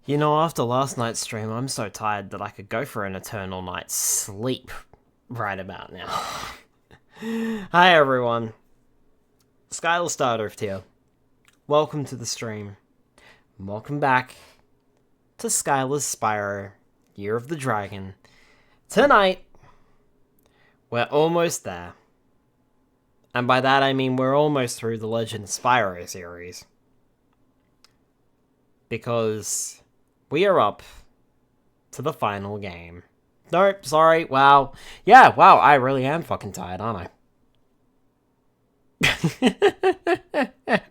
You know, after last night's stream, I'm so tired that I could go for an eternal night's sleep right about now. Hi everyone, Skyler Stardrift here. Welcome to the stream. Welcome back to Skyler's Spyro, Year of the Dragon. Tonight, we're almost there. And by that I mean we're almost through the Legend of Spyro series. Because we are up to the final game. Nope, sorry, wow. Yeah, wow, I really am fucking tired, aren't I?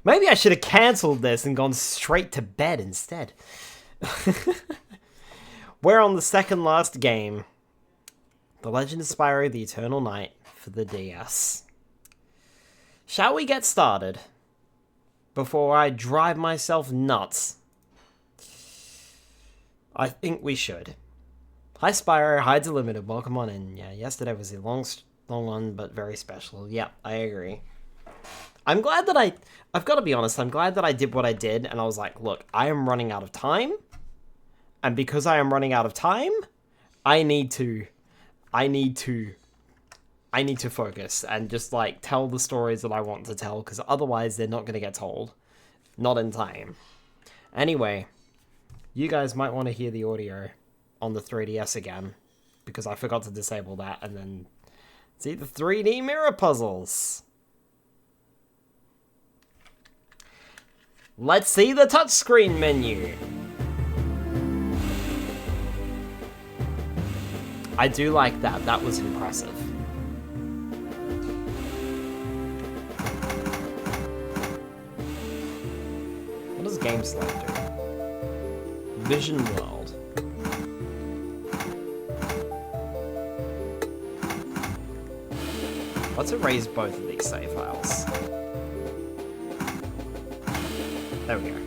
Maybe I should have cancelled this and gone straight to bed instead. We're on the second last game. The Legend of Spyro The Eternal Night for the DS. Shall we get started? Before I drive myself nuts. I think we should. Hi Spyro, hi Delimited, welcome on in. Yeah, yesterday was a long one, but very special. Yeah, I agree. I'm glad that I've got to be honest, I'm glad that I did what I did, and I was like, look, I am running out of time, and because I am running out of time, I need to focus and just, like, tell the stories that I want to tell, because otherwise they're not going to get told. Not in time. Anyway, you guys might want to hear the audio on the 3DS again, because I forgot to disable that, and then see the 3D mirror puzzles. Let's see the touchscreen menu. I do like that. That was impressive. What does game select do? Vision world. Let's erase both of these save files. There we go.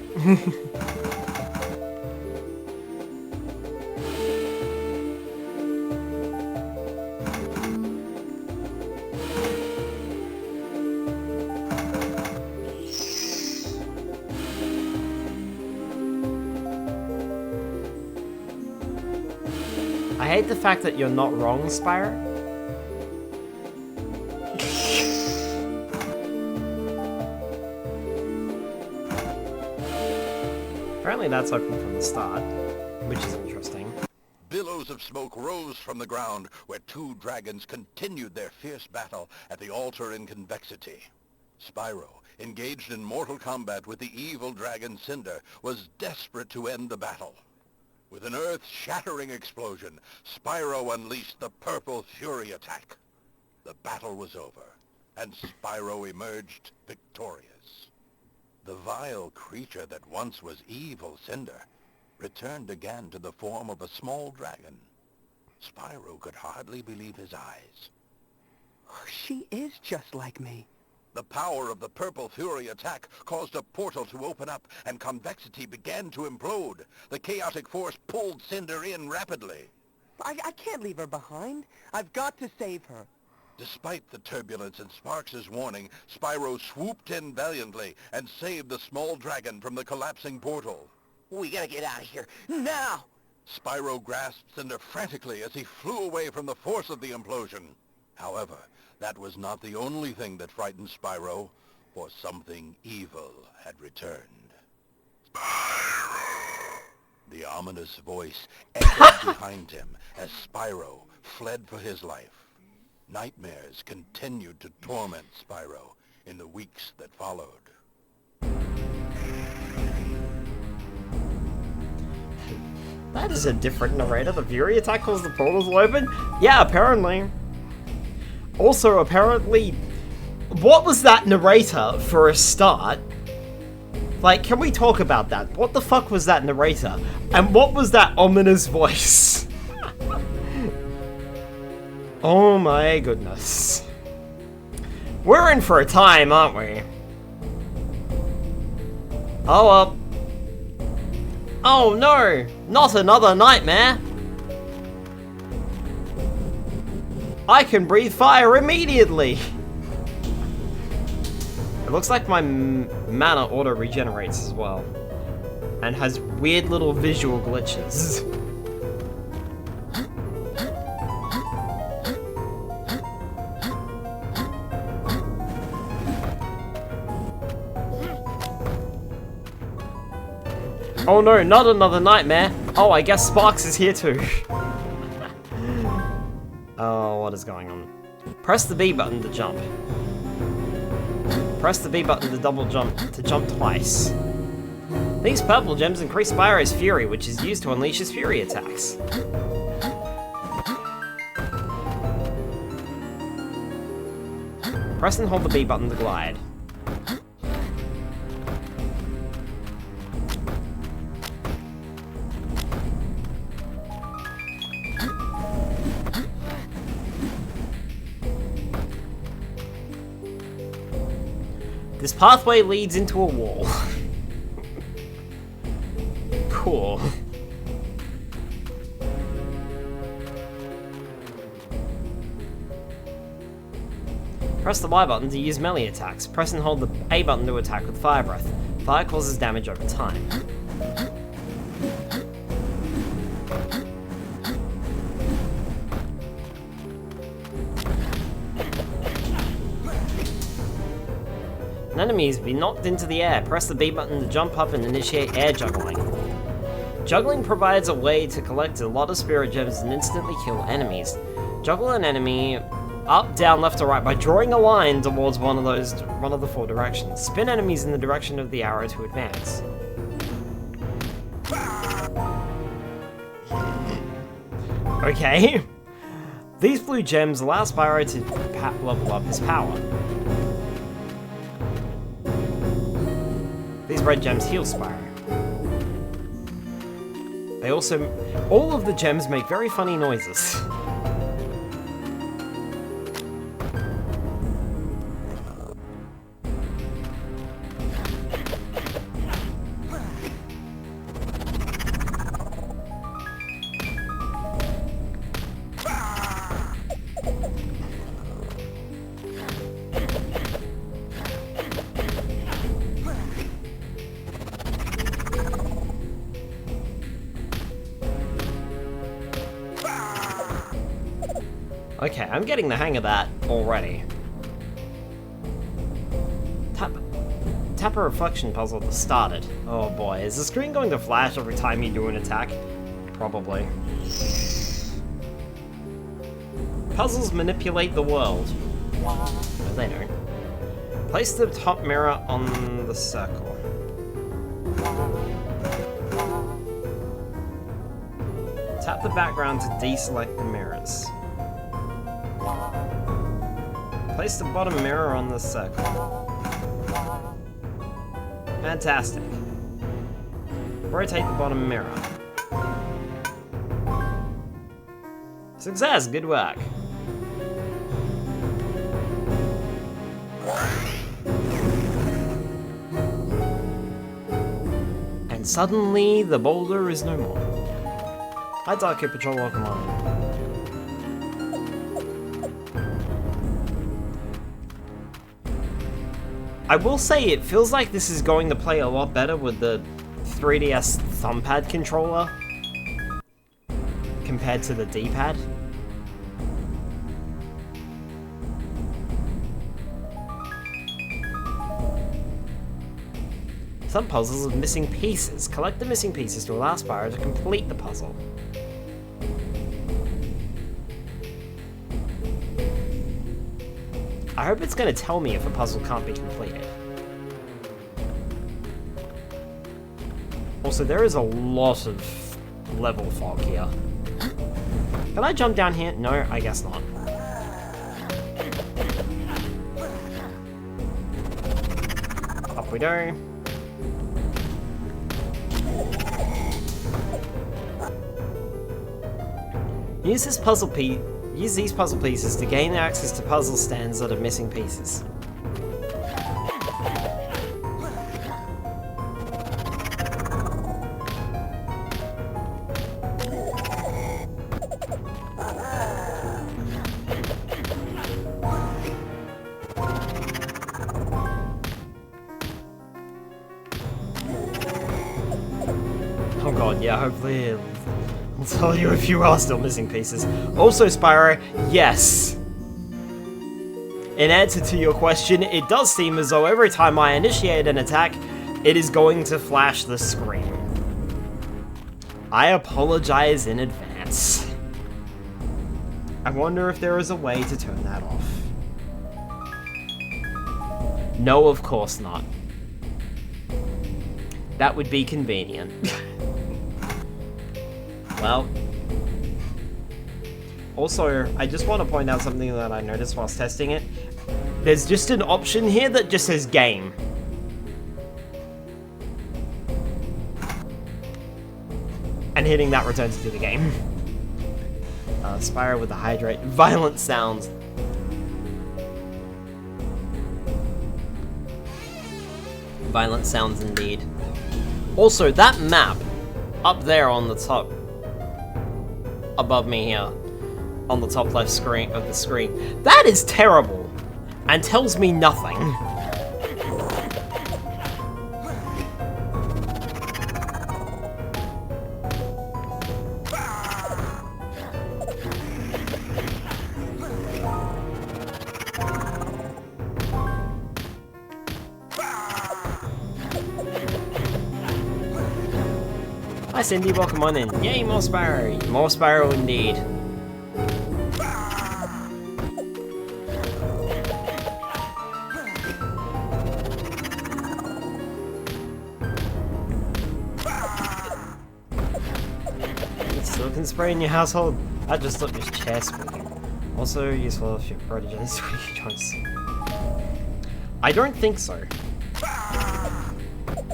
I hate the fact that you're not wrong, Spyro. Apparently that's open from the start, which is interesting. Billows of smoke rose from the ground where two dragons continued their fierce battle at the altar in convexity. Spyro, engaged in mortal combat with the evil dragon Cinder, was desperate to end the battle. With an earth-shattering explosion, Spyro unleashed the Purple Fury attack. The battle was over, and Spyro emerged victorious. The vile creature that once was evil Cinder returned again to the form of a small dragon. Spyro could hardly believe his eyes. She is just like me. The power of the Purple Fury attack caused a portal to open up, and convexity began to implode. The chaotic force pulled Cinder in rapidly. I can't leave her behind. I've got to save her. Despite the turbulence and Sparks' warning, Spyro swooped in valiantly and saved the small dragon from the collapsing portal. We gotta get out of here, now! Spyro grasped Cinder frantically as he flew away from the force of the implosion. However, that was not the only thing that frightened Spyro, for something evil had returned. Spyro! The ominous voice echoed behind him as Spyro fled for his life. Nightmares continued to torment Spyro in the weeks that followed. That is a different narrator. The Fury attack caused the portals to open? Yeah, apparently. Also, apparently, what was that narrator for a start? Like, can we talk about that? What the fuck was that narrator? And what was that ominous voice? Oh my goodness. We're in for a time, aren't we? Oh, well. Oh no, not another nightmare. I can breathe fire immediately. looks like my mana auto regenerates as well. And has weird little visual glitches. Oh no, not another nightmare! Oh, I guess Sparks is here too. Oh, what is going on? Press the B button to jump. Press the B button to double jump, to jump twice. These purple gems increase Spyro's fury, which is used to unleash his fury attacks. Press and hold the B button to glide. This pathway leads into a wall. Cool. Press the Y button to use melee attacks. Press and hold the A button to attack with Fire Breath. Fire causes damage over time. An enemy has been knocked into the air. Press the B button to jump up and initiate air juggling. Juggling provides a way to collect a lot of spirit gems and instantly kill enemies. Juggle an enemy up, down, left, or right by drawing a line towards one of the 4 directions. Spin enemies in the direction of the arrow to advance. Okay. These blue gems allow Spyro to level up his power. These red gems heal Spyro. They also... all of the gems make very funny noises. Okay, I'm getting the hang of that already. Tap a reflection puzzle to start it. Oh boy, is the screen going to flash every time you do an attack? Probably. Puzzles manipulate the world. No, they don't. Place the top mirror on the circle. Tap the background to deselect the mirrors. Place the bottom mirror on the circle. Fantastic. Rotate the bottom mirror. Success! Good work. And suddenly, the boulder is no more. Hi, Darko Patrol, welcome on. I will say it feels like this is going to play a lot better with the 3DS thumbpad controller compared to the D-pad. Some puzzles have missing pieces. Collect the missing pieces to allow Spyro to complete the puzzle. I hope it's going to tell me if a puzzle can't be completed. Also, there is a lot of level fog here. Can I jump down here? No, I guess not. Up we go. Use these puzzle pieces to gain access to puzzle stands that are missing pieces. god, yeah, hopefully I'll tell you if you are still missing pieces. Also, Spyro, yes. In answer to your question, it does seem as though every time I initiate an attack, it is going to flash the screen. I apologize in advance. I wonder if there is a way to turn that off. No, of course not. That would be convenient. Well. Also, I just want to point out something that I noticed whilst testing it. There's just an option here that just says game. And hitting that returns to the game. Spyro with the hydrate. Violent sounds. Violent sounds indeed. Also, that map up there on the top, above me here, on the top left screen of the screen, that is terrible and tells me nothing. Hi Cindy, welcome on in. Yay, more Spyro. More Spyro indeed. Silicon spray in your household? That just stopped your chair squeaking. Also useful if your protege squeaky joints. I don't think so.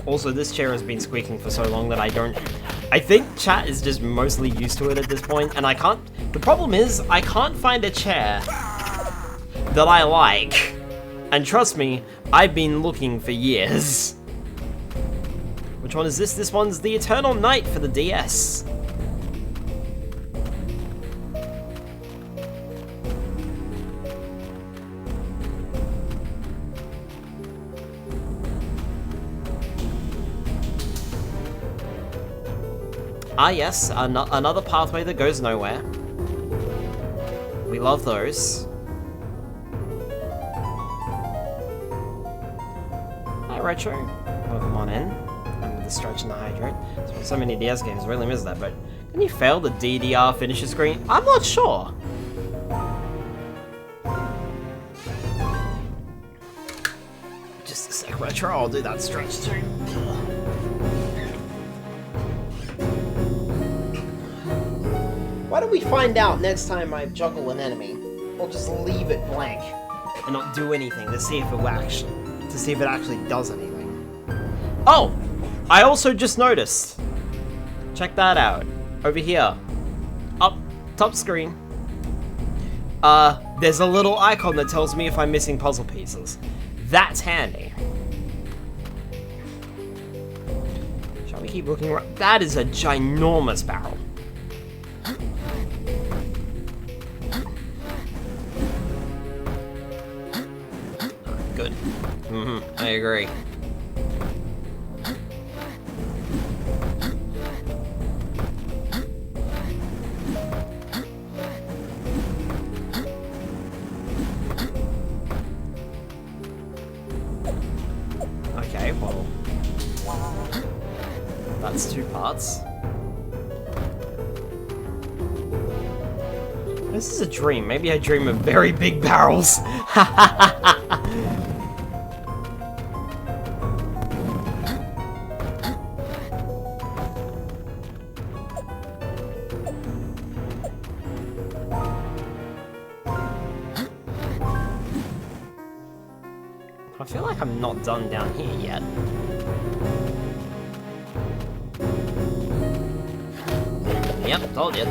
Also, this chair has been squeaking for so long that I think chat is just mostly used to it at this point, and the problem is, I can't find a chair that I like. And trust me, I've been looking for years. Which one is this? This one's the Eternal Night for the DS. Ah yes, another pathway that goes nowhere. We love those. Hi Retro, welcome on in. I'm with the stretch and the hydrate. So many DS games, really miss that, but can you fail the DDR finisher screen? I'm not sure. Just a sec, Retro, I'll do that stretch too. Why don't we find out next time I juggle an enemy? We'll just leave it blank and not do anything to see if it actually does anything. Oh! I also just noticed. Check that out. Over here. Up top screen. There's a little icon that tells me if I'm missing puzzle pieces. That's handy. Shall we keep looking around? That is a ginormous barrel. Good. I agree. Okay, well, that's two parts. This is a dream. Maybe I dream of very big barrels. I feel like I'm not done down here yet. Yep, told you.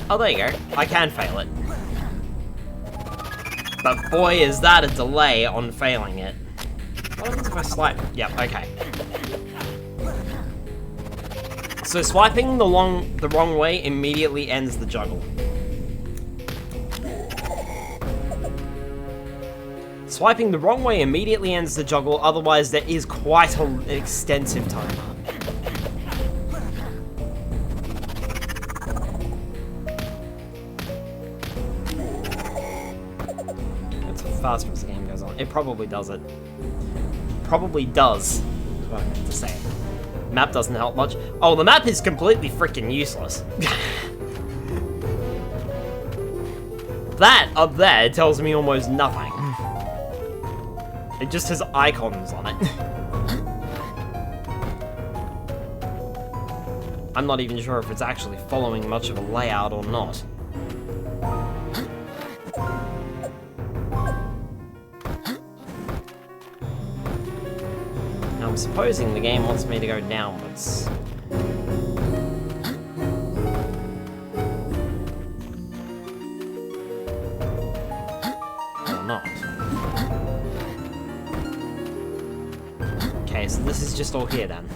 Oh, there you go. I can fail it. But boy, is that a delay on failing it. What happens if I slide? Yep, okay. So swiping the wrong way immediately ends the juggle. Swiping the wrong way immediately ends the juggle, otherwise there is quite an extensive timer. That's how fast as the game goes on. It probably does it. Probably does, is what I meant to say. Map doesn't help much. Oh, the map is completely freaking useless. That up there tells me almost nothing. It just has icons on it. I'm not even sure if it's actually following much of a layout or not. Now I'm supposing the game wants me to go downwards. Or not. Okay, so this is just all here then.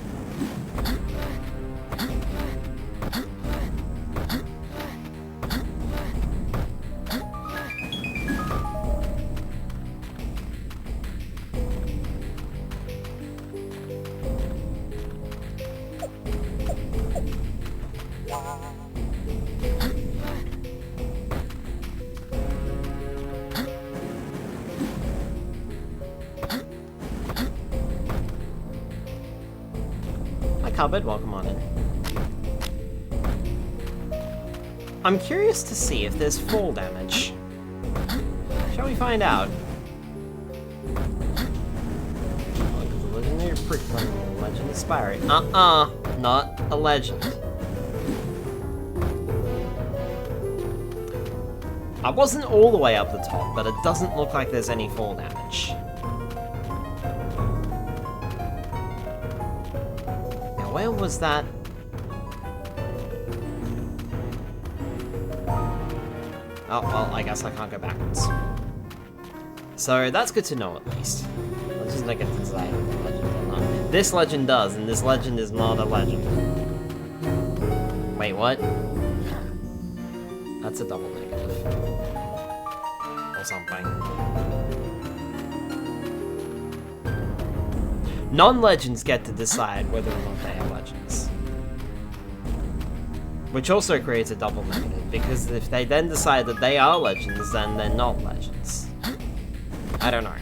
Cupboard, welcome on in. I'm curious to see if there's fall damage. Shall we find out? Look at the legendary prickling, legend of Spyro. Not a legend. I wasn't all the way up the top, but it doesn't look like there's any fall damage. Where was that? Oh, well, I guess I can't go backwards. So, that's good to know at least. I'll just not get to decide if the legend or not. This legend does, and this legend is not a legend. Wait, what? That's a double negative. Or something. Non-legends get to decide whether or not they are legends. Which also creates a double negative, because if they then decide that they are legends, then they're not legends. I don't know.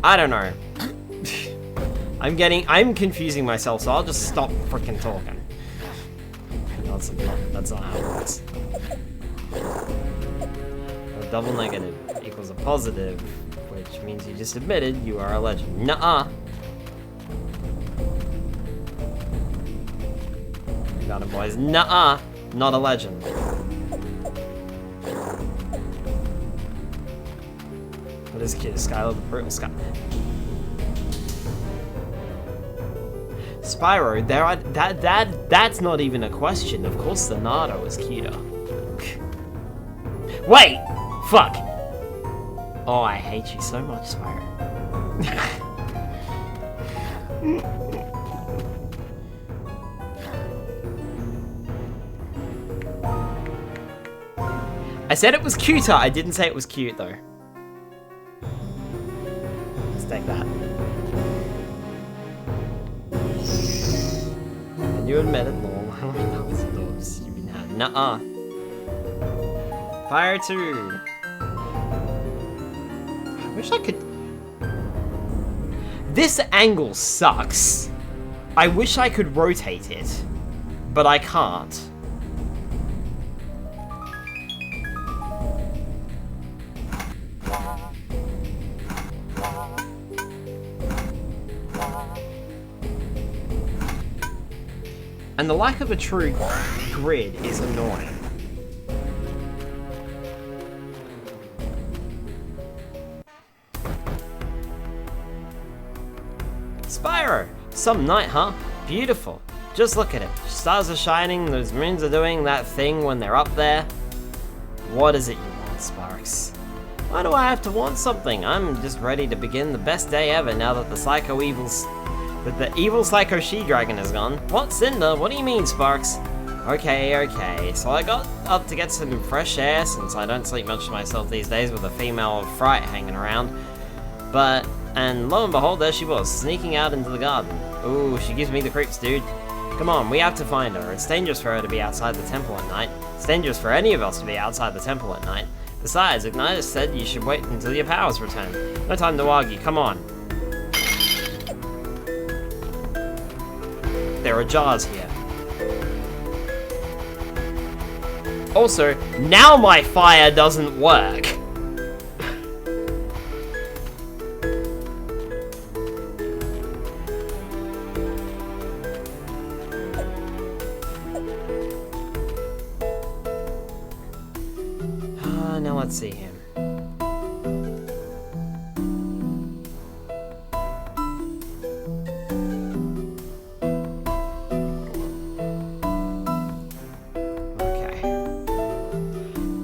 I don't know. I'm confusing myself, so I'll just stop freaking talking. That's not how it works. A double negative equals a positive, which means you just admitted you are a legend. Nuh-uh. Got it, boys. Nuh-uh. Not a legend. What is cute? Skyler the brutal Sky. Spyro, that's not even a question. Of course the Nardo is cuter. Wait! Fuck! Oh, I hate you so much, Spyro. I said it was cuter, I didn't say it was cute though. Let's take that. And you admit it, lol. How many numbers of dogs you been had? Nuh-uh. Fire 2. I wish I could... This angle sucks. I wish I could rotate it, but I can't. And the lack of a true grid is annoying. Spyro! Some night, huh? Beautiful. Just look at it. Stars are shining, those moons are doing that thing when they're up there. What is it you want, Sparks? Why do I have to want something? I'm just ready to begin the best day ever now that the Psycho Evils... But the evil Psycho She-Dragon is gone. What, Cinder? What do you mean, Sparks? Okay. So I got up to get some fresh air, since I don't sleep much to myself these days with a female of fright hanging around. And lo and behold, there she was, sneaking out into the garden. Ooh, she gives me the creeps, dude. Come on, we have to find her. It's dangerous for her to be outside the temple at night. It's dangerous for any of us to be outside the temple at night. Besides, Ignitus said you should wait until your powers return. No time to argue, come on. There are jars here. Also, now my fire doesn't work. Now let's see him.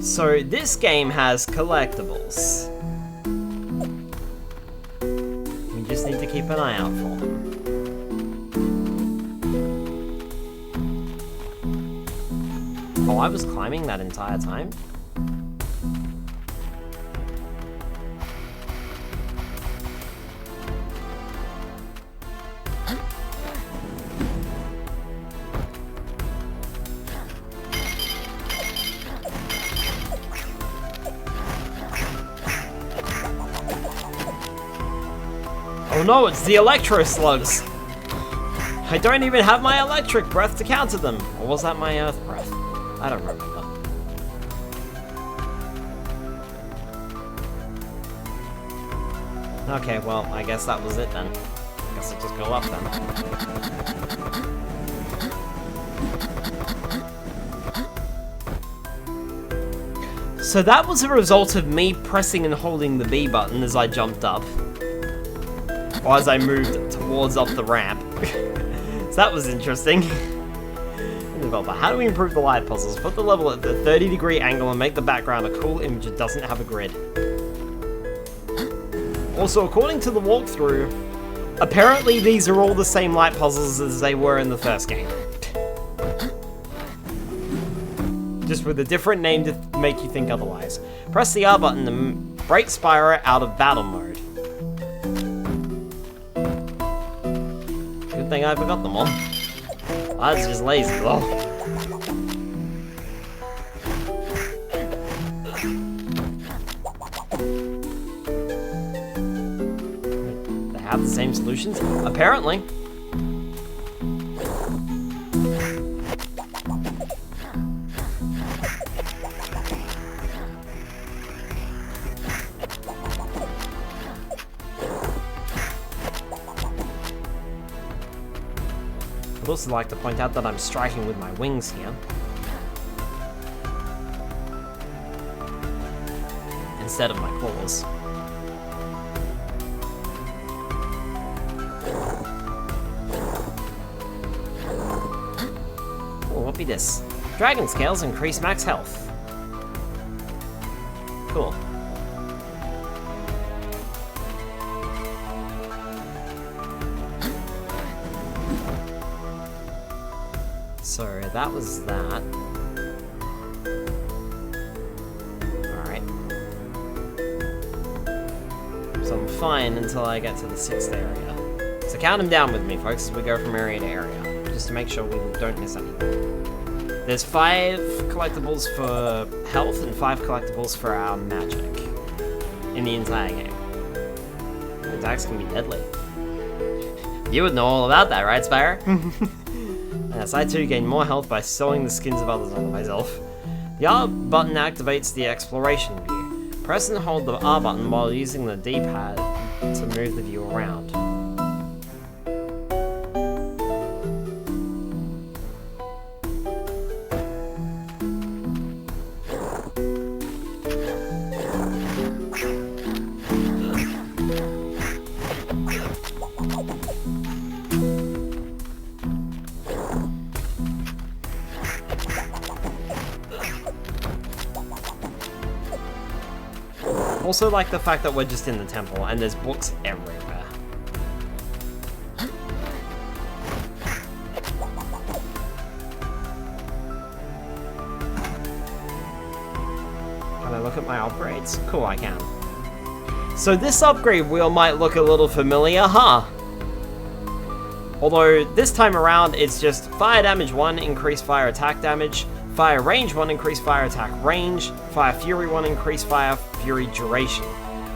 So this game has collectibles. We just need to keep an eye out for them. Oh, I was climbing that entire time? Oh no, it's the Electro Slugs! I don't even have my electric breath to counter them! Or was that my earth breath? I don't remember. Okay, well, I guess that was it then. Guess I'll just go up then. So that was a result of me pressing and holding the B button as I jumped up. Or as I moved towards up the ramp. So that was interesting. Developer, how do we improve the light puzzles? Put the level at the 30-degree angle and make the background a cool image that doesn't have a grid. Also, according to the walkthrough, apparently these are all the same light puzzles as they were in the first game. Just with a different name to make you think otherwise. Press the R button to break Spyro out of battle mode. Good thing I forgot them all. I was just lazy, though. They have the same solutions? Apparently. I'd also like to point out that I'm striking with my wings here. Instead of my claws. Oh, what be this? Dragon scales increase max health. Cool. So that was that. Alright. So I'm fine until I get to the 6th area. So count them down with me, folks, as we go from area to area, just to make sure we don't miss anything. There's 5 collectibles for health and 5 collectibles for our magic in the entire game. Attacks can be deadly. You would know all about that, right, Spyro? Yes, I too gain more health by sewing the skins of others onto myself. The R button activates the exploration view. Press and hold the R button while using the D-pad to move the view around. Also like the fact that we're just in the temple and there's books everywhere. look at my upgrades? Cool, I can. So this upgrade wheel might look a little familiar, huh? Although this time around, it's just fire damage 1, increased fire attack damage, fire range 1, increased fire attack range, fire fury 1, increased fire fury duration.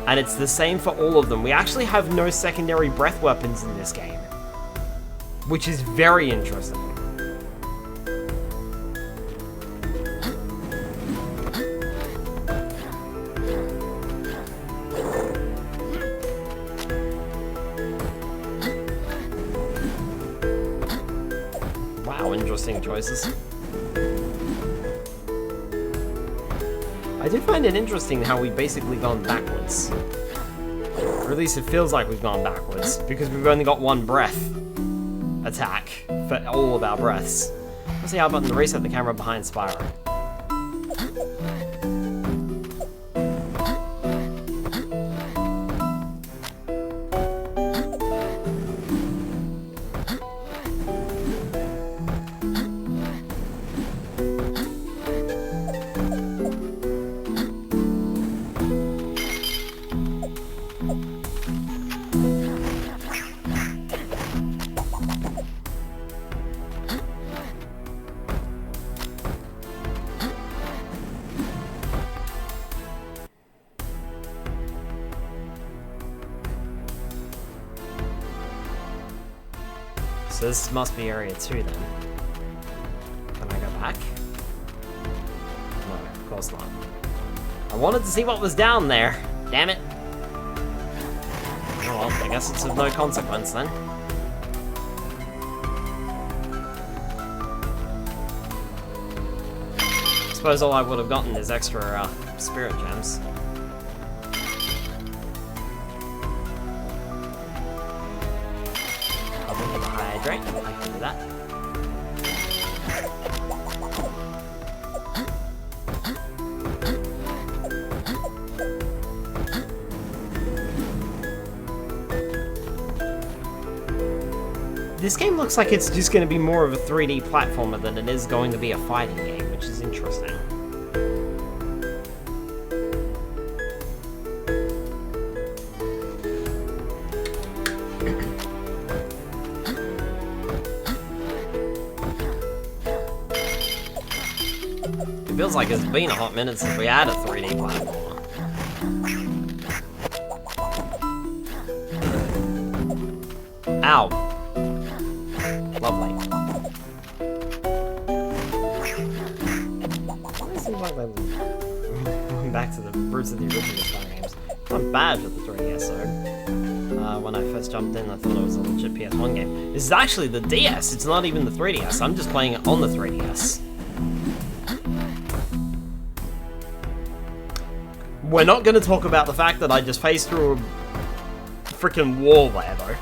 And it's the same for all of them. We actually have no secondary breath weapons in this game, which is very interesting. Wow, interesting choices. I do find it interesting how we've basically gone backwards. Or at least it feels like we've gone backwards, because we've only got one breath attack for all of our breaths. Let's see how button to reset the camera behind Spyro. So this must be area 2 then. Can I go back? No, of course not. I wanted to see what was down there. Damn it. Oh well, I guess it's of no consequence then. I suppose all I would have gotten is extra spirit gems. Hydrate, I can do that. This game looks like it's just going to be more of a 3D platformer than it is going to be a fighting game, which is interesting. It feels like it's been a hot minute since we had a 3D platformer. Ow. Lovely. It seems like they're going back to the roots of the original Spyro games. Not bad for the 3DS though. When I first jumped in, I thought it was a legit PS1 game. This is actually the DS, it's not even the 3DS. I'm just playing it on the 3DS. We're not going to talk about the fact that I just phased through a freaking wall there, though.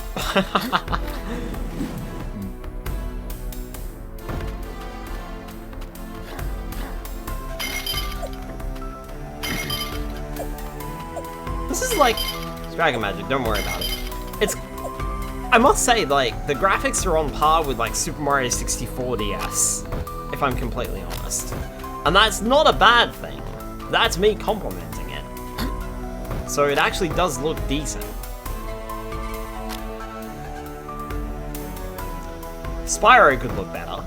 This is like... It's Dragon Magic, don't worry about it. It's... I must say, like, the graphics are on par with, like, Super Mario 64 DS, if I'm completely honest. And that's not a bad thing. That's me complimenting it. So it actually does look decent. Spyro could look better,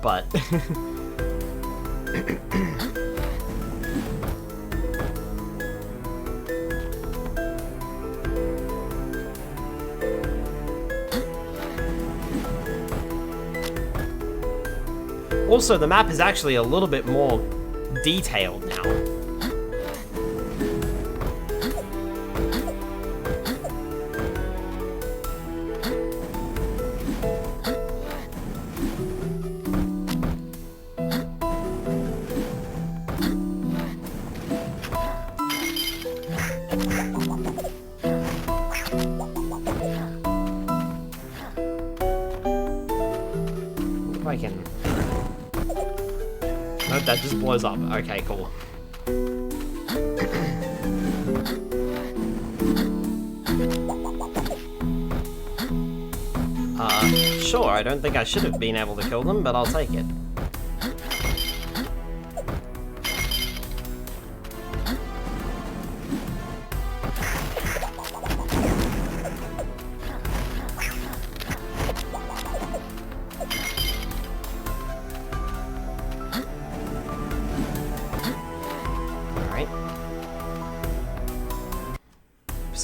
but... Also, the map is actually a little bit more detailed now. If I can... Nope, that just blows up. Okay, cool. Sure, I don't think I should have been able to kill them, but I'll take it.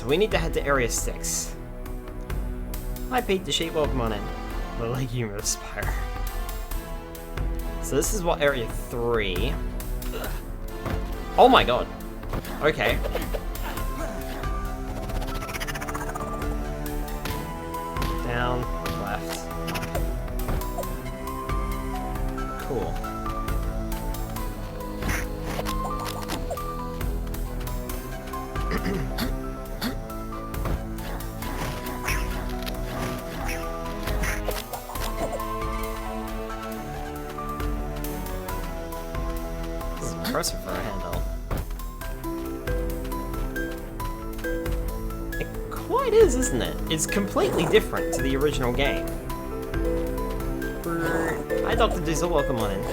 so we need to head to Area 6. Hi Pete the sheep, welcome on in. The legume of Spire. So this is what Area 3... Oh my god. Okay. Down, left. Cool. This is impressive for a handheld. It quite is, isn't it? It's completely different to the original game. Hi Dr. Diesel, welcome on in.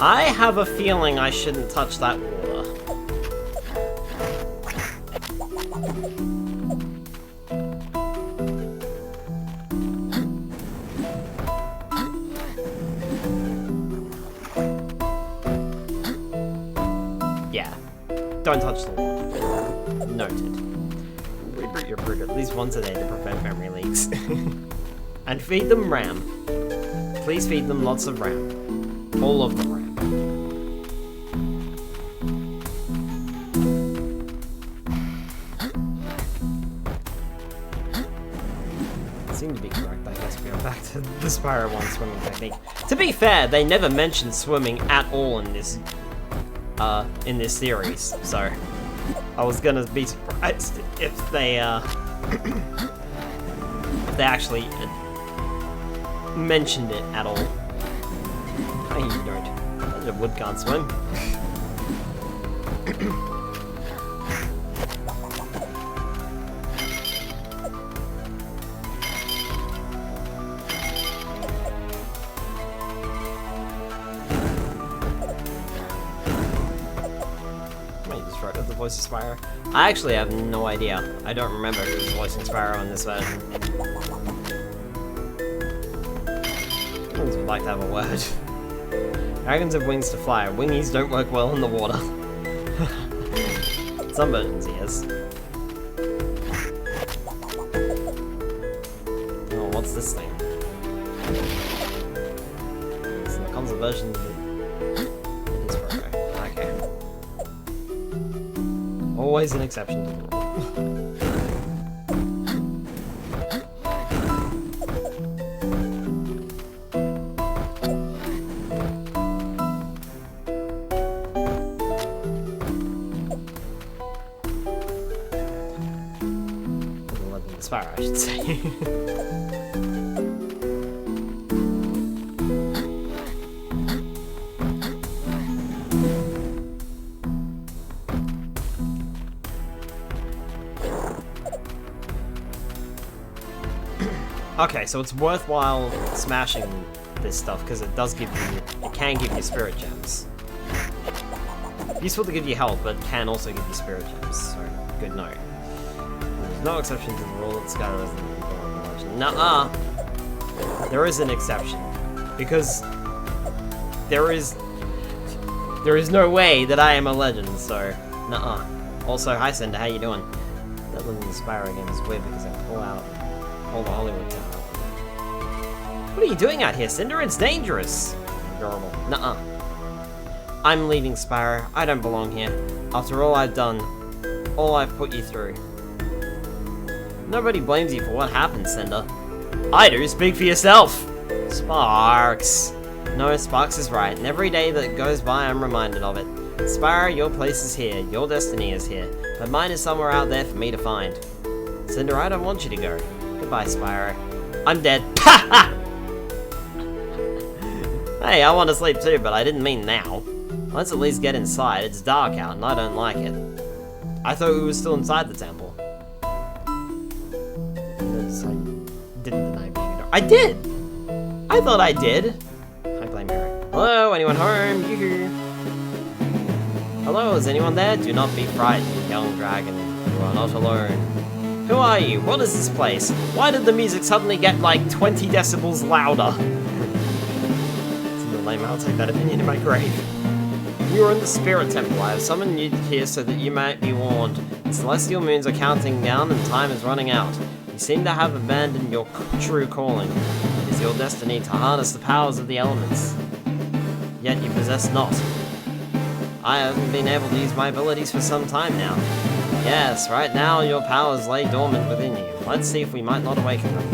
I have a feeling I shouldn't touch that water. Yeah, don't touch the water. Noted. Reboot your brood at least once a day to prevent memory leaks. And feed them RAM. Please feed them lots of RAM. All of the RAM. Seem to be correct, I guess we are back to the Spyro 1 swimming technique. To be fair, they never mentioned swimming at all in this series, so I was gonna be surprised if they actually mentioned it at all. Hey, you don't. The wood can't swim. Wait, just wrote the voice of Spyro. I actually have no idea. I don't remember who was voicing Spyro in this version. Humans would like to have a word. Dragons have wings to fly. Wingies don't work well in the water. Some versions, yes. Oh, what's this thing? It's in the console version. It is Virgo. Okay. Always an exception to the rule. Spyro, I should say. Okay, so it's worthwhile smashing this stuff because it does give you, it can give you spirit gems. Useful to give you health, but can also give you spirit gems. So good note. There's no exception to the rule that Skyler isn't in the legend. Nuh-uh. There is an exception. Because there is no way that I am a legend, so nuh-uh. Also, hi Cinder, how you doing? That living in the Spyro game is weird because I pull out all the Hollywood talent. What are you doing out here, Cinder? It's dangerous! Adorable. Nuh-uh. I'm leaving Spyro. I don't belong here. After all I've done, all I've put you through. Nobody blames you for what happened, Cinder. I do, speak for yourself! Sparks! No, Sparks is right, and every day that goes by I'm reminded of it. Spyro, your place is here, your destiny is here, but mine is somewhere out there for me to find. Cinder, I don't want you to go. Goodbye, Spyro. I'm dead. Ha! Hey, I want to sleep too, but I didn't mean now. Let's at least get inside. It's dark out, and I don't like it. I thought we were still inside the temple. I didn't deny being a door. I did! I thought I did. I blame Mary. Hello, anyone home? Yoo-hoo. Hello, is anyone there? Do not be frightened, young dragon. You are not alone. Who are you? What is this place? Why did the music suddenly get like 20 decibels louder? It's in the lame, I'll take that opinion in my grave. You are in the Spirit Temple. I have summoned you here so that you might be warned. The celestial moons are counting down and time is running out. You seem to have abandoned your true calling. It is your destiny to harness the powers of the elements. Yet you possess not. I haven't been able to use my abilities for some time now. Yes, right now your powers lay dormant within you. Let's see if we might not awaken them.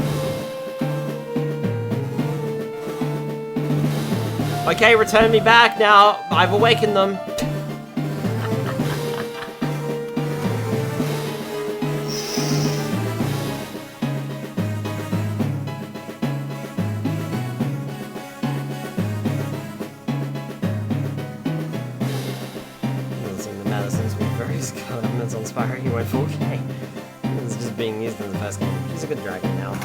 Okay, return me back now. I've awakened them. Elements on Spyro, he went 4K. It's just being used in the first game. He's a good dragon now.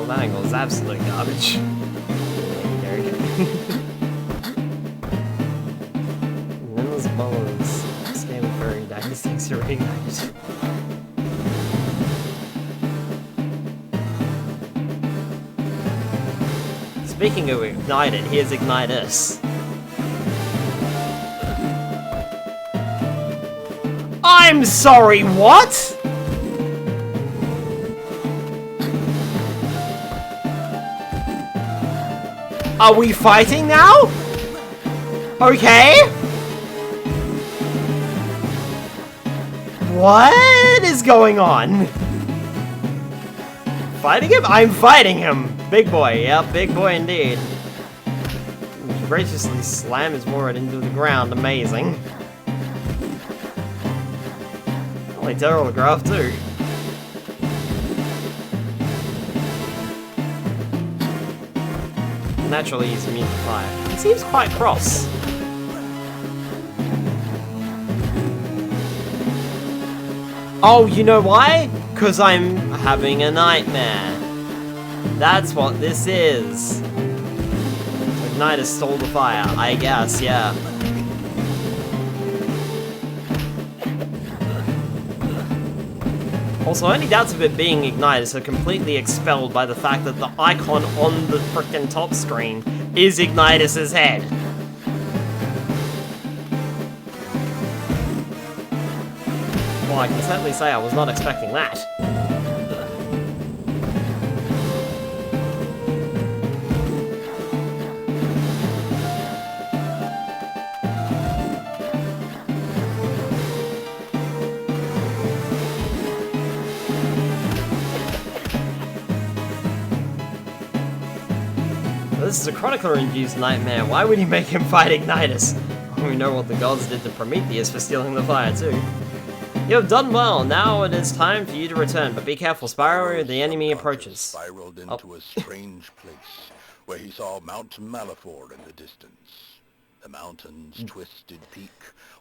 That angle is absolute garbage. And then there's Bolo's scaly furry dynasties are reignited. Speaking of ignited, here's Ignitus. I'm sorry, what? Are we fighting now? Okay. What is going on? Fighting him? I'm fighting him! Big boy, yep, big boy indeed. Graciously slam his warhead into the ground, amazing. Holy terrible graph too. Naturally, he's immune to fire. He seems quite cross. Oh, you know why? Because I'm having a nightmare. That's what this is. Ignitus stole the fire, I guess, yeah. Also, any doubts of it being Ignitus are completely expelled by the fact that the icon on the frickin' top screen is Ignitus's head. Well, I can certainly say I was not expecting that. This is a Chronicler-induced nightmare. Why would he make him fight Ignitus? We know what the gods did to Prometheus for stealing the fire, too. You have done well. Now it is time for you to return, but be careful, Spyro. The enemy approaches. Spiraled into a strange place where he saw Mount Malifaux in the distance. The mountain's twisted peak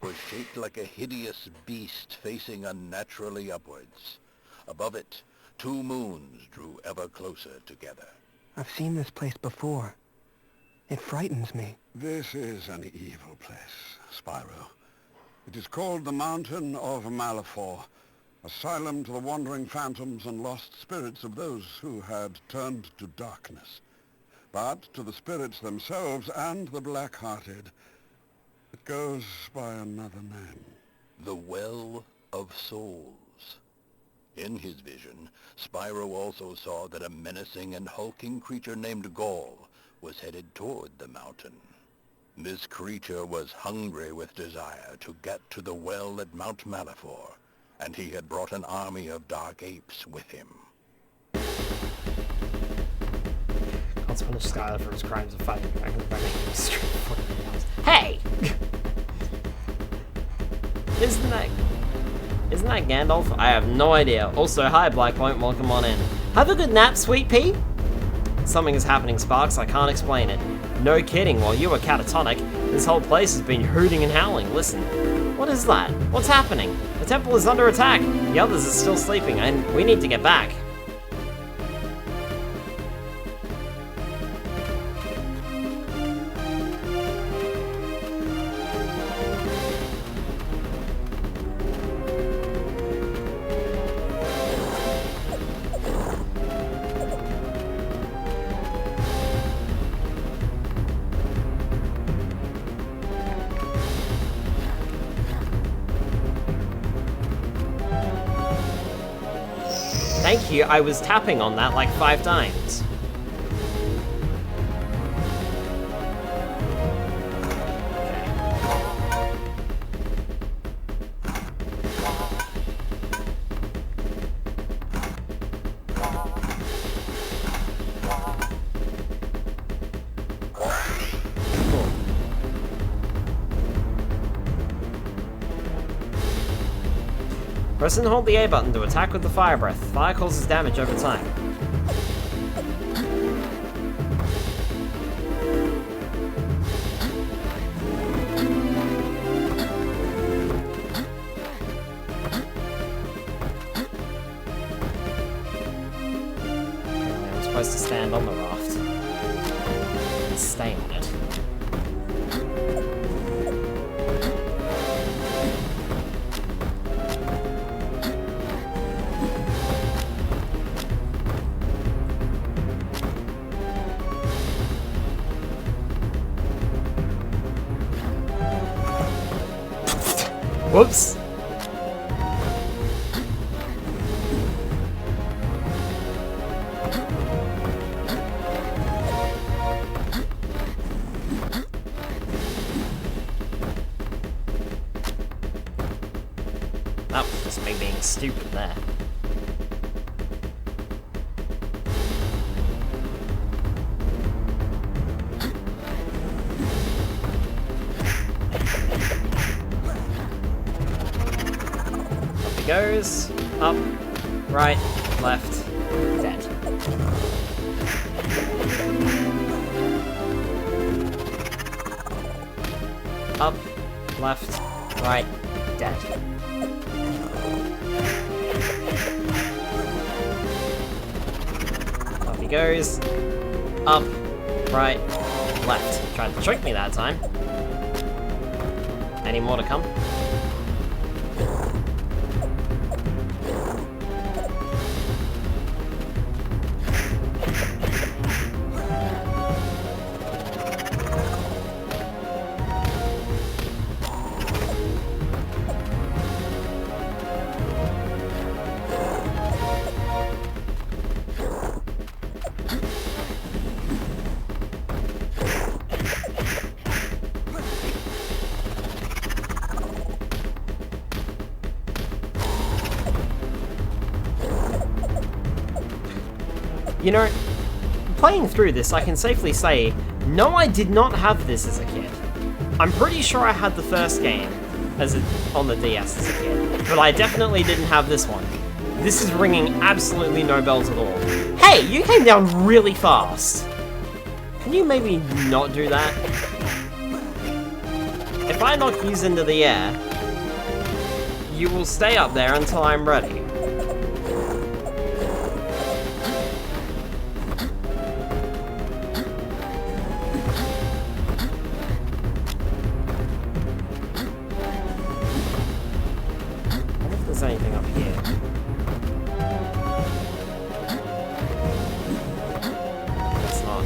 was shaped like a hideous beast facing unnaturally upwards. Above it, two moons drew ever closer together. I've seen this place before. It frightens me. This is an evil place, Spyro. It is called the Mountain of Malifaux, asylum to the wandering phantoms and lost spirits of those who had turned to darkness. But to the spirits themselves and the black-hearted, it goes by another name. The Well of Souls. In his vision, Spyro also saw that a menacing and hulking creature named Gaul was headed toward the mountain. This creature was hungry with desire to get to the well at Mount Malifaux, and he had brought an army of dark apes with him. Let's punish Skyler for his crimes of fighting dragons by making him straight for the Hey! Isn't that Gandalf? I have no idea. Also, hi Blackpoint, welcome on in. Have a good nap, sweet pea. Something is happening, Sparks, I can't explain it. No kidding, while you were catatonic, this whole place has been hooting and howling. Listen, what is that? What's happening? The temple is under attack. The others are still sleeping, and we need to get back. Thank you, I was tapping on that like 5 times. Press and hold the A button to attack with the fire breath. Fire causes damage over time. I'm supposed to stand on the raft and stay on it. Whoops! That was just me being stupid there. Goes up, right, left, dead. Up, left, right, dead. Up he goes. Up, right, left. Tried to trick me that time. Any more to come? You know, playing through this, I can safely say, no, I did not have this as a kid. I'm pretty sure I had the first game on the DS as a kid, but I definitely didn't have this one. This is ringing absolutely no bells at all. Hey, you came down really fast. Can you maybe not do that? If I knock you into the air, you will stay up there until I'm ready. Anything up here? That's not.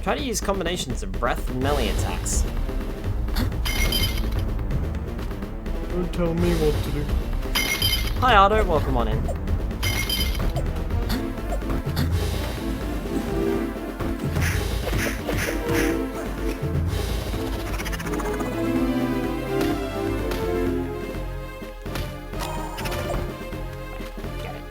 Try to use combinations of breath and melee attacks. Don't tell me what to do. Hi Otto, welcome on in. Get it.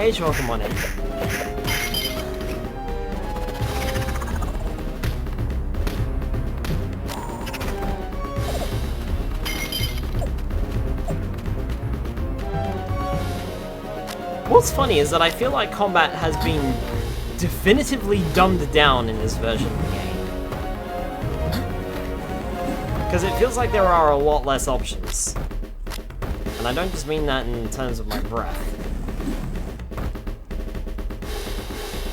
Cage, welcome on in. What's funny is that I feel like combat has been definitively dumbed down in this version of the game. Because it feels like there are a lot less options. And I don't just mean that in terms of my breath.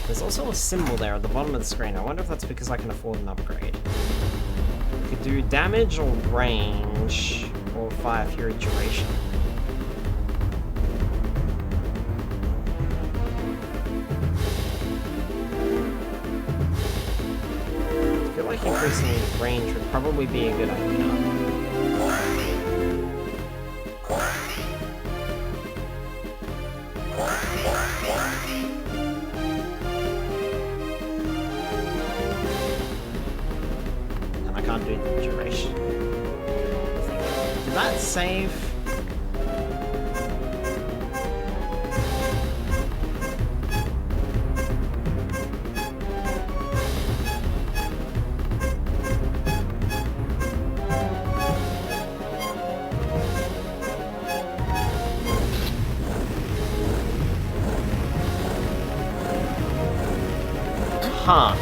There's also a symbol there at the bottom of the screen. I wonder if that's because I can afford an upgrade. We could do damage or range, or fire fury duration. I feel like increasing range would probably be a good idea. And I can't do the duration. Did that save? Huh.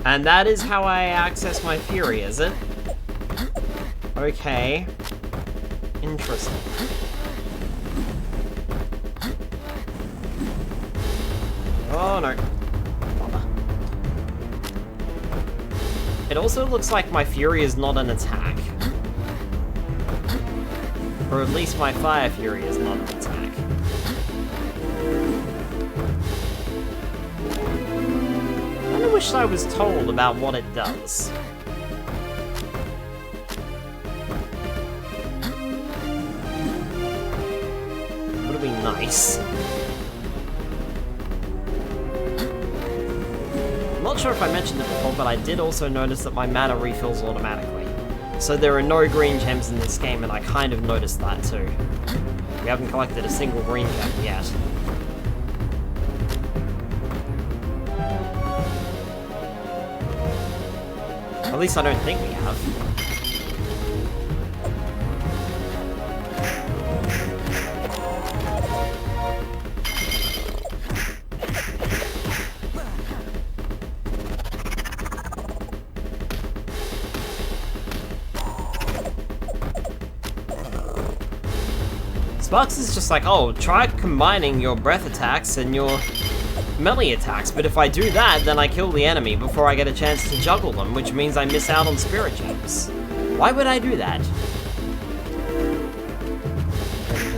And that is how I access my fury, is it? Okay. Interesting. Oh no. Bother. It also looks like my fury is not an attack. Or at least my fire fury is not an attack. I wish I was told about what it does. Would be nice. I'm not sure if I mentioned it before, but I did also notice that my mana refills automatically. So there are no green gems in this game, and I kind of noticed that too. We haven't collected a single green gem yet. At least I don't think we have. Sparks is just like, oh, try combining your breath attacks and your melee attacks, but if I do that, then I kill the enemy before I get a chance to juggle them, which means I miss out on spirit gems. Why would I do that?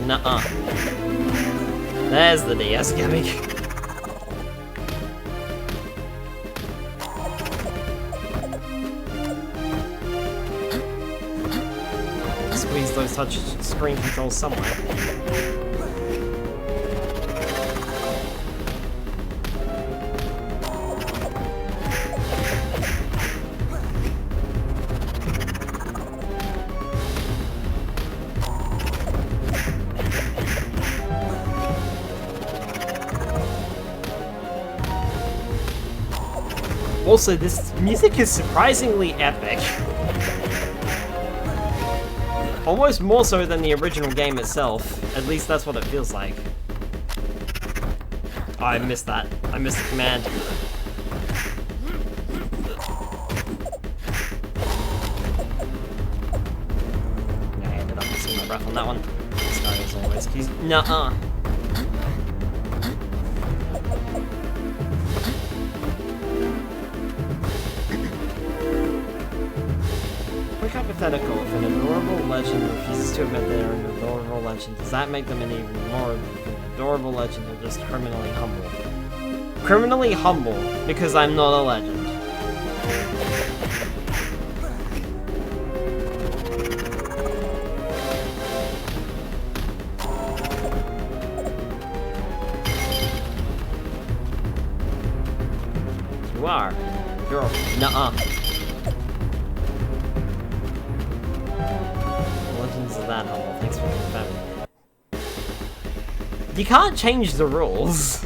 Nuh-uh. There's the DS gimmick. Squeeze those touch screen controls somewhere. Also, this music is surprisingly epic. Almost more so than the original game itself. At least that's what it feels like. Oh, I missed that. I missed the command. Yeah, I ended up missing my breath on that one. This guy is always keys. Nuh-uh. Hypothetical, if an adorable legend refuses to admit they're an adorable legend, does that make them an even more an adorable legend or just criminally humble? Criminally humble, because I'm not a legend. You are. You're a... Nuh-uh. That humble. Thanks for confirming. You can't change the rules.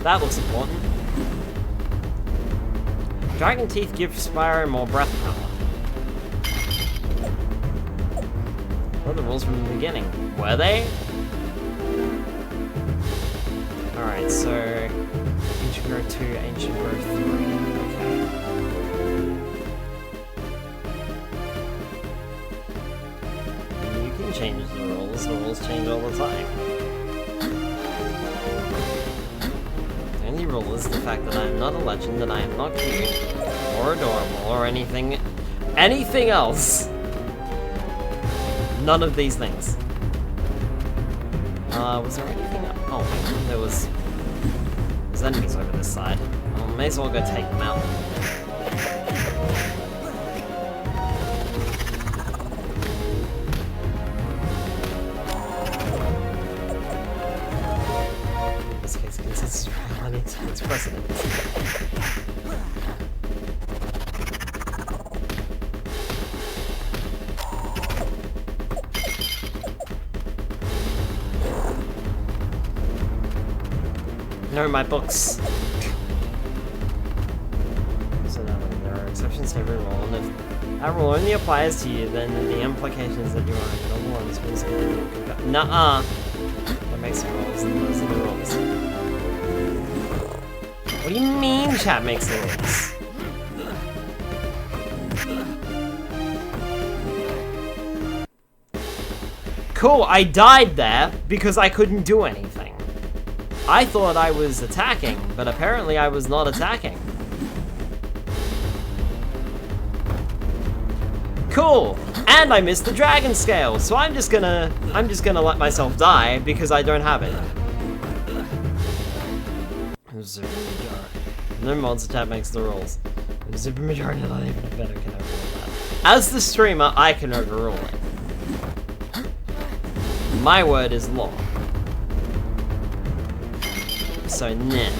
That looks important. Dragon teeth give Spyro more breath power. What are the rules from the beginning? Were they? Alright, so... Ancient Growth 2, Ancient Growth 3. Okay. You can change the rules change all the time. The only rule is the fact that I am not a legend, that I am not cute, or adorable, or anything else. None of these things. Was there anything else? Oh, there's enemies over this side. I may as well go take them out. In this case, consists of its precedent. No, my books. So now there are exceptions to every rule, and if that rule only applies to you, then the implication is that you are a noble and responsible. Nuh-uh. That makes the rules, and those are the rules. What do you mean chat makes the rules? Cool, I died there because I couldn't do anything. I thought I was attacking, but apparently I was not attacking. Cool! And I missed the dragon scale, so I'm just gonna let myself die because I don't have it. No mods chat makes the rules. The super majority not even a better can overrule that. As the streamer, I can overrule it. My word is law. So, nah.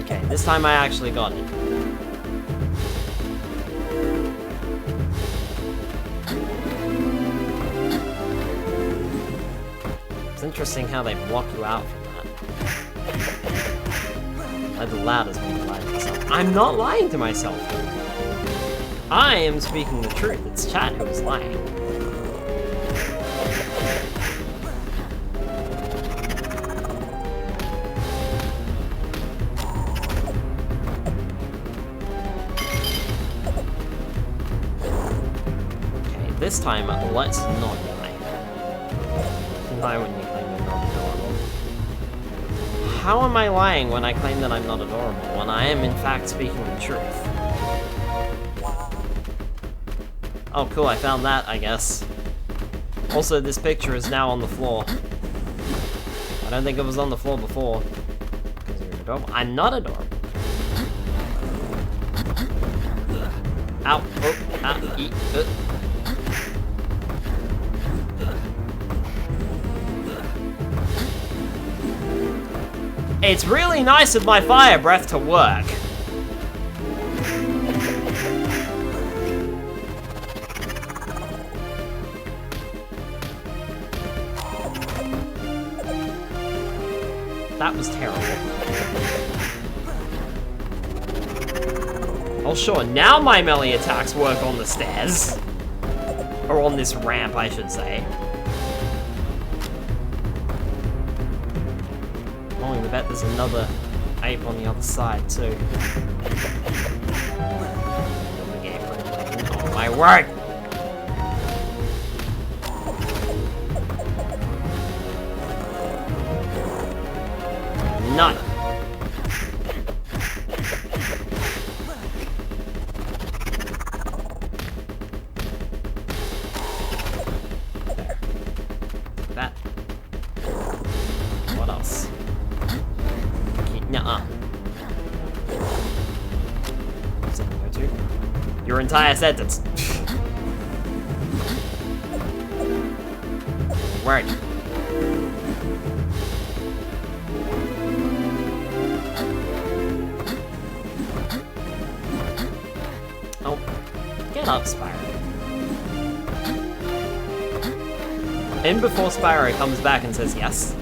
Okay, this time I actually got it. It's interesting how they block you out from that. I'd loud as me lie to myself. I'm not lying to myself. I am speaking the truth. It's chat who is lying. This time, let's not die. Lie when you claim you're not adorable. How am I lying when I claim that I'm not adorable, when I am in fact speaking the truth? Oh cool, I found that, I guess. Also, this picture is now on the floor. I don't think it was on the floor before. Because you're adorable. I'm not adorable. Ow, oh, ah, eat, It's really nice of my fire breath to work. That was terrible. Oh sure, now my melee attacks work on the stairs. Or on this ramp, I should say. I bet there's another ape on the other side too. Oh my word! None. There. That. What else? Nuh-uh. Your entire sentence. Word. Oh, get up, Spyro. In before Spyro comes back and says yes.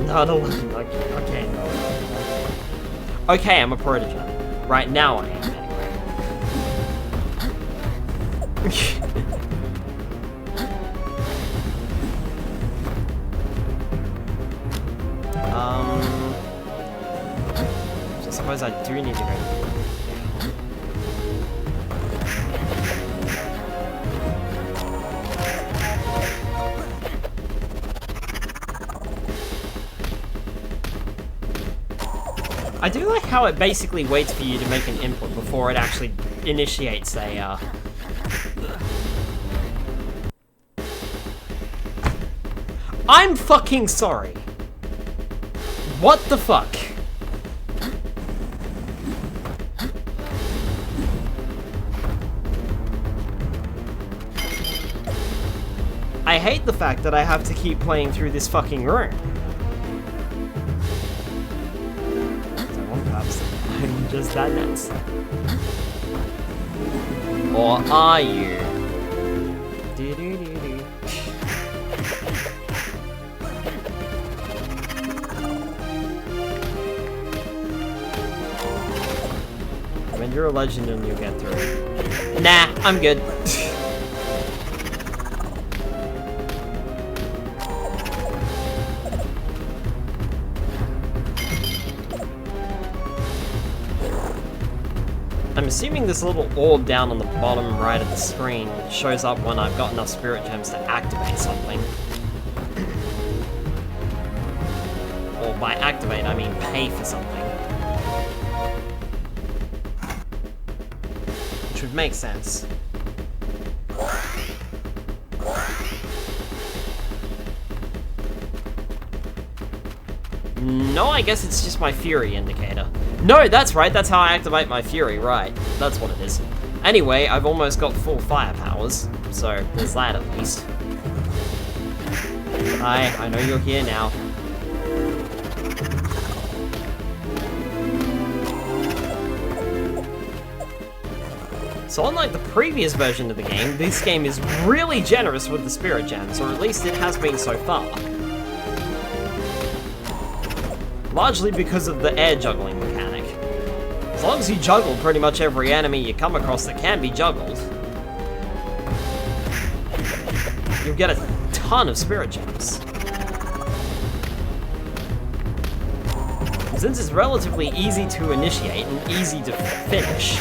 Not alone. Okay, no. Okay, I'm a protege. Right now I am, anyway. I suppose I do need to go. I do like how it basically waits for you to make an input before it actually initiates a, I'm fucking sorry. What the fuck? I hate the fact that I have to keep playing through this fucking room. I'm just that nuts. Or are you? When you're a legend and you get through it. Nah, I'm good. I'm assuming this little orb down on the bottom right of the screen shows up when I've got enough spirit gems to activate something. Or by activate, I mean pay for something. Which would make sense. No, I guess it's just my Fury indicator. No, that's right, that's how I activate my Fury, right. That's what it is. Anyway, I've almost got full fire powers, so there's that at least. Hi, I know you're here now. So unlike the previous version of the game, this game is really generous with the spirit gems, or at least it has been so far. Largely because of the air juggling mechanic. As long as you juggle pretty much every enemy you come across that can be juggled, you'll get a ton of spirit gems. Since it's relatively easy to initiate and easy to finish,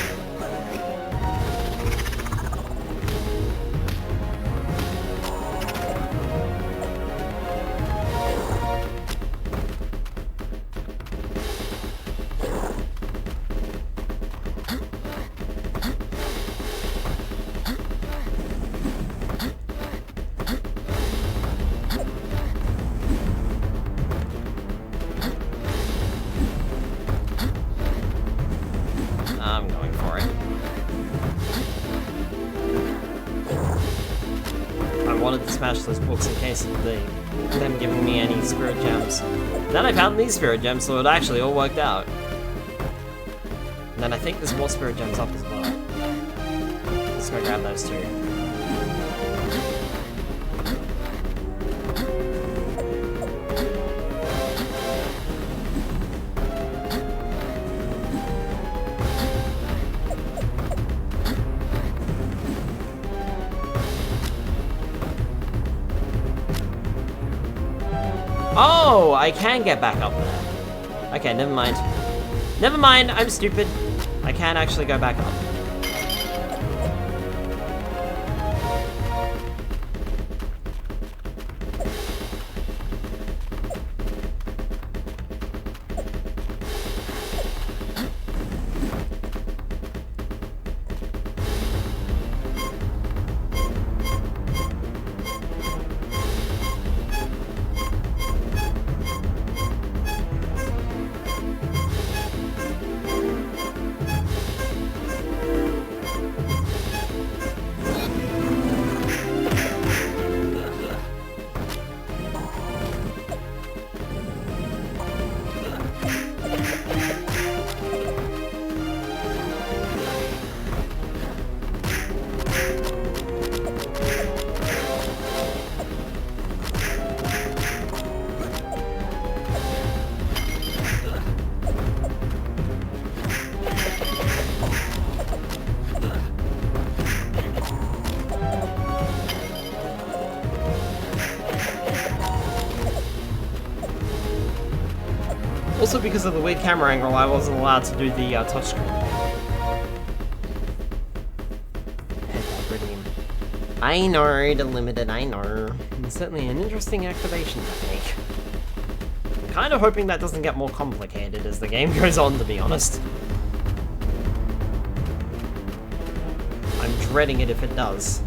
I'm going for it. I wanted to smash those books in case of them giving me any spirit gems. Then I found these spirit gems, so it actually all worked out. And then I think there's more spirit gems up as well. Let's go grab those two. Oh, I can get back up there. Okay, never mind. Never mind, I'm stupid. I can actually go back up. also because of the weird camera angle, I wasn't allowed to do the touchscreen. I know, the limited, I know. It's certainly an interesting activation technique. I'm kind of hoping that doesn't get more complicated as the game goes on, to be honest. I'm dreading it if it does.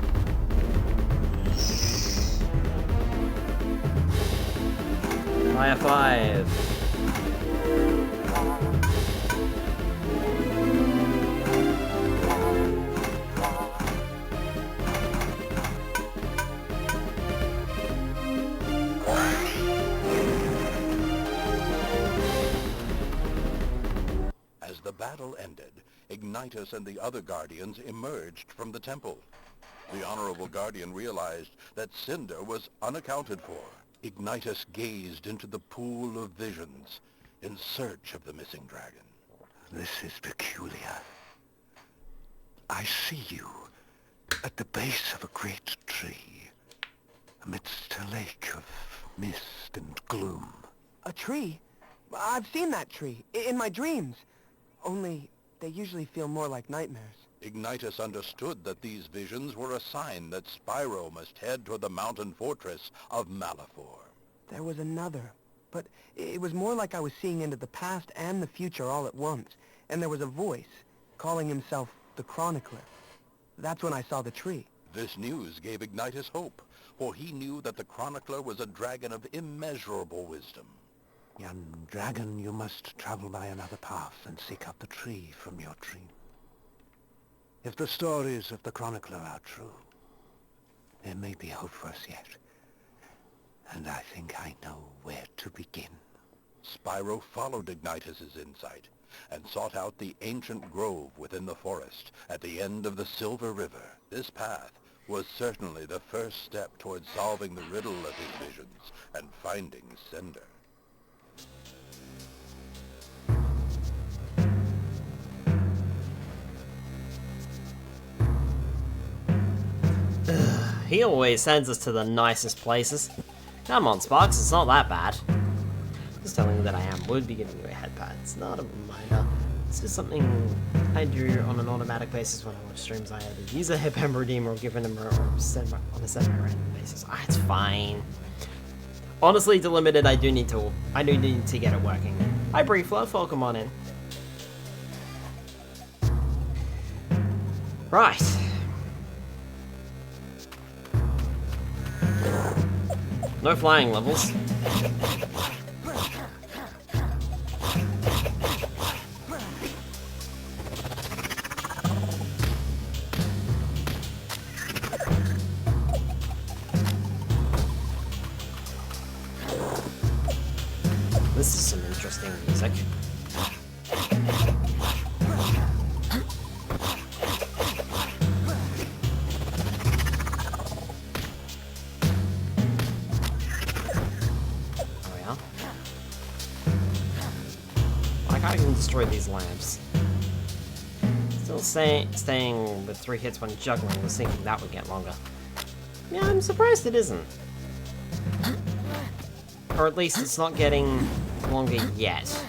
Fire 5. As the battle ended, Ignitus and the other Guardians emerged from the temple. The Honorable Guardian realized that Cinder was unaccounted for. Ignitus gazed into the pool of visions in search of the missing dragon. This is peculiar. I see you at the base of a great tree, amidst a lake of mist and gloom. A tree? I've seen that tree, in my dreams. Only, they usually feel more like nightmares. Ignitus understood that these visions were a sign that Spyro must head toward the mountain fortress of Malifor. There was another, but it was more like I was seeing into the past and the future all at once, and there was a voice calling himself the Chronicler. That's when I saw the tree. This news gave Ignitus hope, for he knew that the Chronicler was a dragon of immeasurable wisdom. Young dragon, you must travel by another path and seek out the tree from your dream. If the stories of the Chronicler are true, there may be hope for us yet. And I think I know where to begin. Spyro followed Ignitus's insight and sought out the ancient grove within the forest at the end of the Silver River. This path was certainly the first step towards solving the riddle of his visions and finding Cinder. He always sends us to the nicest places. Come on, Sparks, it's not that bad. Just telling you that I would be giving you a head pat. It's not a reminder. It's just something I do on an automatic basis when I watch streams. I either use a hip redeemer or give him or send on a semi-random basis. It's fine. Honestly, Delimited, I do need to get it working. Hi, Brieflove, welcome on in. Right. No flying levels. This is some interesting music. Destroy these lamps. Still staying with 3 hits when juggling, was thinking that would get longer. Yeah, I'm surprised it isn't. Or at least it's not getting longer yet.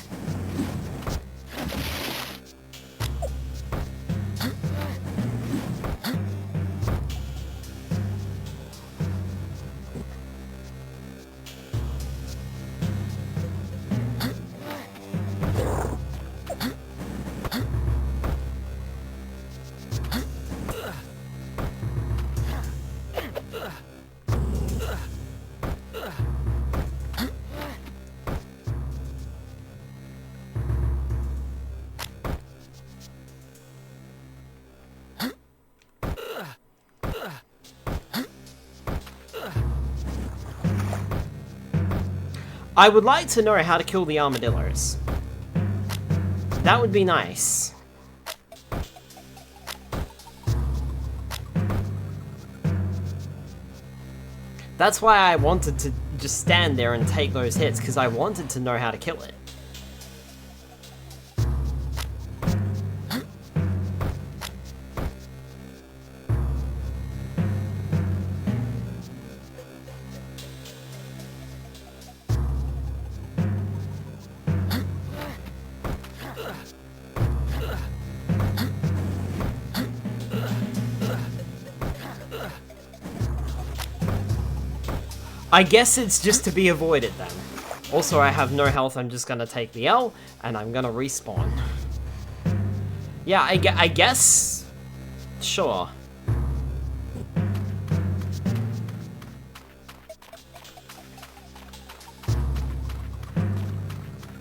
I would like to know how to kill the armadillos. That would be nice. That's why I wanted to just stand there and take those hits, because I wanted to know how to kill it. I guess it's just to be avoided then. Also, I have no health, I'm just gonna take the L, and I'm gonna respawn. Yeah, I guess... Sure.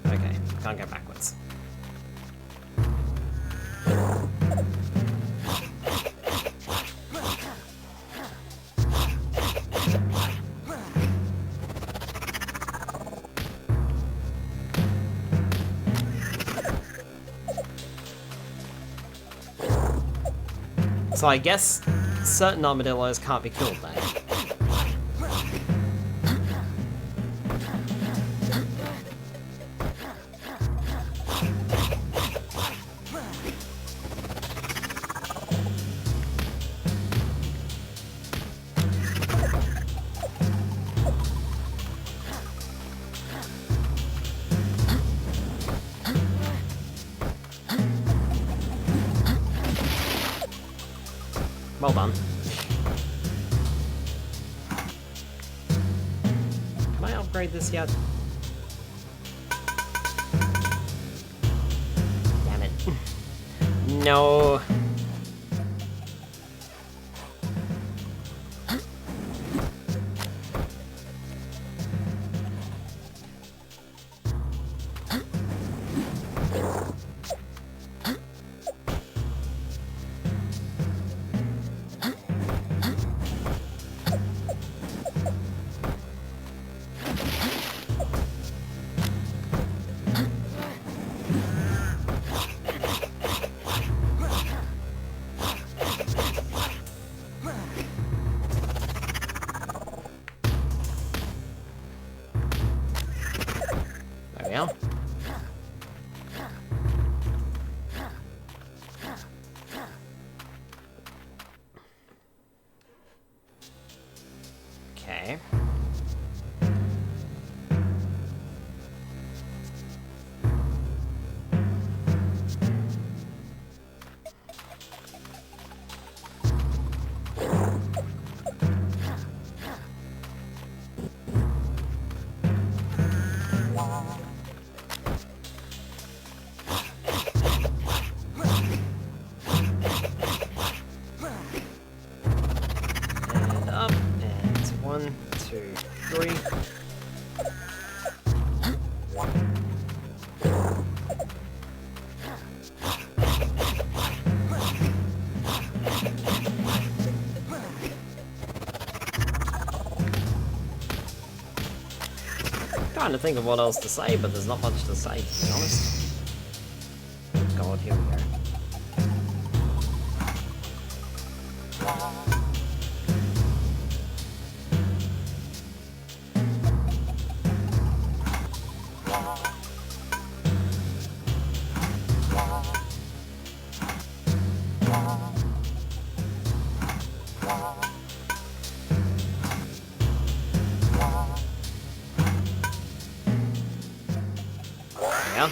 Okay, can't go backwards. So I guess certain armadillos can't be killed then. Well done. Can I upgrade this yet? Damn it. No. There we are. Okay. And up, and 1, 2, 3. Trying to think of what else to say, but there's not much to say, to be honest. God, here we go. Yeah.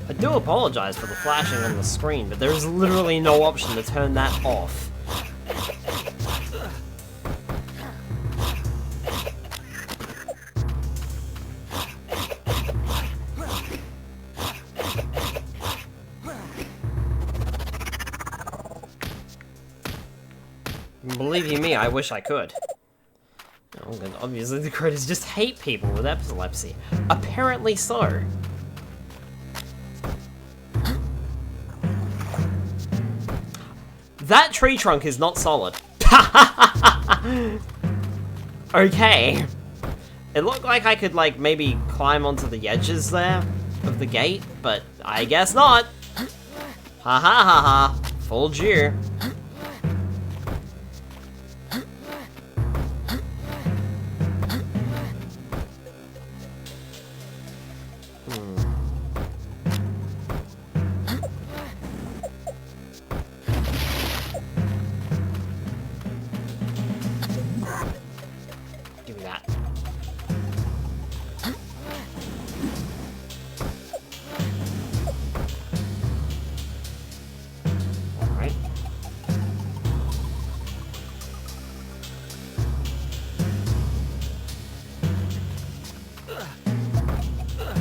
I do apologize for the flashing on the screen, but there's literally no option to turn that off. Believe you me, I wish I could. Oh, and obviously the critters just hate people with epilepsy. Apparently so. That tree trunk is not solid. Okay. It looked like I could, like, maybe climb onto the edges there of the gate, but I guess not. Ha ha ha ha. Fooled you.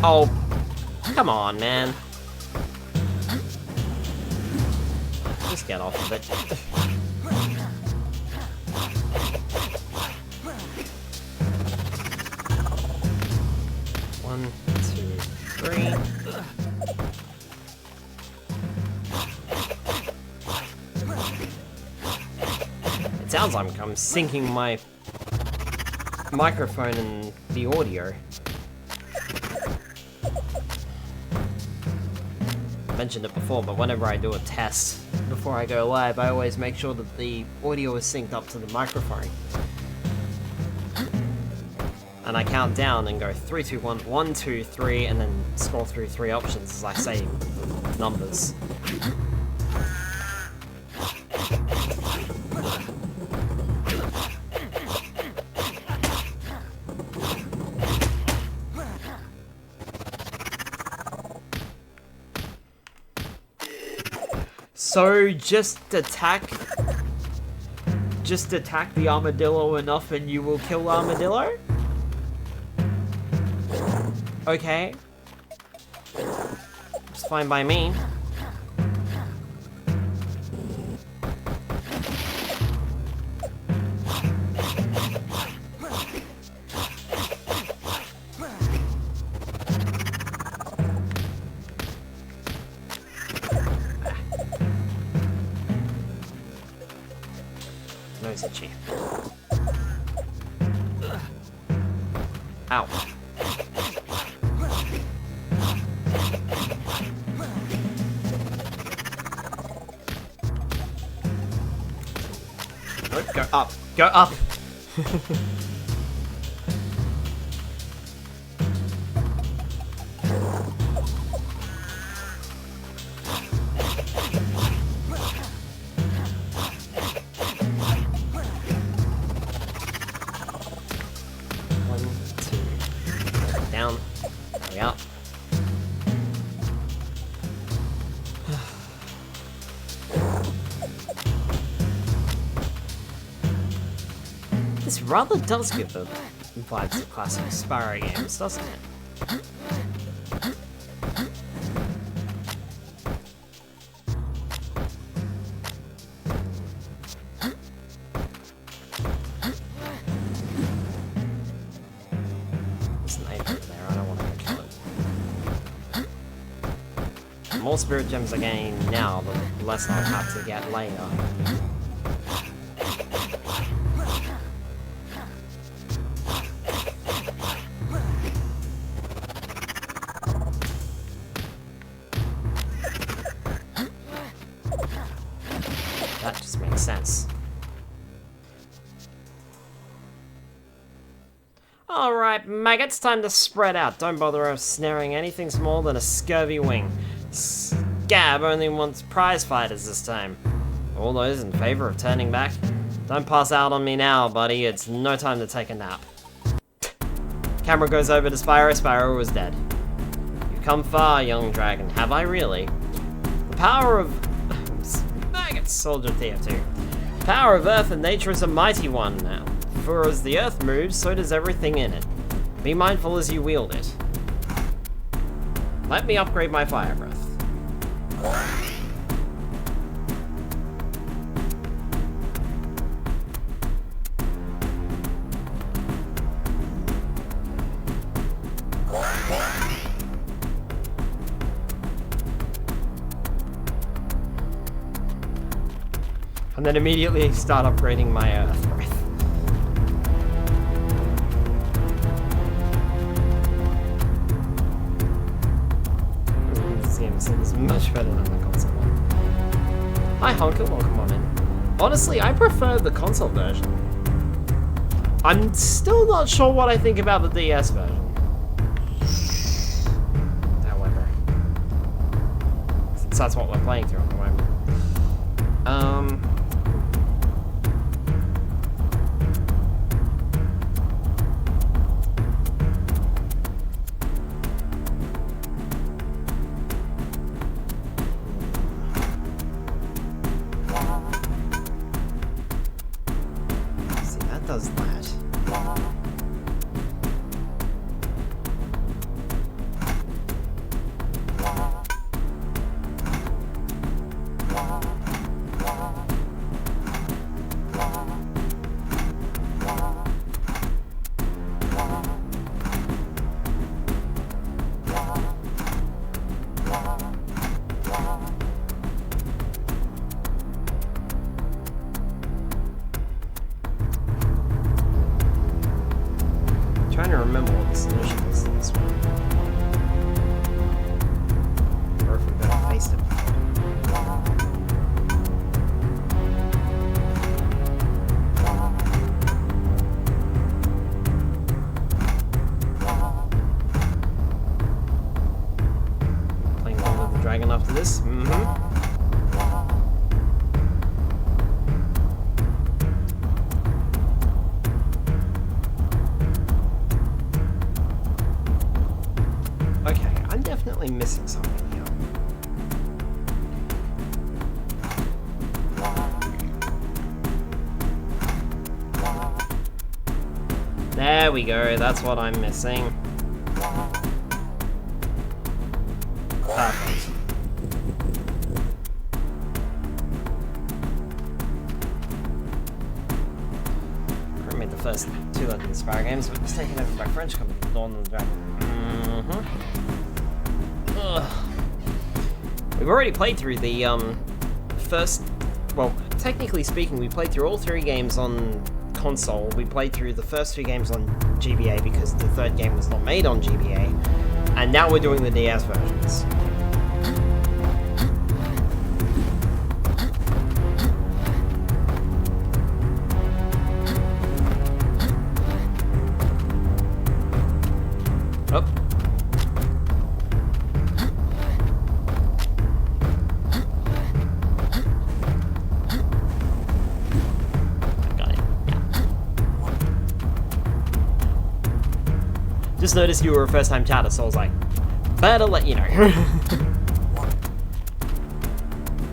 Oh, come on, man. Just get off of it. One, two, three. It sounds like I'm syncing my microphone and the audio. I mentioned it before, but whenever I do a test before I go live, I always make sure that the audio is synced up to the microphone. And I count down and go 3, 2, 1, 1, 2, 3, and then scroll through 3 options as I say numbers. So just attack the armadillo enough and you will kill armadillo? Okay. It's fine by me. Nose itchy. Ow. Go up. Go up. One, two. Down. Hurry up. This rather does give the vibes of classic Spyro games, doesn't it? There's an ape over there, I don't want to go kill it. The more spirit gems I gain now, the less I'll have to get later. That just makes sense. Alright, maggots, time to spread out. Don't bother us snaring anything smaller than a scurvy wing. Scab only wants prize fighters this time. All those in favor of turning back? Don't pass out on me now, buddy. It's no time to take a nap. Camera goes over to Spyro. Spyro was dead. You've come far, young dragon. Have I really? The power of... maggots, Soldier TF2. The power of Earth and nature is a mighty one now. For as the Earth moves, so does everything in it. Be mindful as you wield it. Let me upgrade my fire breath. And then immediately start upgrading my Earth breath. This game seems much better than the console one. Hi Honker, welcome on in. Honestly, I prefer the console version. I'm still not sure what I think about the DS version. However, since that's what we're playing through at the moment. See, that does that. dragon after this. Okay, I'm definitely missing something here. There we go, that's what I'm missing. Perfect. I made the first 2 Legend Spire games, but it's taken over by French company, Dawn of the Dragon. Ugh. We've already played through the first, well, technically speaking, we played through all 3 games on console. We played through the first 2 games on GBA because the 3rd game was not made on GBA, and now we're doing the DS versions. Oh. Just noticed you were a first-time chatter, so I was like, better let you know.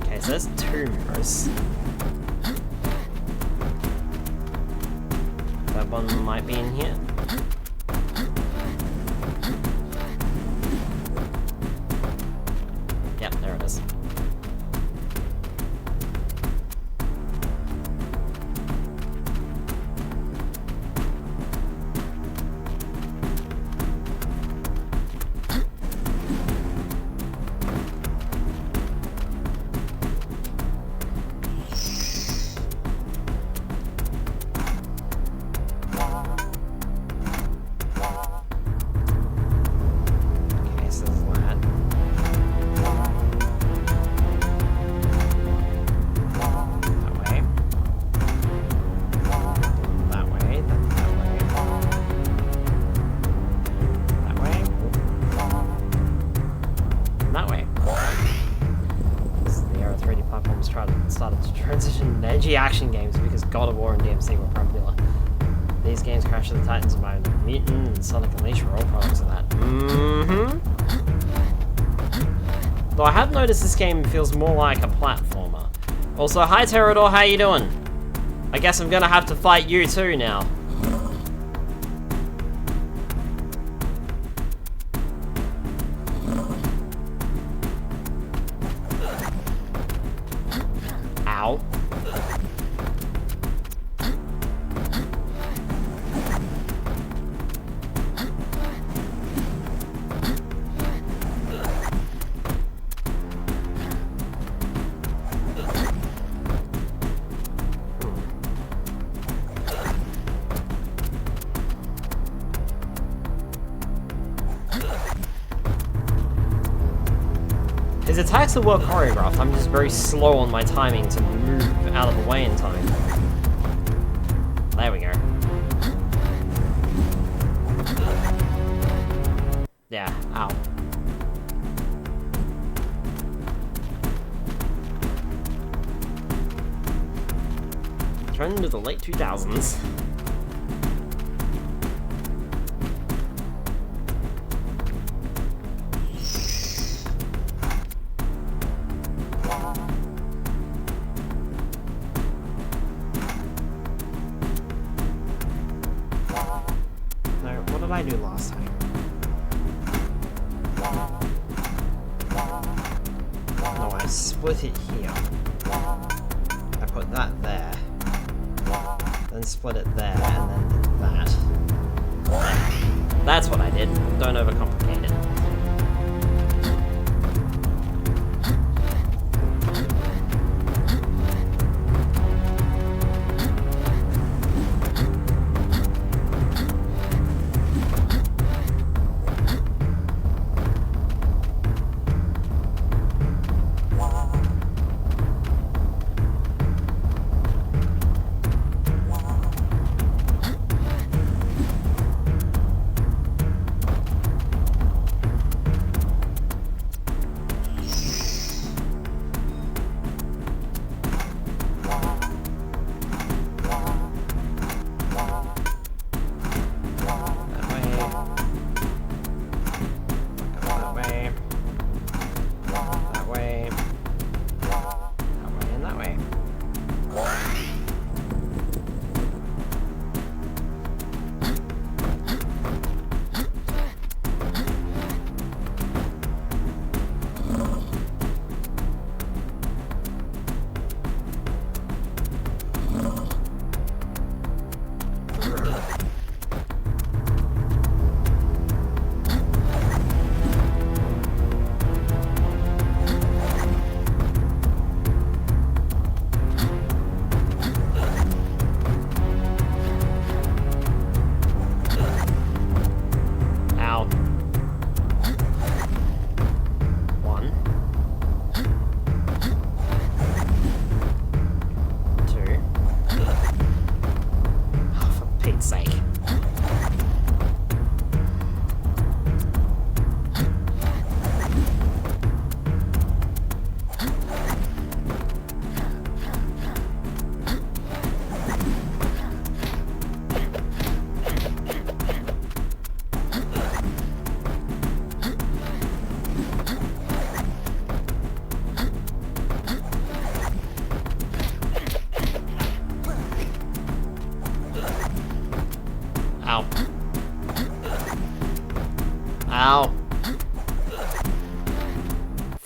Okay, so there's 2 mirrors. That one might be in here. Yep, there it is. Started to transition into edgy action games because God of War and DMC were popular. These games, Crash of the Titans, and Mutant, and Sonic Unleashed were all products of that. Though I have noticed this game feels more like a platformer. Also, hi Terrador, how you doing? I guess I'm gonna have to fight you too now. Ow. His attacks are well choreographed, I'm just very slow on my timing to move out of the way in time. There we go. Yeah, ow. Trend into the late 2000s. What did I do last time? No, I split it here. I put that there. Then split it there, and then did that. There. That's what I did. Don't overcomplicate it.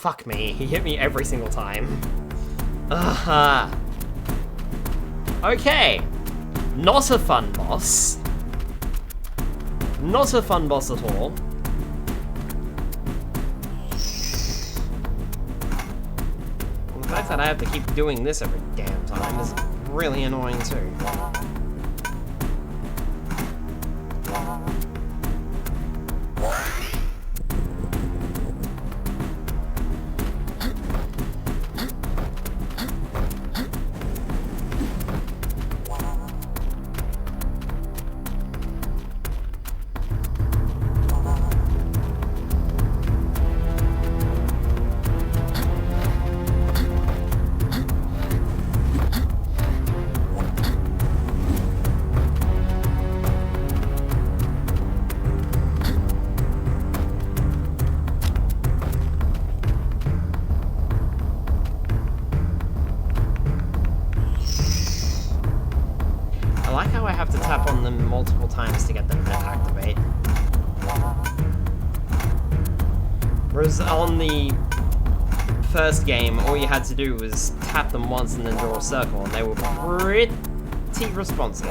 Fuck me, he hit me every single time. Aha. Okay. Not a fun boss. Not a fun boss at all. And the fact that I have to keep doing this every damn time is really annoying too. I like how I have to tap on them multiple times to get them to activate. Whereas on the first game, all you had to do was tap them once and then draw a circle, and they were pretty responsive.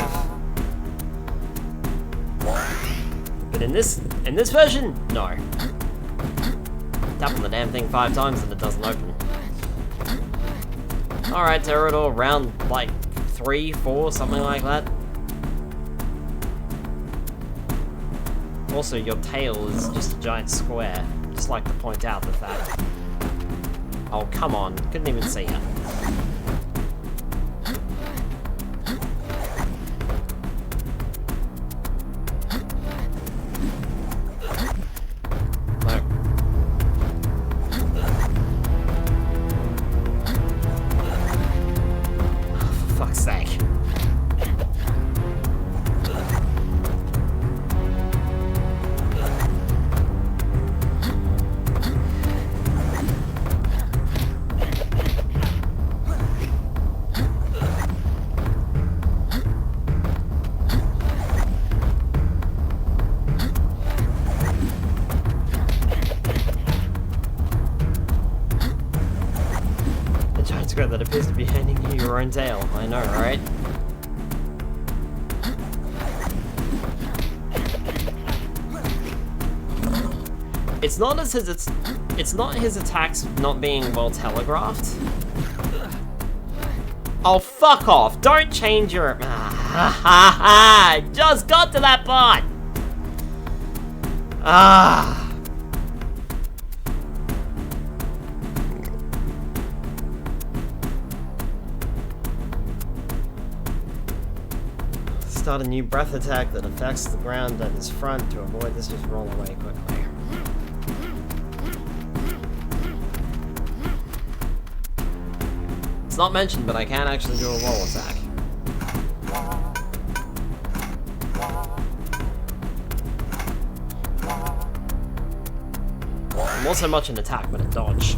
But in this version, no. Tap on the damn thing 5 times and it doesn't open. Alright, Pterodor, round like 3, 4, something like that. Also, your tail is just a giant square. Just like to point out the fact. Oh, come on. Couldn't even see it. No. Oh, for fuck's sake. That appears to be handing you your own tail. I know, right? It's not as it's not his attacks not being well telegraphed. Oh, fuck off! Don't change your. Just got to that part. Ah. Start a new breath attack that affects the ground at his front. To avoid this, just roll away quickly. It's not mentioned, but I can actually do a roll attack. Not so much an attack, but a dodge.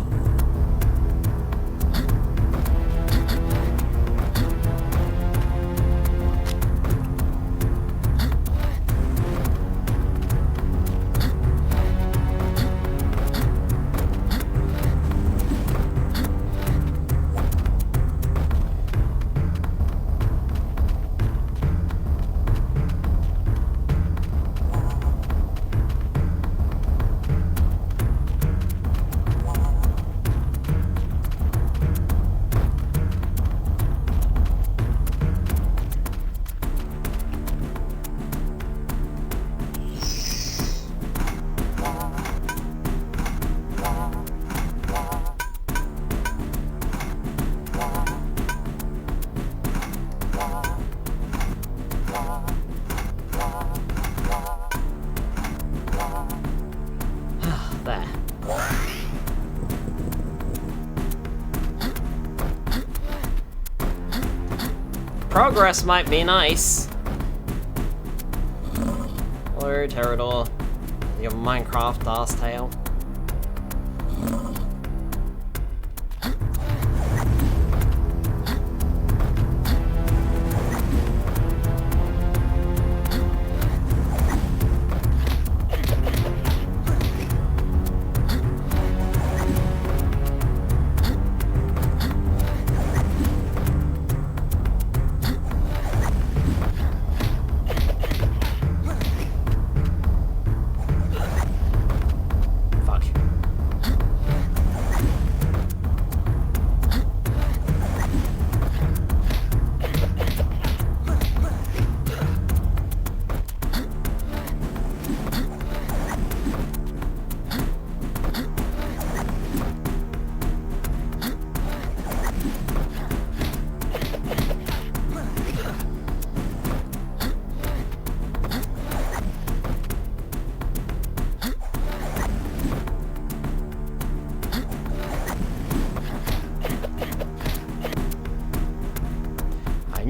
There. Progress might be nice. Hello, Pterodor. Your Minecraft ass tail.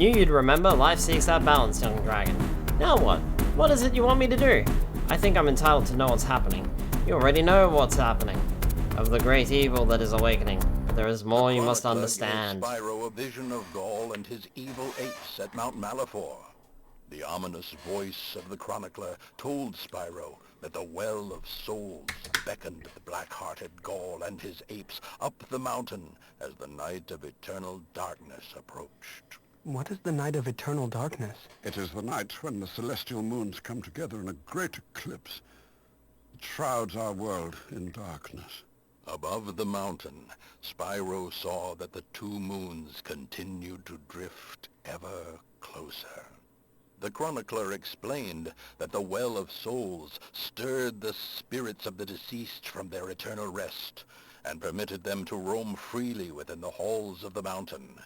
knew you'd remember. Life seeks that balance, young dragon. Now what? What is it you want me to do? I think I'm entitled to know what's happening. You already know what's happening. Of the great evil that is awakening. There is more you must understand. Gave Spyro a vision of Gaul and his evil apes at Mount Malafor. The ominous voice of the chronicler told Spyro that the Well of Souls beckoned the black-hearted Gaul and his apes up the mountain as the night of eternal darkness approached. What is the night of eternal darkness? It is the night when the celestial moons come together in a great eclipse. It shrouds our world in darkness. Above the mountain, Spyro saw that the two moons continued to drift ever closer. The chronicler explained that the Well of Souls stirred the spirits of the deceased from their eternal rest, and permitted them to roam freely within the halls of the mountain,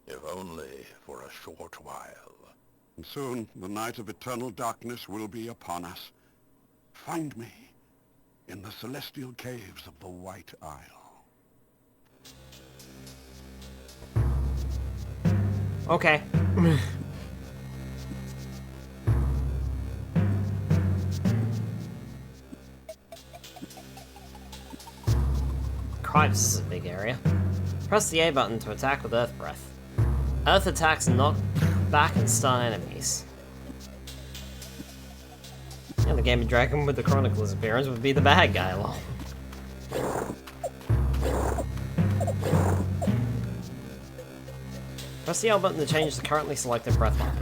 if only for a short while. And soon the night of eternal darkness will be upon us. Find me in the celestial caves of the White Isle. Okay. Cripes, this is a big area. Press the A button to attack with Earth Breath. Earth attacks knock back and stun enemies. Yeah, the Gaming Dragon with the Chronicler's appearance would be the bad guy, lol. Press the L button to change the currently selected breath button.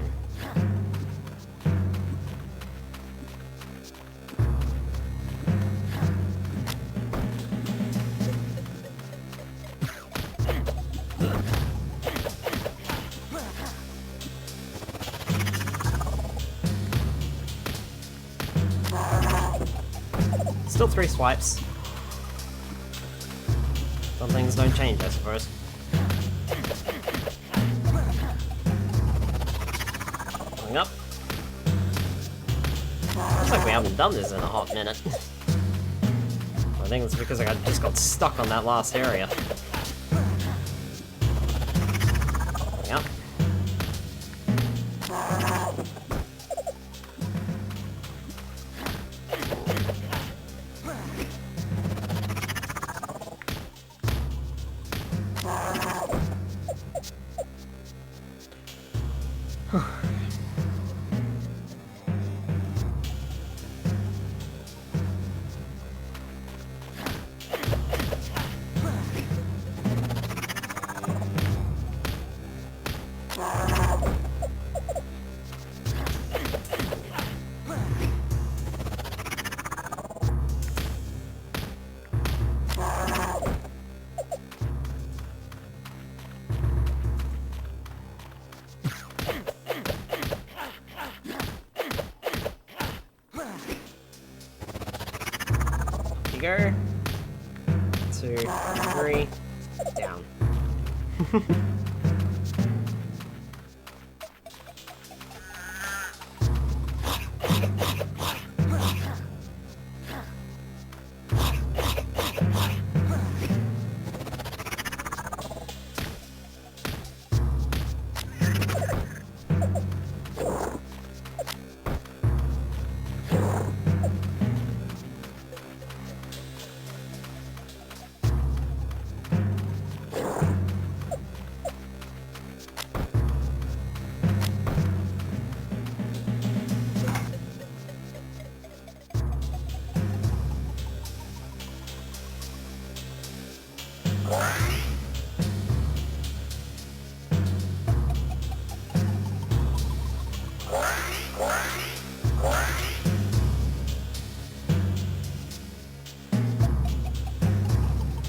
Still 3 swipes. Some things don't change, I suppose. Going up. Looks like we haven't done this in a hot minute. I think it's because I just got stuck on that last area. Going up. Go. 2, 3, down.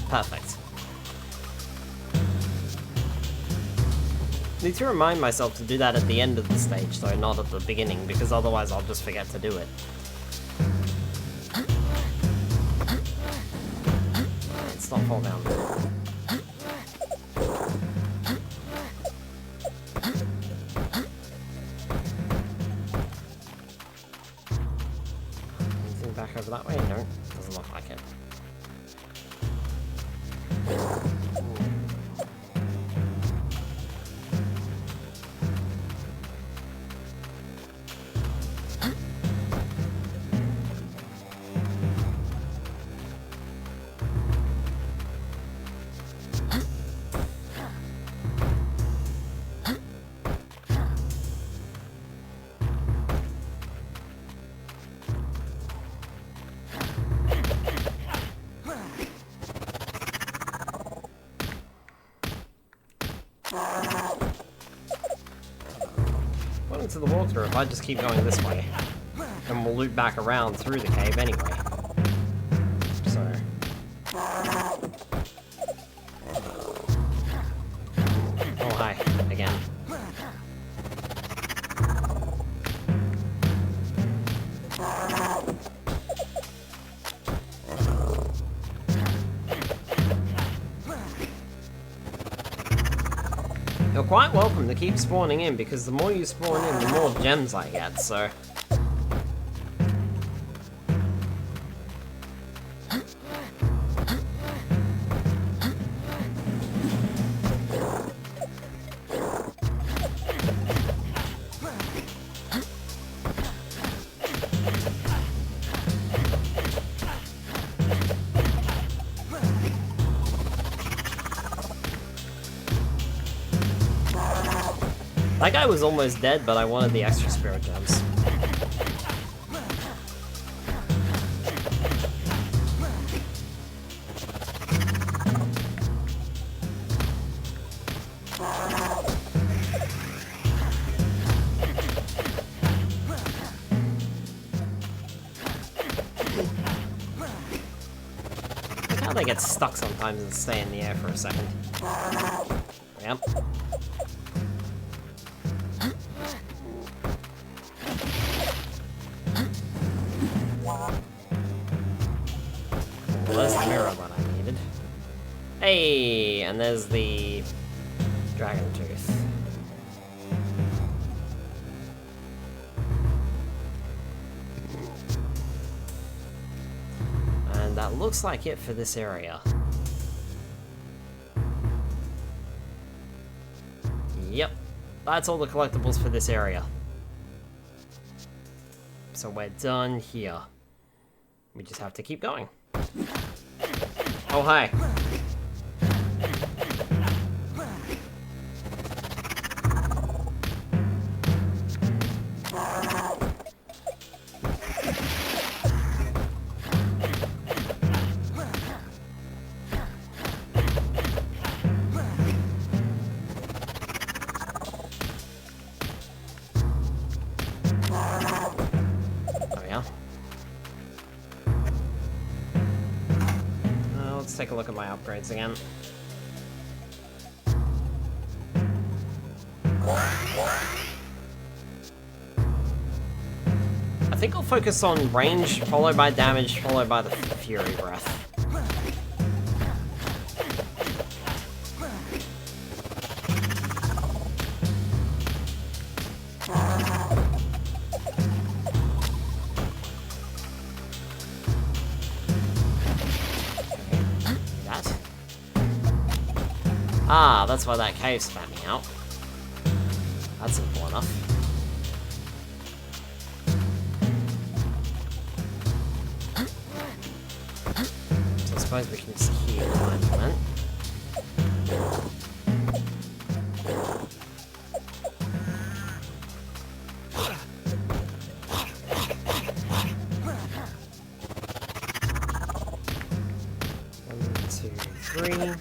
Perfect. Need to remind myself to do that at the end of the stage, though, not at the beginning, because otherwise I'll just forget to do it. Let's not fall down. Anything back over that way? No, doesn't look like it. According to the walkthrough, if I just keep going this way, then we'll loop back around through the cave anyway. So... Oh, hi. Again. You're quite welcome to keep spawning in, because the more you spawn in, the more gems I get, so... That guy was almost dead, but I wanted the extra spirit gems. Look how they get stuck sometimes and stay in the air for a second. Yep. Well, there's the mirror that I needed. Hey, and there's the dragon tooth. And that looks like it for this area. Yep, that's all the collectibles for this area. So we're done here. We just have to keep going. Oh, hi. Let's take a look at my upgrades again. I think I'll focus on range, followed by damage, followed by the Fury Breath. Ah, that's why that cave spat me out. That's simple enough. So I suppose we can just heal the monument. One, two, three.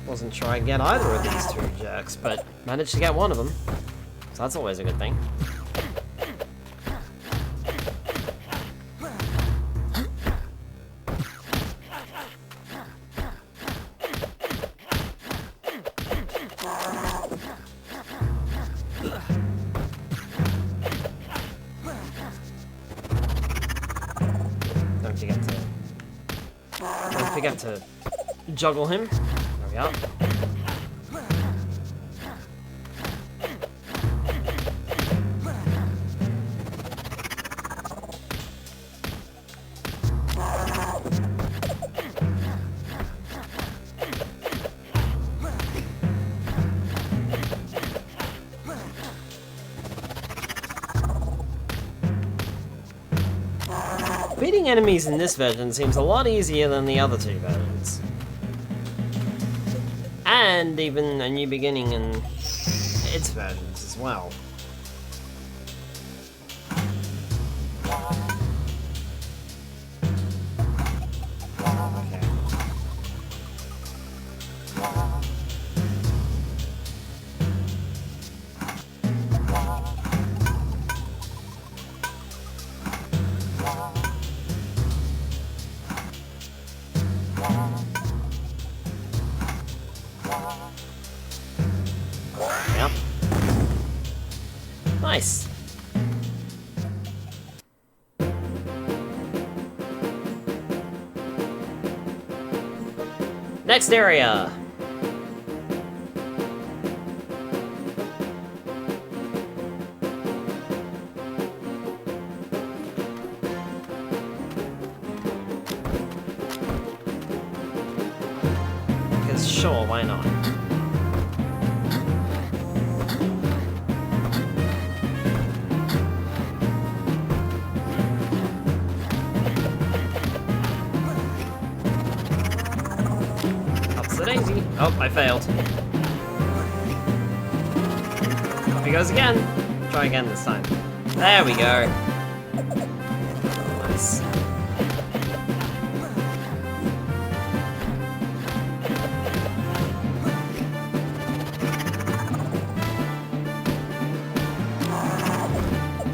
Wasn't sure I'd get either of these two jerks, but managed to get one of them. So that's always a good thing. Don't forget to juggle him. There we are. Beating enemies in this version seems a lot easier than the other two versions. And even a new beginning in its versions as well. Yep. Nice. Next area. Because sure, why not? Daisy. Oh, I failed. Up he goes again. Try again this time. There we go. Nice.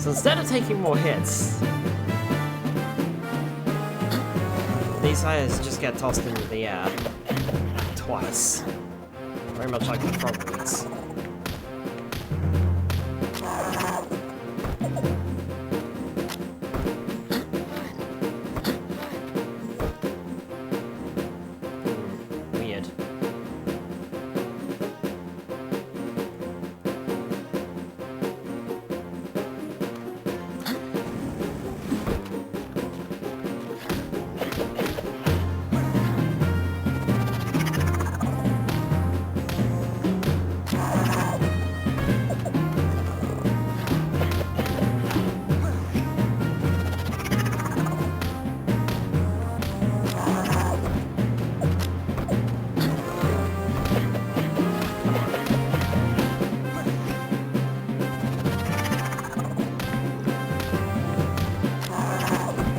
So instead of taking more hits, these guys just get tossed into the air. Twice. Very much like the frog leads. Weird.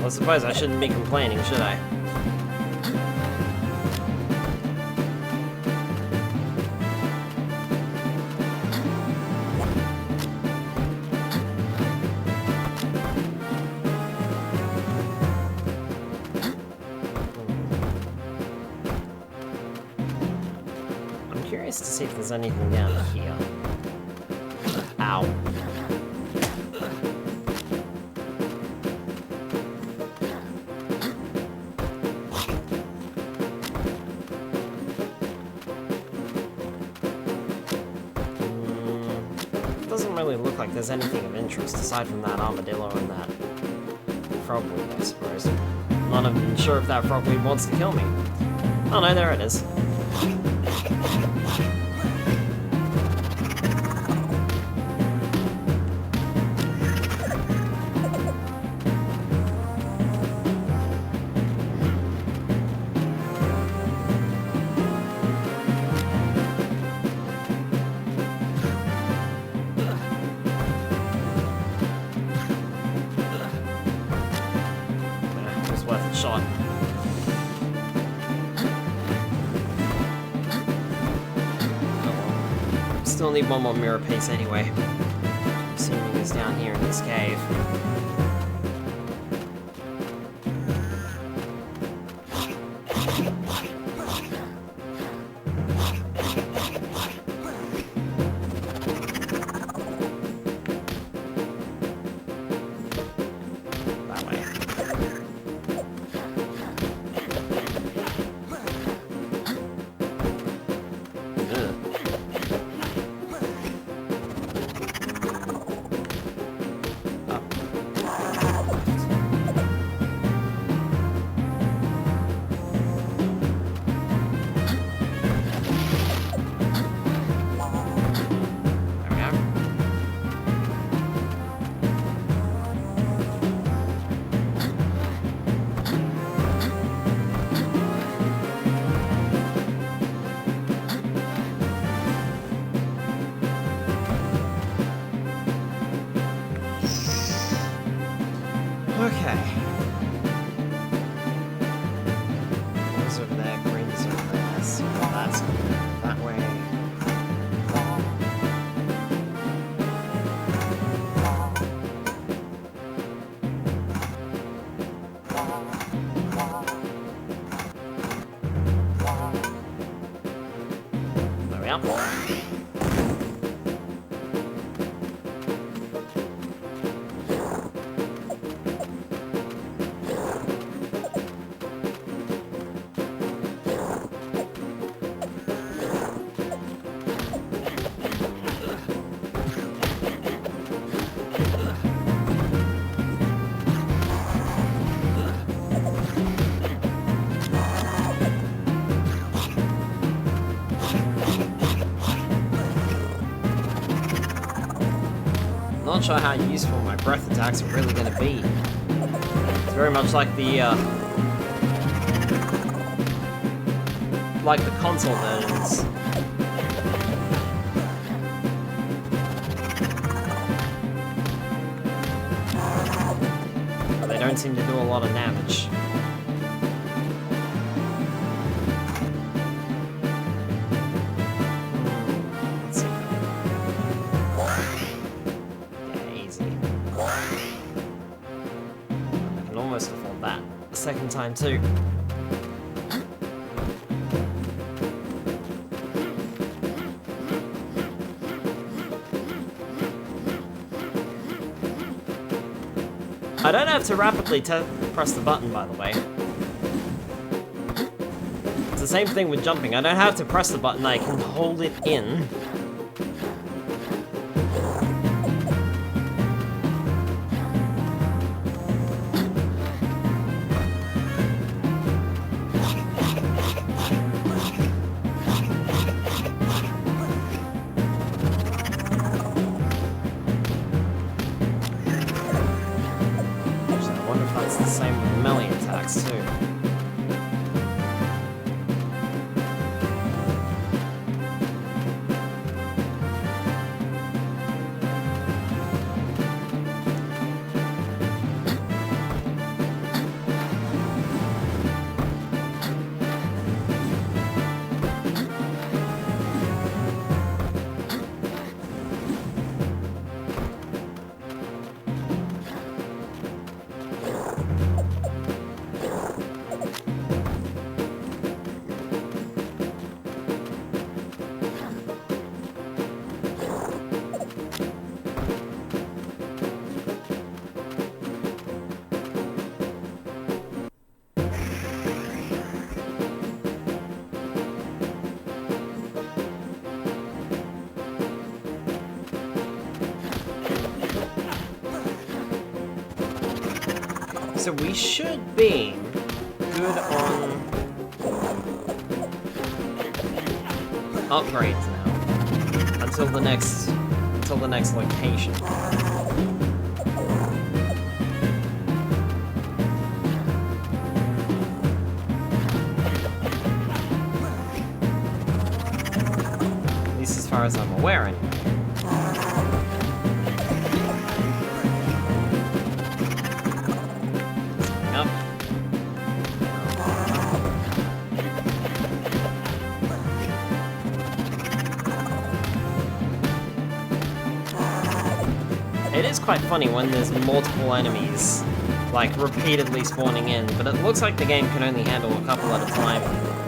I suppose I shouldn't be complaining, should I? I'm curious to see if there's anything down here. Ow. Doesn't really look like there's anything of interest aside from that armadillo and that frogweed, I suppose. I'm not even sure if that frogweed wants to kill me. Oh no, there it is. It was worth a shot. Still need one more mirror piece anyway. Assuming it's down here in this cave. That way. Ugh. Okay. Blue's over there, green's over there, so that's gonna go that way. There we are. Not sure how useful my breath attacks are really going to be. It's very much like the console versions. But they don't seem to do a lot of damage. Let's see. Yeah, easy. I can almost afford that a second time too. I don't have to rapidly press the button, by the way. It's the same thing with jumping. I don't have to press the button, I can hold it in. Too. So we should be good on upgrades now until the next location. At least as far as I'm aware, anyway. It is quite funny when there's multiple enemies, like, repeatedly spawning in, but it looks like the game can only handle a couple at a time.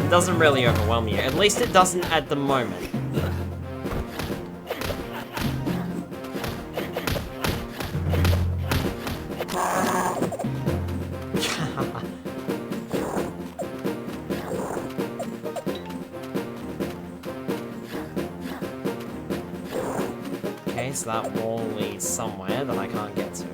It doesn't really overwhelm you. At least it doesn't at the moment. Okay, so that wall leads somewhere that I can't get to.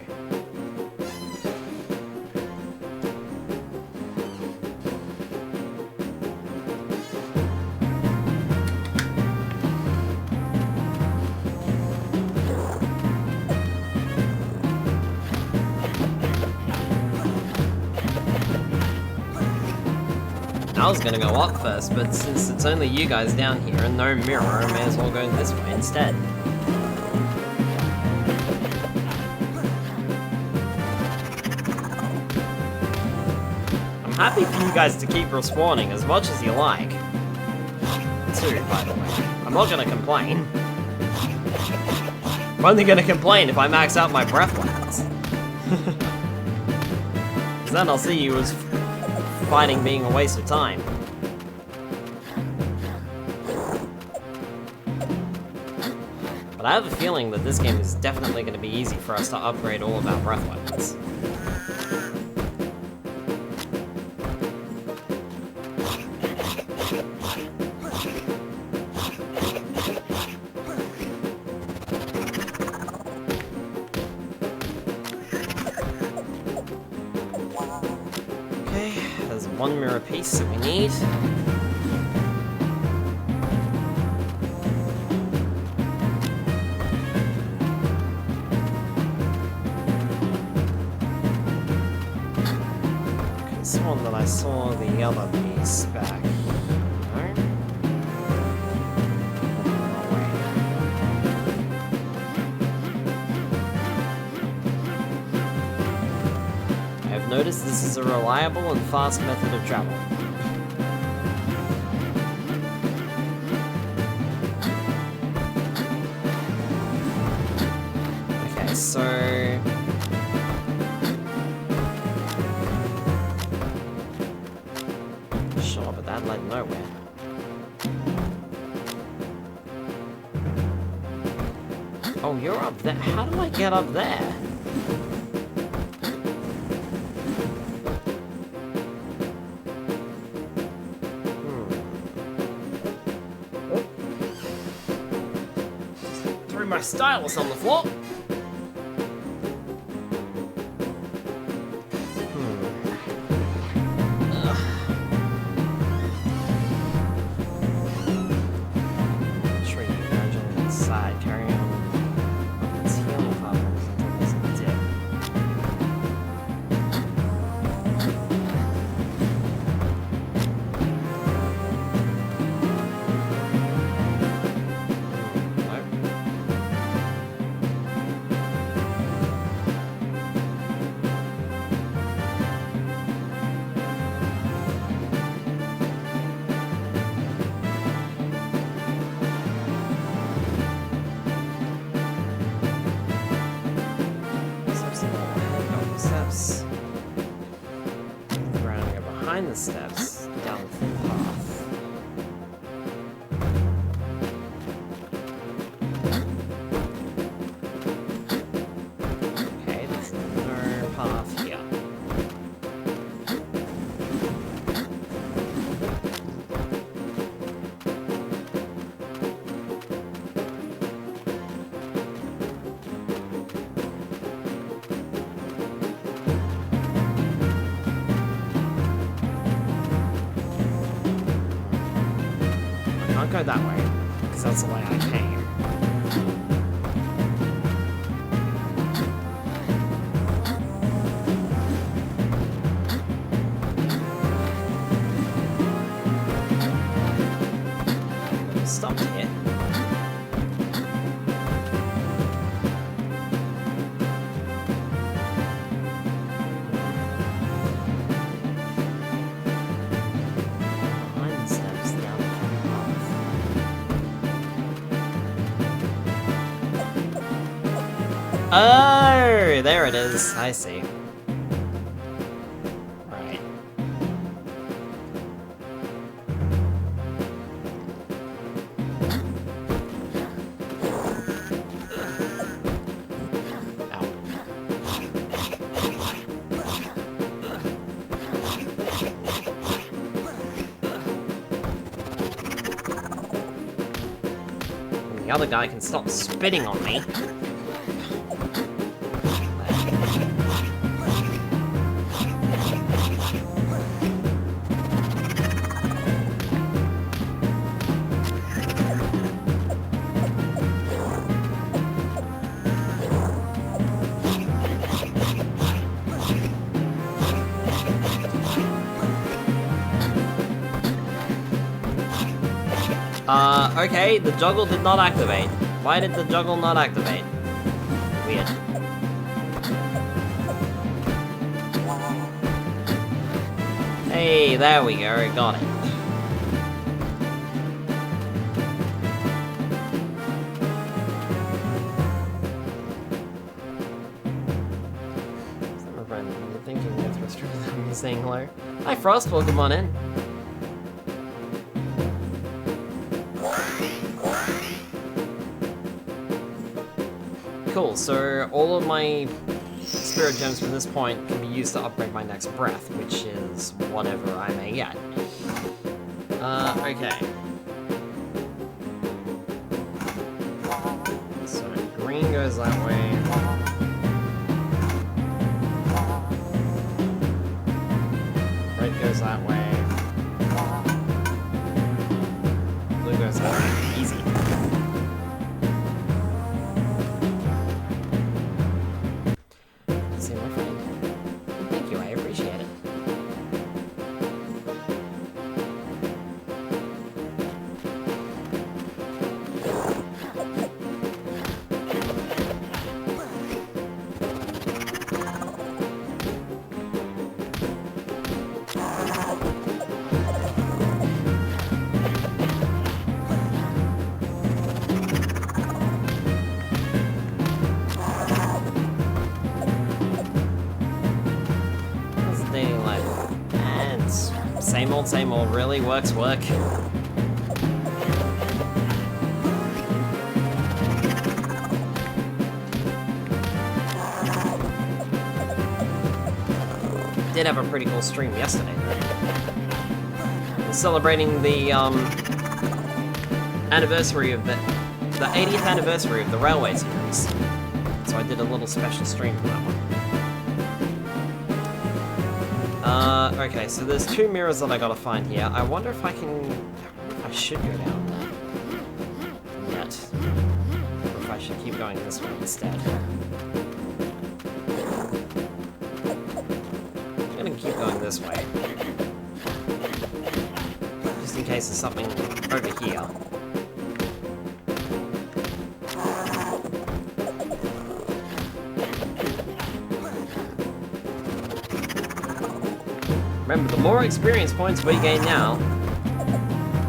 I was gonna go up first, but since it's only you guys down here and no mirror, I may as well go this way instead. happy for you guys to keep respawning as much as you like. Too, by the way. I'm not gonna complain. I'm only gonna complain if I max out my breath weapons. Because then I'll see you as fighting being a waste of time. But I have a feeling that this game is definitely going to be easy for us to upgrade all of our breath weapons. Okay, there's one mirror piece that we need. This one that I saw the other piece back. No? Oh, wait. I have noticed this is a reliable and fast method of travel. Okay, so... Sure, but that led nowhere. Oh, you're up there. How do I get up there? Threw my stylus on the floor. Behind the steps, down the thin path. Okay, there's no path here. I can't go that way, because that's the way I came. Stopped here. Behind the steps, down the path. Oh, there it is. I see. Right. And the other guy can stop spitting on me. Okay, the juggle did not activate. Why did the juggle not activate? Weird. Hey, there we go, got it. My friend, you're thinking with frustrated me saying hello. Hi Frost, welcome on in. Cool, so all of my spirit gems from this point can be used to upgrade my next breath, which is whatever I may get. Okay. So green goes that way. Red goes that way. Blue goes that way. Easy. See my friend. Thank you, I appreciate it. How's the dating life? And same old, really? Work. Did have a pretty cool stream yesterday, though. Celebrating the, anniversary of the 80th anniversary of the Railway series. So I did a little special stream for that one. Okay, so there's 2 mirrors that I gotta find here. I wonder if I should go down there. Yet. Or if I should keep going this way instead. I'm gonna keep going this way. Just in case there's something over here. Remember, the more experience points we gain now,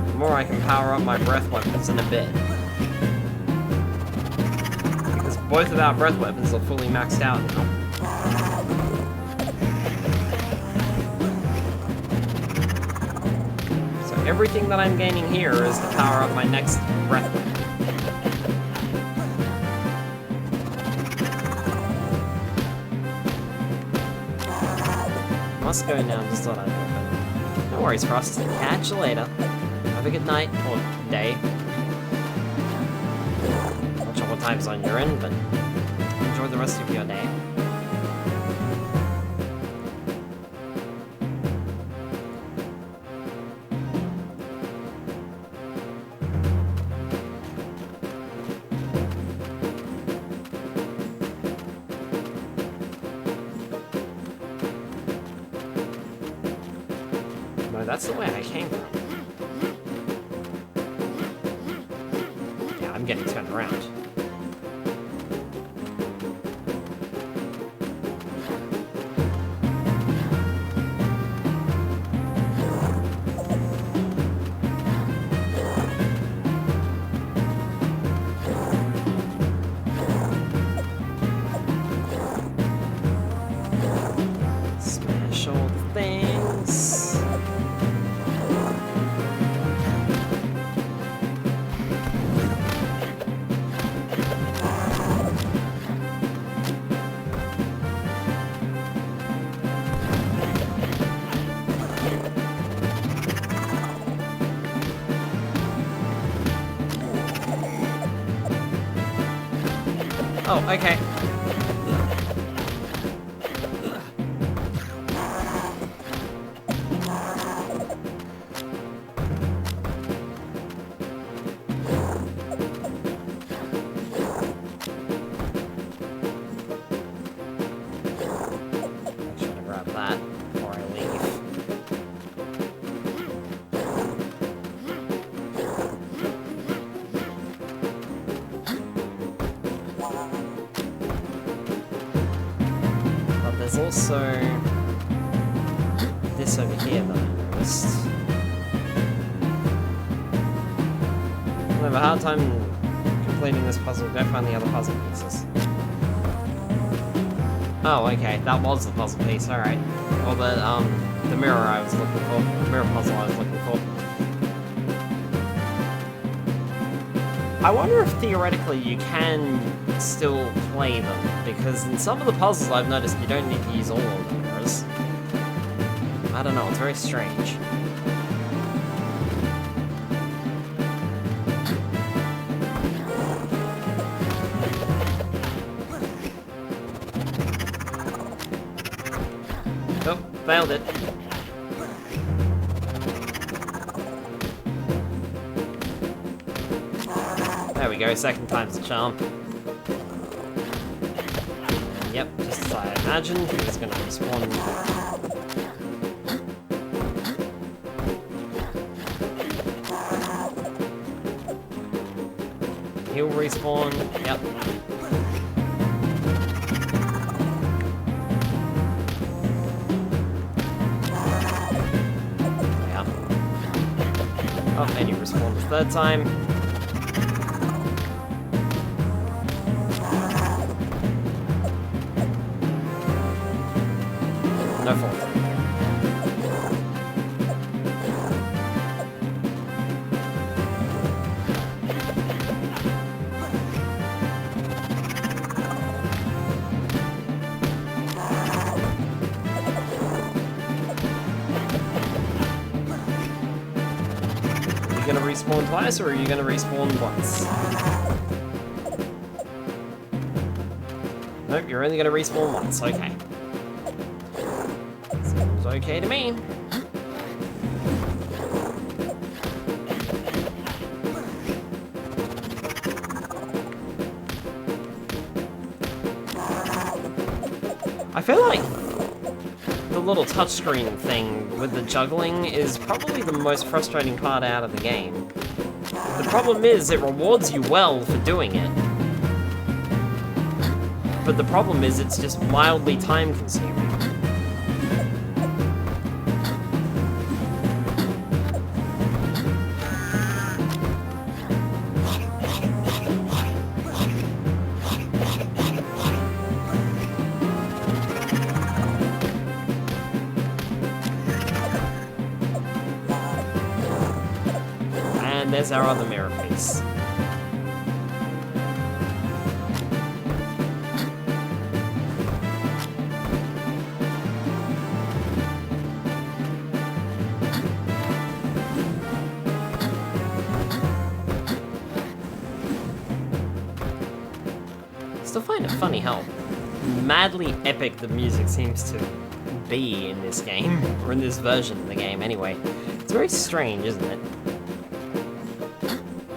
the more I can power up my breath weapons in a bit. Because both of our breath weapons are fully maxed out now. So everything that I'm gaining here is to power up my next breath weapon. Must go now, just thought I'd open. No worries, Frost. Catch you later. Have a good night, or day. Not sure what time zone you're in, but enjoy the rest of your day. That's the way I came from. Yeah, I'm getting turned around. Smash all the things. Oh, okay. I should have grabbed that before I leave. But there's also this place over here that I noticed. I have a hard time completing this puzzle. Go find the other puzzle pieces. Oh, okay, that was the puzzle piece, alright. Or the mirror I was looking for. The mirror puzzle I was looking for. I wonder if theoretically you can still play them, because in some of the puzzles I've noticed you don't need to use all of the mirrors. I don't know, it's very strange. Oh, failed it. There we go, second time's the charm. Yep, just as I imagined, he was gonna respawn. He'll respawn, yep. Oh, and he respawned the third time. No fault. Are you gonna respawn twice, or are you gonna respawn once? Nope, you're only gonna respawn once, okay. Seems okay to me. I feel like the little touchscreen thing with the juggling is probably the most frustrating part out of the game. The problem is, it rewards you well for doing it. But the problem is, it's just mildly time-consuming. And there's our other mirror piece. Still find it funny how madly epic the music seems to be in this game, or in this version of the game anyway. It's very strange, isn't it?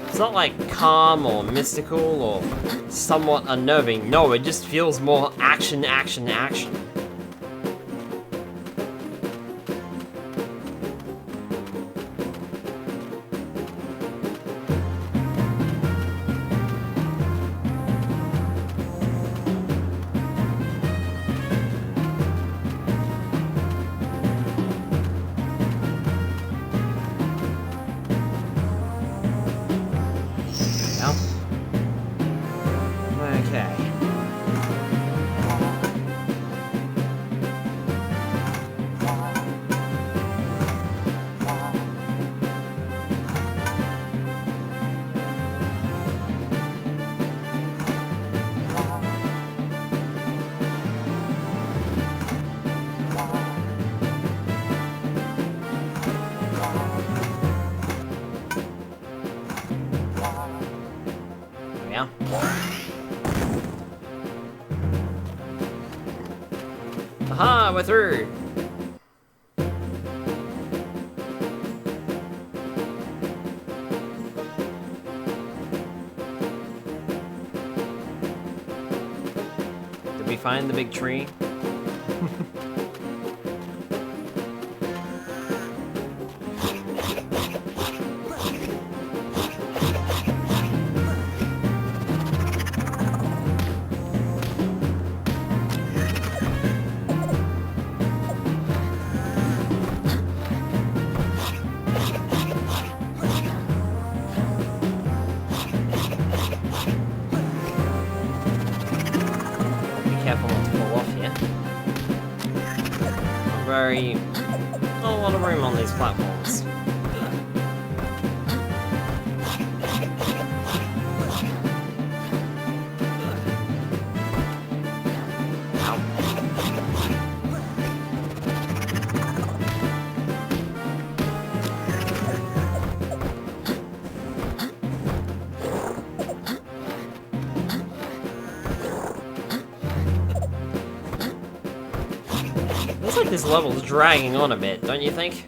It's not like calm or mystical or somewhat unnerving. No, it just feels more action, action, action. Okay. Yeah. Aha, we're through! Did we find the big tree? not a lot of room on these platforms. Looks like this level's dragging on a bit, don't you think?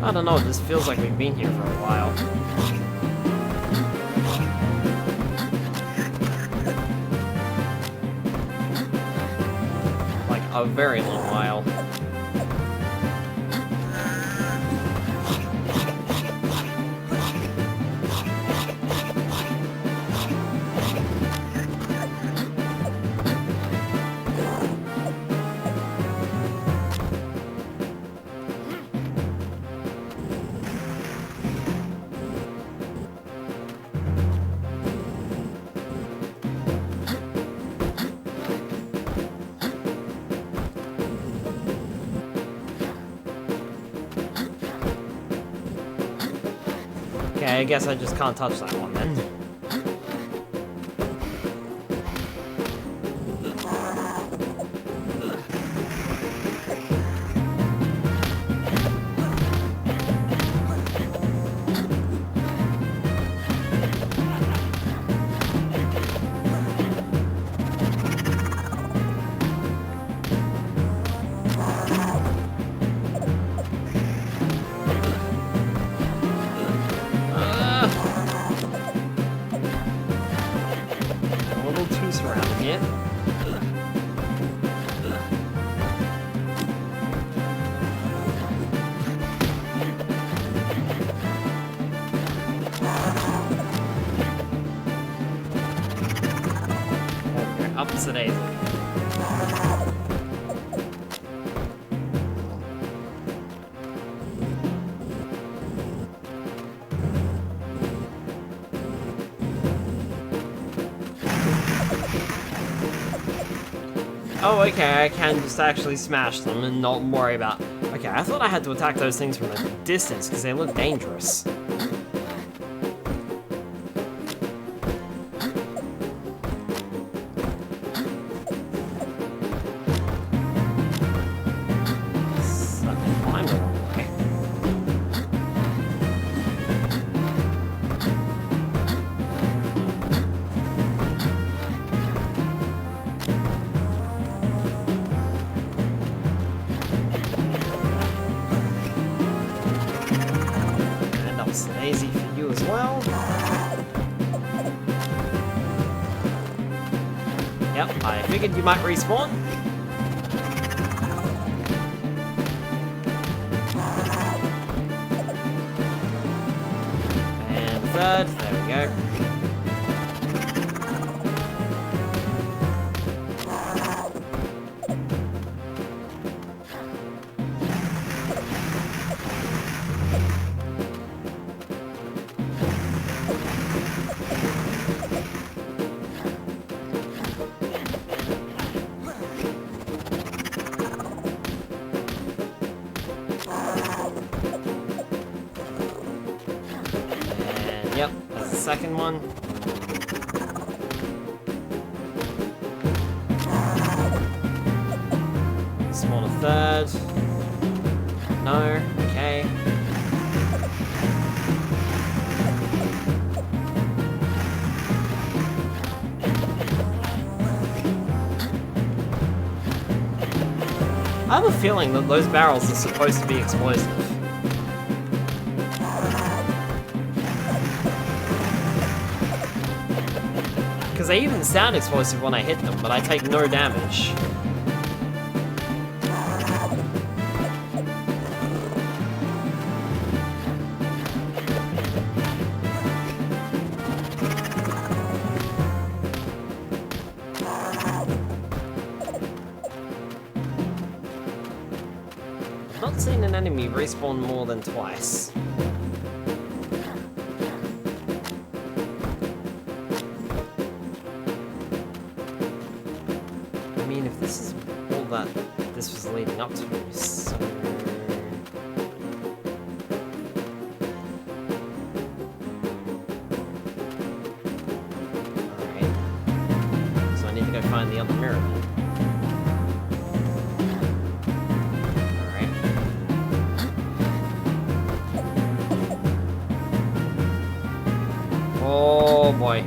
I don't know, it just feels like we've been here for a while. Like, a very long while. Okay, I guess I just can't touch that one then. Surrounding it. Okay, up to daisy. Oh, okay, I can just actually smash them and not worry about... Okay, I thought I had to attack those things from a distance because they look dangerous. So I can climb the wrong way. Easy for you as well. Yep, I figured you might respawn. And third, there we go. Yep, that's the second one. Spawn a third. No, okay. I have a feeling that those barrels are supposed to be explosive. Because they even sound explosive when I hit them, but I take no damage. not seen an enemy respawn more than twice. I mean, if this is all that this was leading up to, so... Alright. So I need to go find the other mirror then. Oh boy.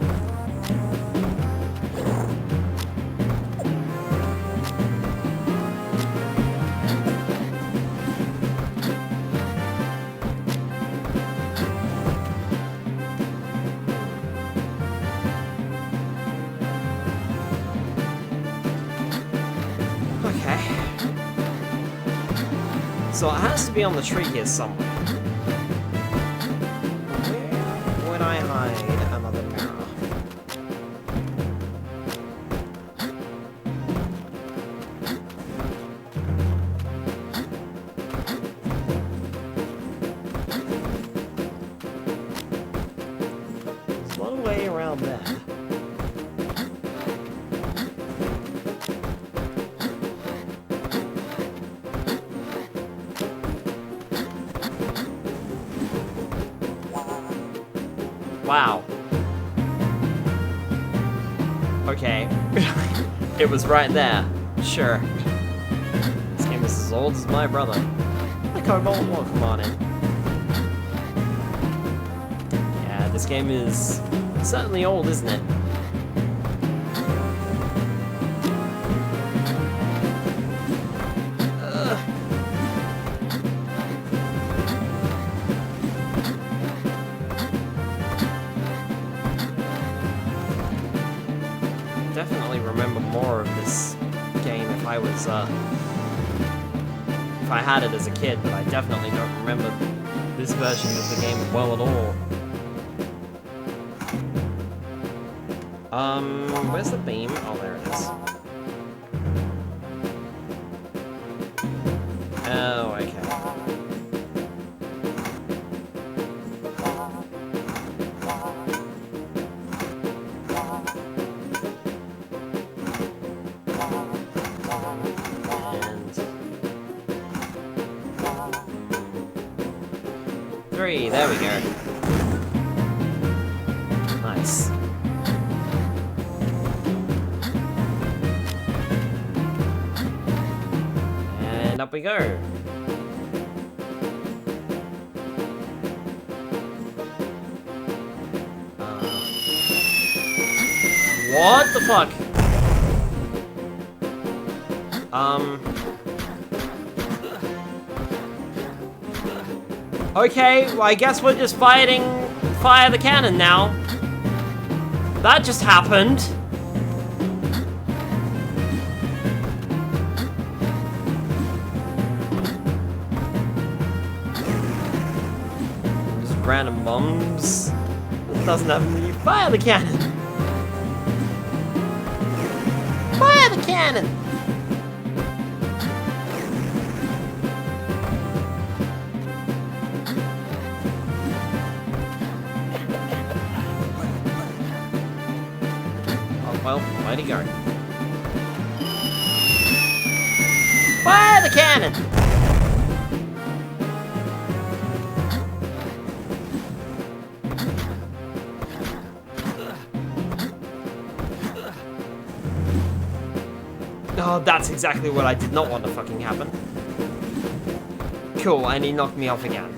Okay. So it has to be on the tree here somewhere. Where would I hide another mirror? There's one way around there. Wow. Okay. It was right there. Sure. This game is as old as my brother. The Cobalt will come on in. Yeah, this game is certainly old, isn't it? Definitely remember more of this game if I was, if I had it as a kid, but I definitely don't remember this version of the game well at all. Where's the beam? Oh, there it is. Oh, okay. There we go. Nice. And up we go. What the fuck? Okay, well, I guess we're just fighting Fire the Cannon now. That just happened. Just random bombs. It doesn't have any. Fire the cannon! Fire the cannon! Well, mighty go. Fire the cannon! Oh, that's exactly what I did not want to fucking happen. Cool, and he knocked me off again.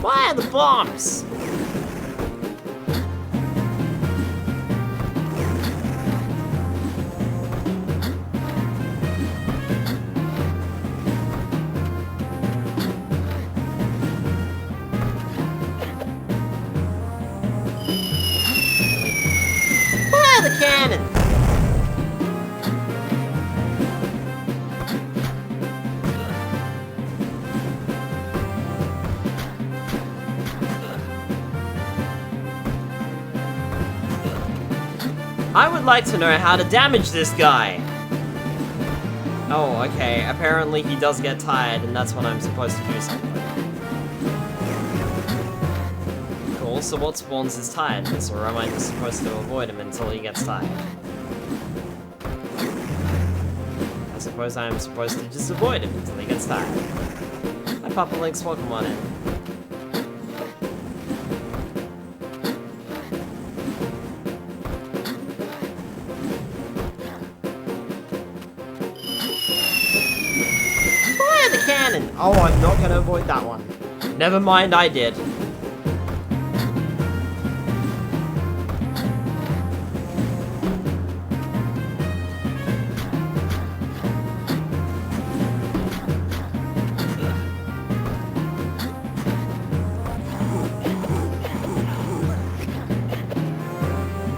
Fire the bombs! Fire the cannon! I would like to know how to damage this guy. Oh, okay. Apparently he does get tired, and that's when I'm supposed to do something. Cool, so what spawns his tiredness, or am I just supposed to avoid him until he gets tired? I suppose I am supposed to just avoid him until he gets tired. Hi, Papa Links, welcome on in. Fire the cannon! Oh, I'm not gonna avoid that one. Never mind, I did.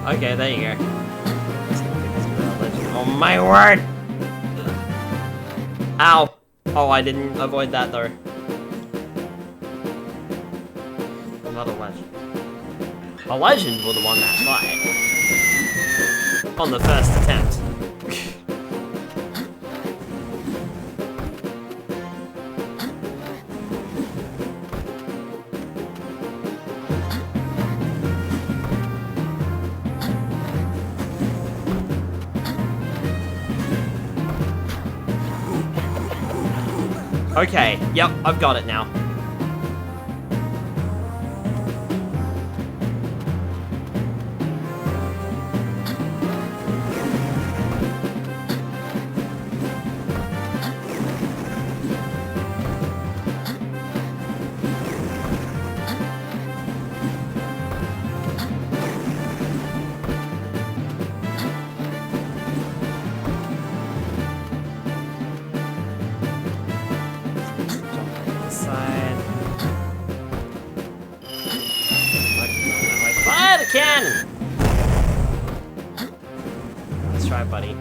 Okay, there you go. Oh my word! Ow! Oh, I didn't avoid that though. I'm not a legend. A legend was the one that died. On the first attempt. Okay, yep, I've got it now. Fire the cannon! Let's try it, buddy.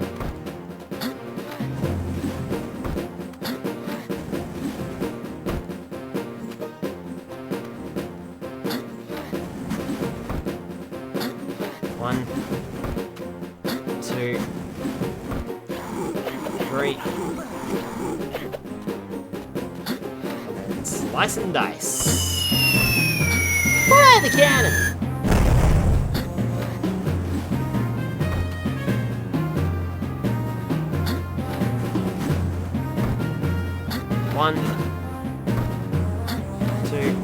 One, two, three. And slice and dice. Fire the cannon! One, two,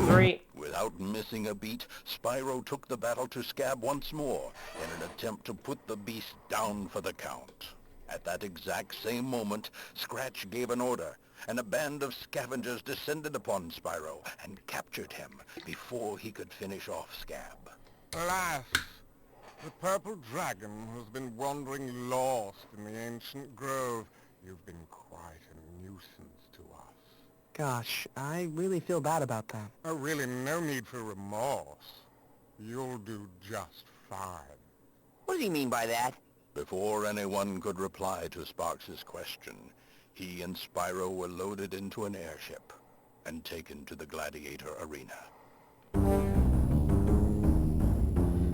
three. Without missing a beat, Spyro took the battle to Scab once more in an attempt to put the beast down for the count. At that exact same moment, Scratch gave an order, and a band of scavengers descended upon Spyro and captured him before he could finish off Scab. Alas, the purple dragon has been wandering lost in the ancient grove. You've been quite a nuisance to us. Gosh, I really feel bad about that. Oh, really, no need for remorse. You'll do just fine. What does he mean by that? Before anyone could reply to Sparks' question, he and Spyro were loaded into an airship and taken to the gladiator arena. I'm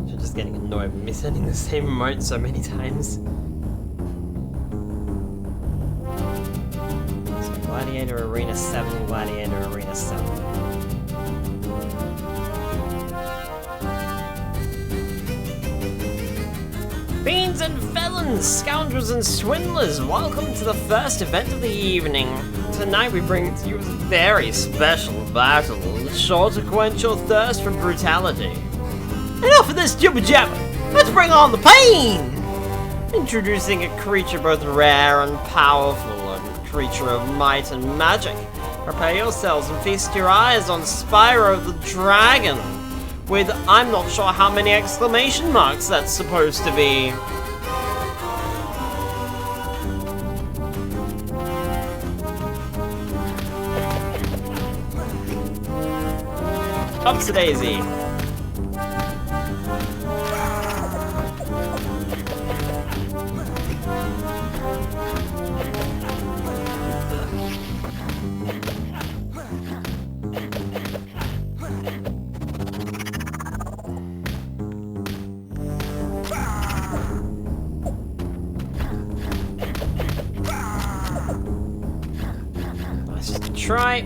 just getting annoyed with me sending the same emote so many times. So Gladiator Arena 7, Gladiator Arena 7. Fiends and felons, scoundrels and swindlers, welcome to the first event of the evening. Tonight we bring to you a very special battle, sure to quench your thirst for brutality. Enough of this jibber jabber, let's bring on the pain! Introducing a creature both rare and powerful, a creature of might and magic. Prepare yourselves and feast your eyes on Spyro the Dragon, with I'm not sure how many exclamation marks that's supposed to be. Up to Daisy. just try.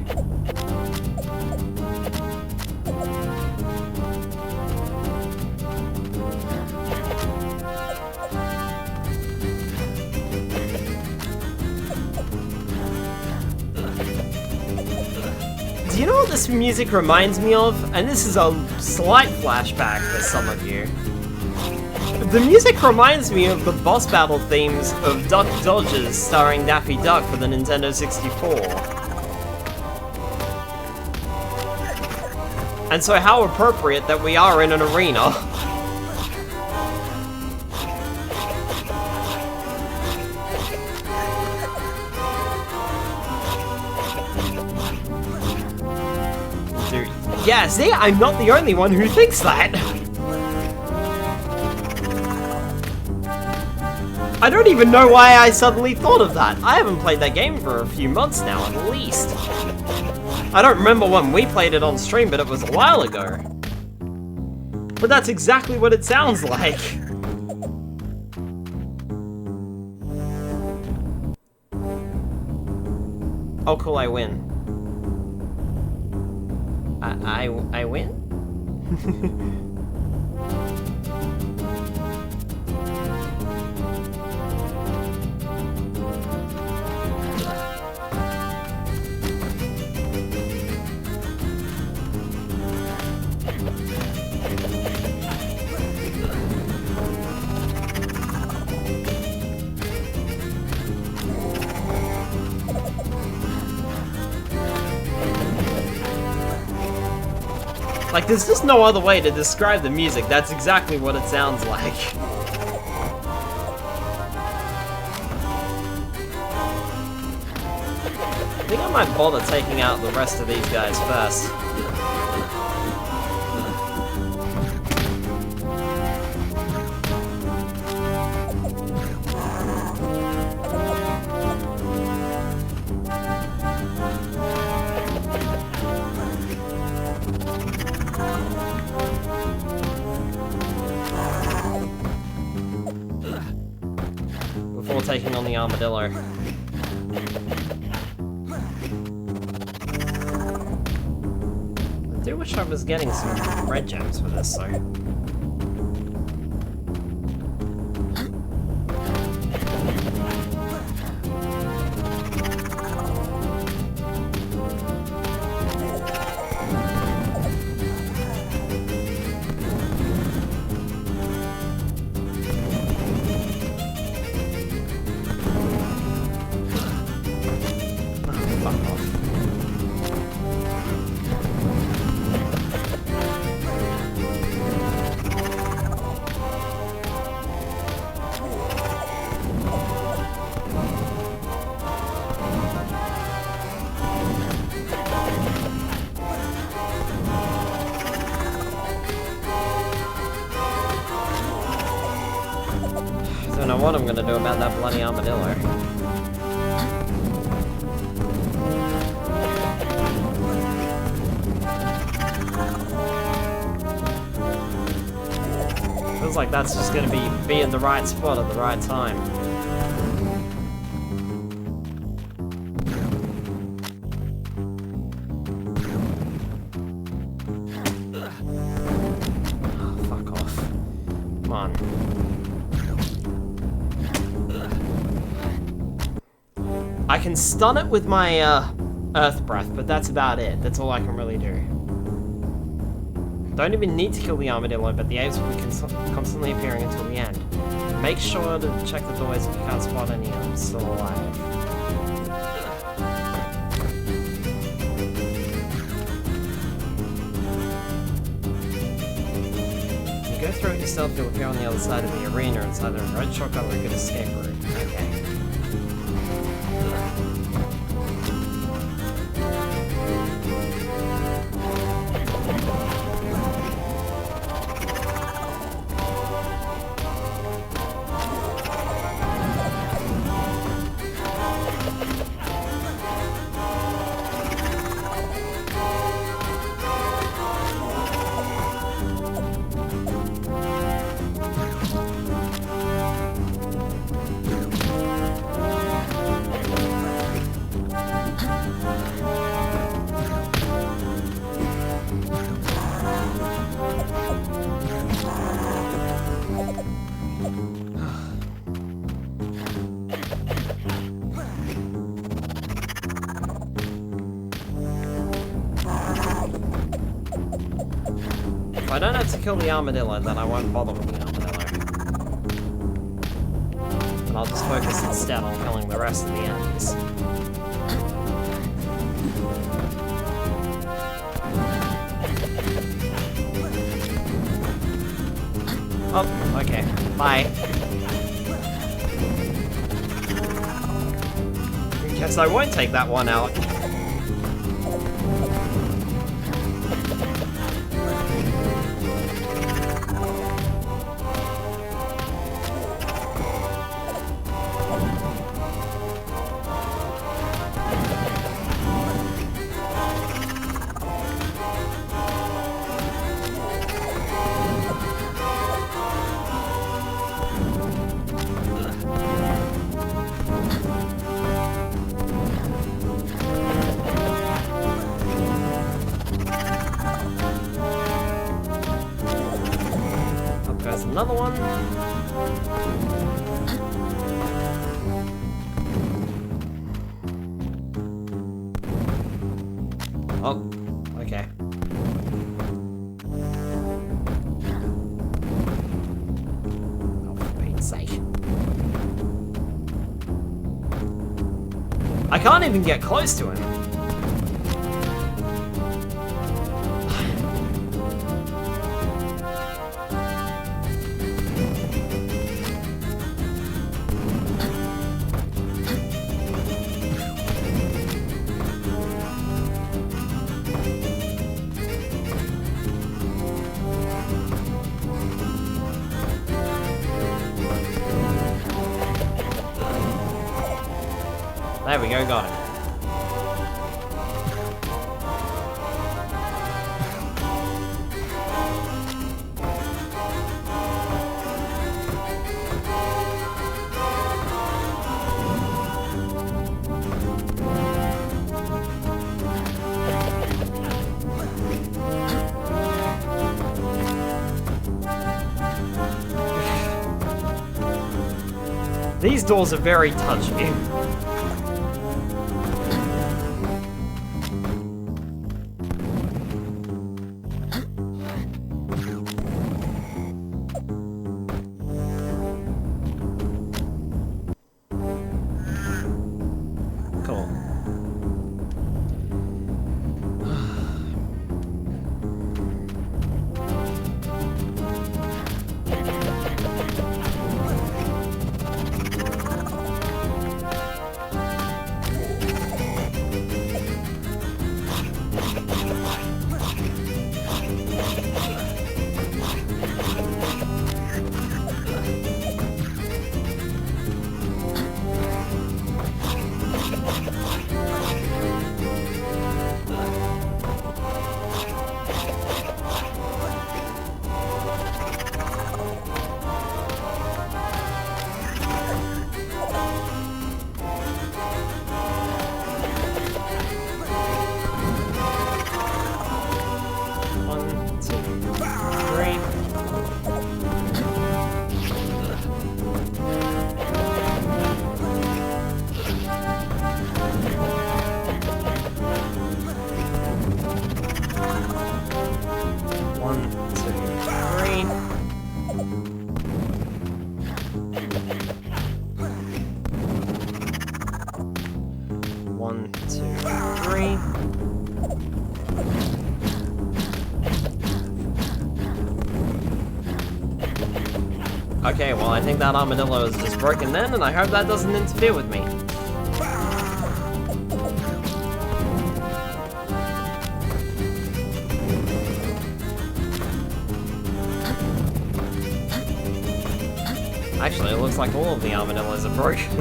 Do you know what this music reminds me of? And this is a slight flashback for some of you. The music reminds me of the boss battle themes of Duck Dodgers starring Daffy Duck for the Nintendo 64. And so how appropriate that we are in an arena. Dude, yeah, see, I'm not the only one who thinks that. I don't even know why I suddenly thought of that. I haven't played that game for a few months now, at least. I don't remember when we played it on stream, but it was a while ago. But that's exactly what it sounds like. Oh cool, I win. I win? Like, there's just no other way to describe the music. That's exactly what it sounds like. I think I might bother taking out the rest of these guys first. Before taking on the armadillo. I do wish I was getting some red gems for this, though. I don't know what I'm gonna do about that bloody armadillo. Feels like that's just gonna be in the right spot at the right time. Oh, fuck off. Come on. I can stun it with my Earth Breath, but that's about it. That's all I can really do. Don't even need to kill the armadillo, but the apes will be constantly appearing until the end. Make sure to check the doors if you can't spot any of them still alive. If you go through it yourself, you'll appear on the other side of the arena inside the red shotgun or a good escape route. Okay. If I don't have to kill the armadillo, then I won't bother with the armadillo. And I'll just focus instead on killing the rest of the enemies. Oh, okay. Bye. Guess I won't take that one out. Another one. Oh, okay. Oh, for Pete's sake. I can't even get close to him. There we go, got him. These doors are very touchy. Okay, well, I think that armadillo is just broken then, and I hope that doesn't interfere with me. Actually, it looks like all of the armadillos are broken.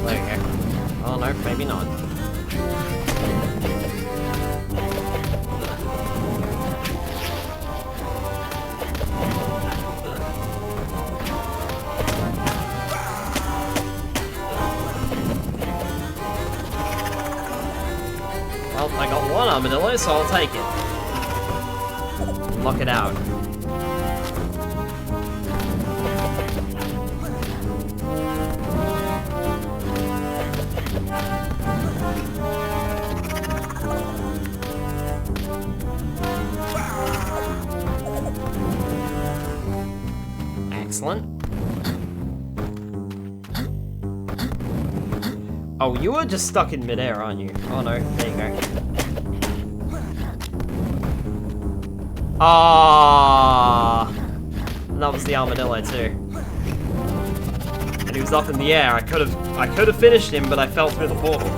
There we go. Oh no, maybe not. Well, I got one armadillo, so I'll take it. Knock it out. Excellent. Oh, you are just stuck in midair, aren't you? Oh no, there you go. Ah, that was the armadillo too. And he was up in the air. I could have finished him, but I fell through the portal.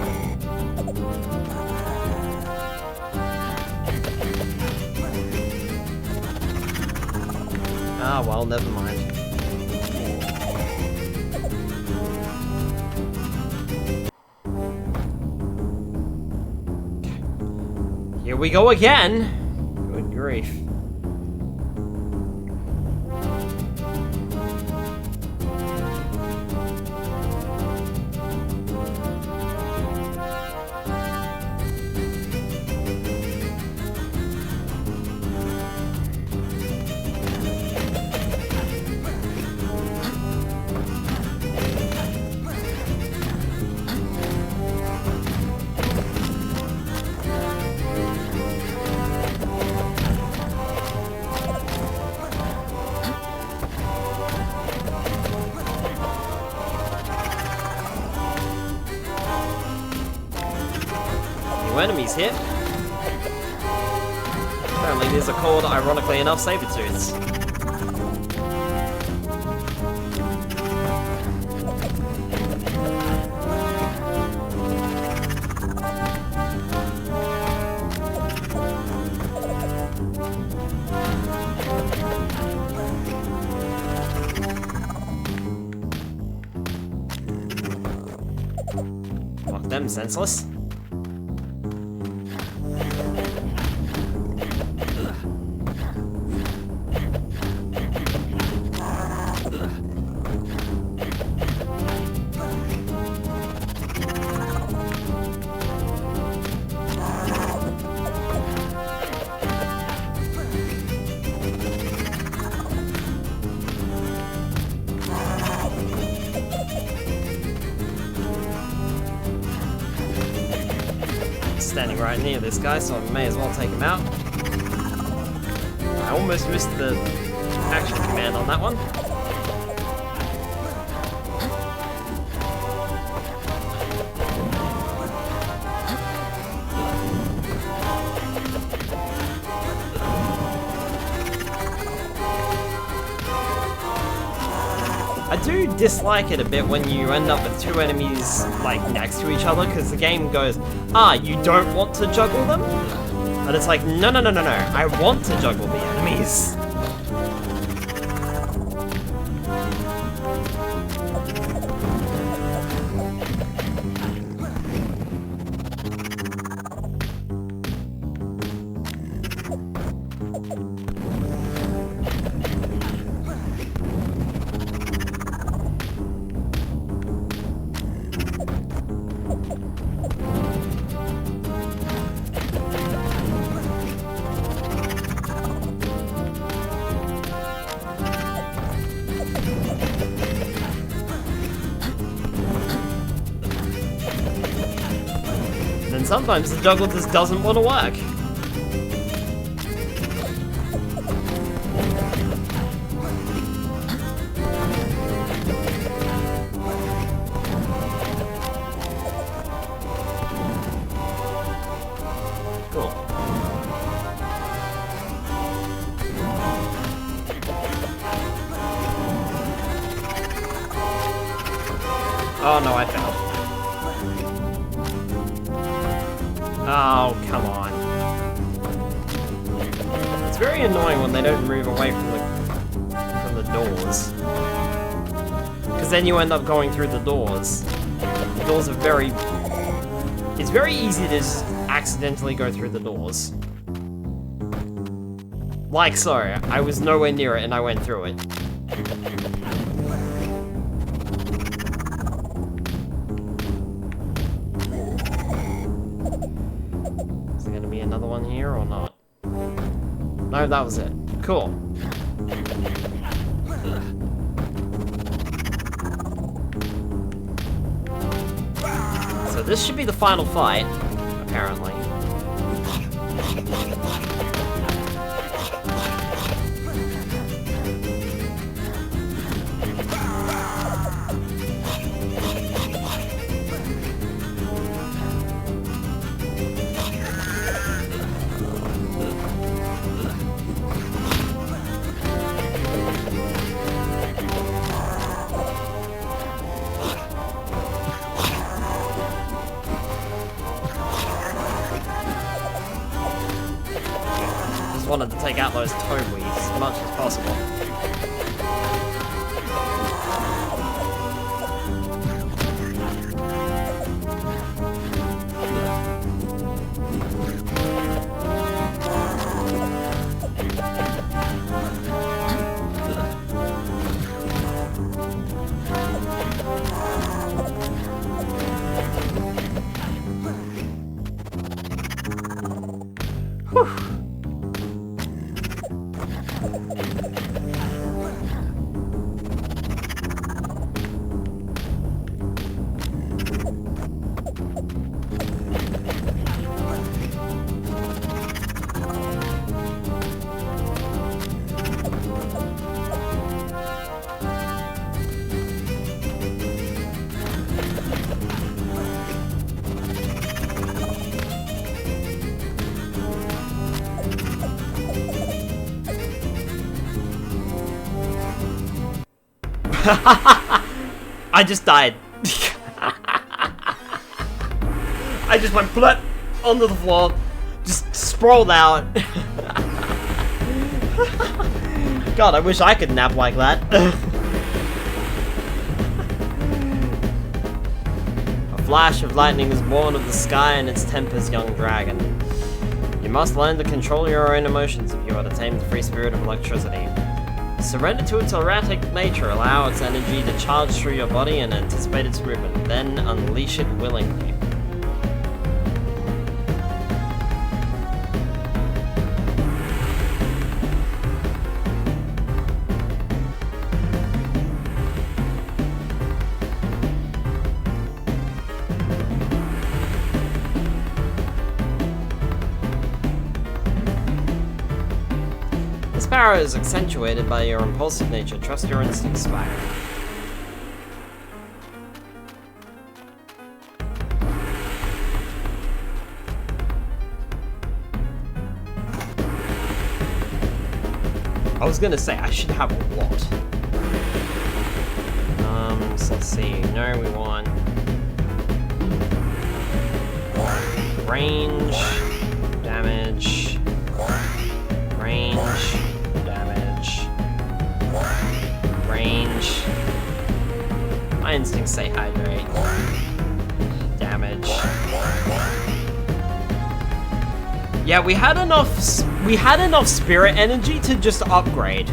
Ah, well, never mind. Here we go again. Good grief. Enemies here. Apparently these are called, ironically enough, saber-tooths. Fuck them, senseless. Standing right near this guy, so I may as well take him out. I almost missed the action command on that one. I do dislike it a bit when you end up with two enemies like next to each other, because the game goes, you don't want to juggle them? But it's like, no, I want to juggle the enemies. And sometimes the juggle just doesn't want to work. Cool. Oh no, I fell. Oh, come on. It's very annoying when they don't move away from the doors. Because then you end up going through the doors. The doors are very... It's very easy to just accidentally go through the doors. Like so. I was nowhere near it and I went through it. Another one here or not? No, that was it. Cool. So this should be the final fight, apparently. just wanted to take out those toadweeds as much as possible. I just died. I just went flat onto the floor, just sprawled out. God, I wish I could nap like that. A flash of lightning is born of the sky and its tempers young dragon. You must learn to control your own emotions if you are to tame the free spirit of electricity. Surrender to its erratic nature, allow its energy to charge through your body and anticipate its movement, then unleash it willingly. This power is accentuated by your impulsive nature. Trust your instincts, Skyler. I was gonna say, I should have a lot. So let's see. No, we want range, damage, range, damage, range. My instincts say hydrate, damage. Yeah, we had enough spirit energy to just upgrade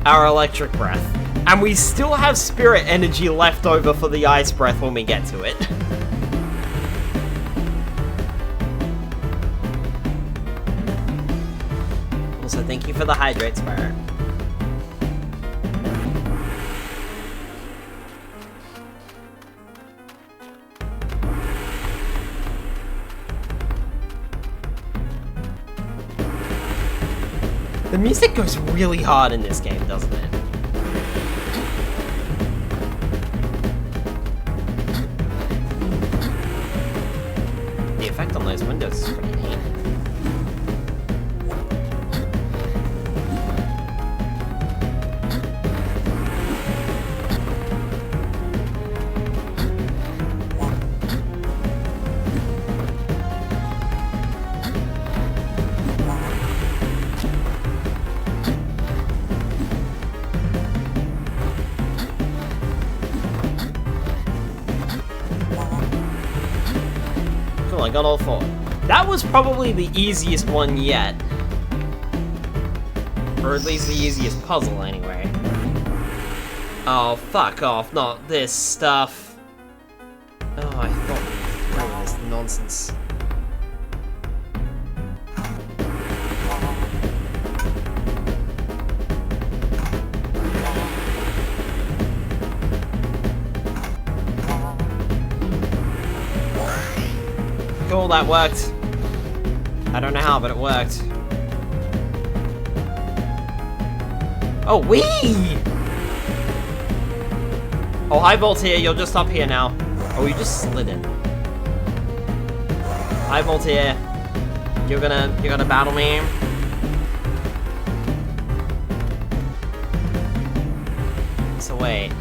our electric breath. And we still have spirit energy left over for the ice breath when we get to it. Also, thank you for the hydrate, Spirit. The music goes really hard in this game, doesn't it? The effect on those windows is pretty neat. I got all four. That was probably the easiest one yet. Or at least the easiest puzzle, anyway. Oh, fuck off, not this stuff. Oh, I thought all this nonsense. Cool, that worked. I don't know how, but it worked. Oh, wee! Oh, hi, Voltaire, you're just up here now. Oh, you just slid in. Hi, Voltaire. You're gonna battle me? So wait,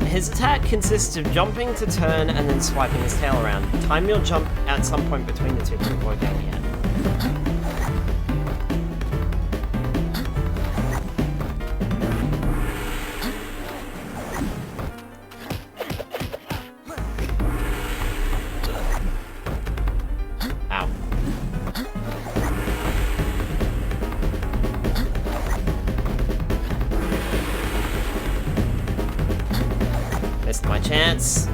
his attack consists of jumping to turn and then swiping his tail around. Time your jump at some point between the two before getting it. chance.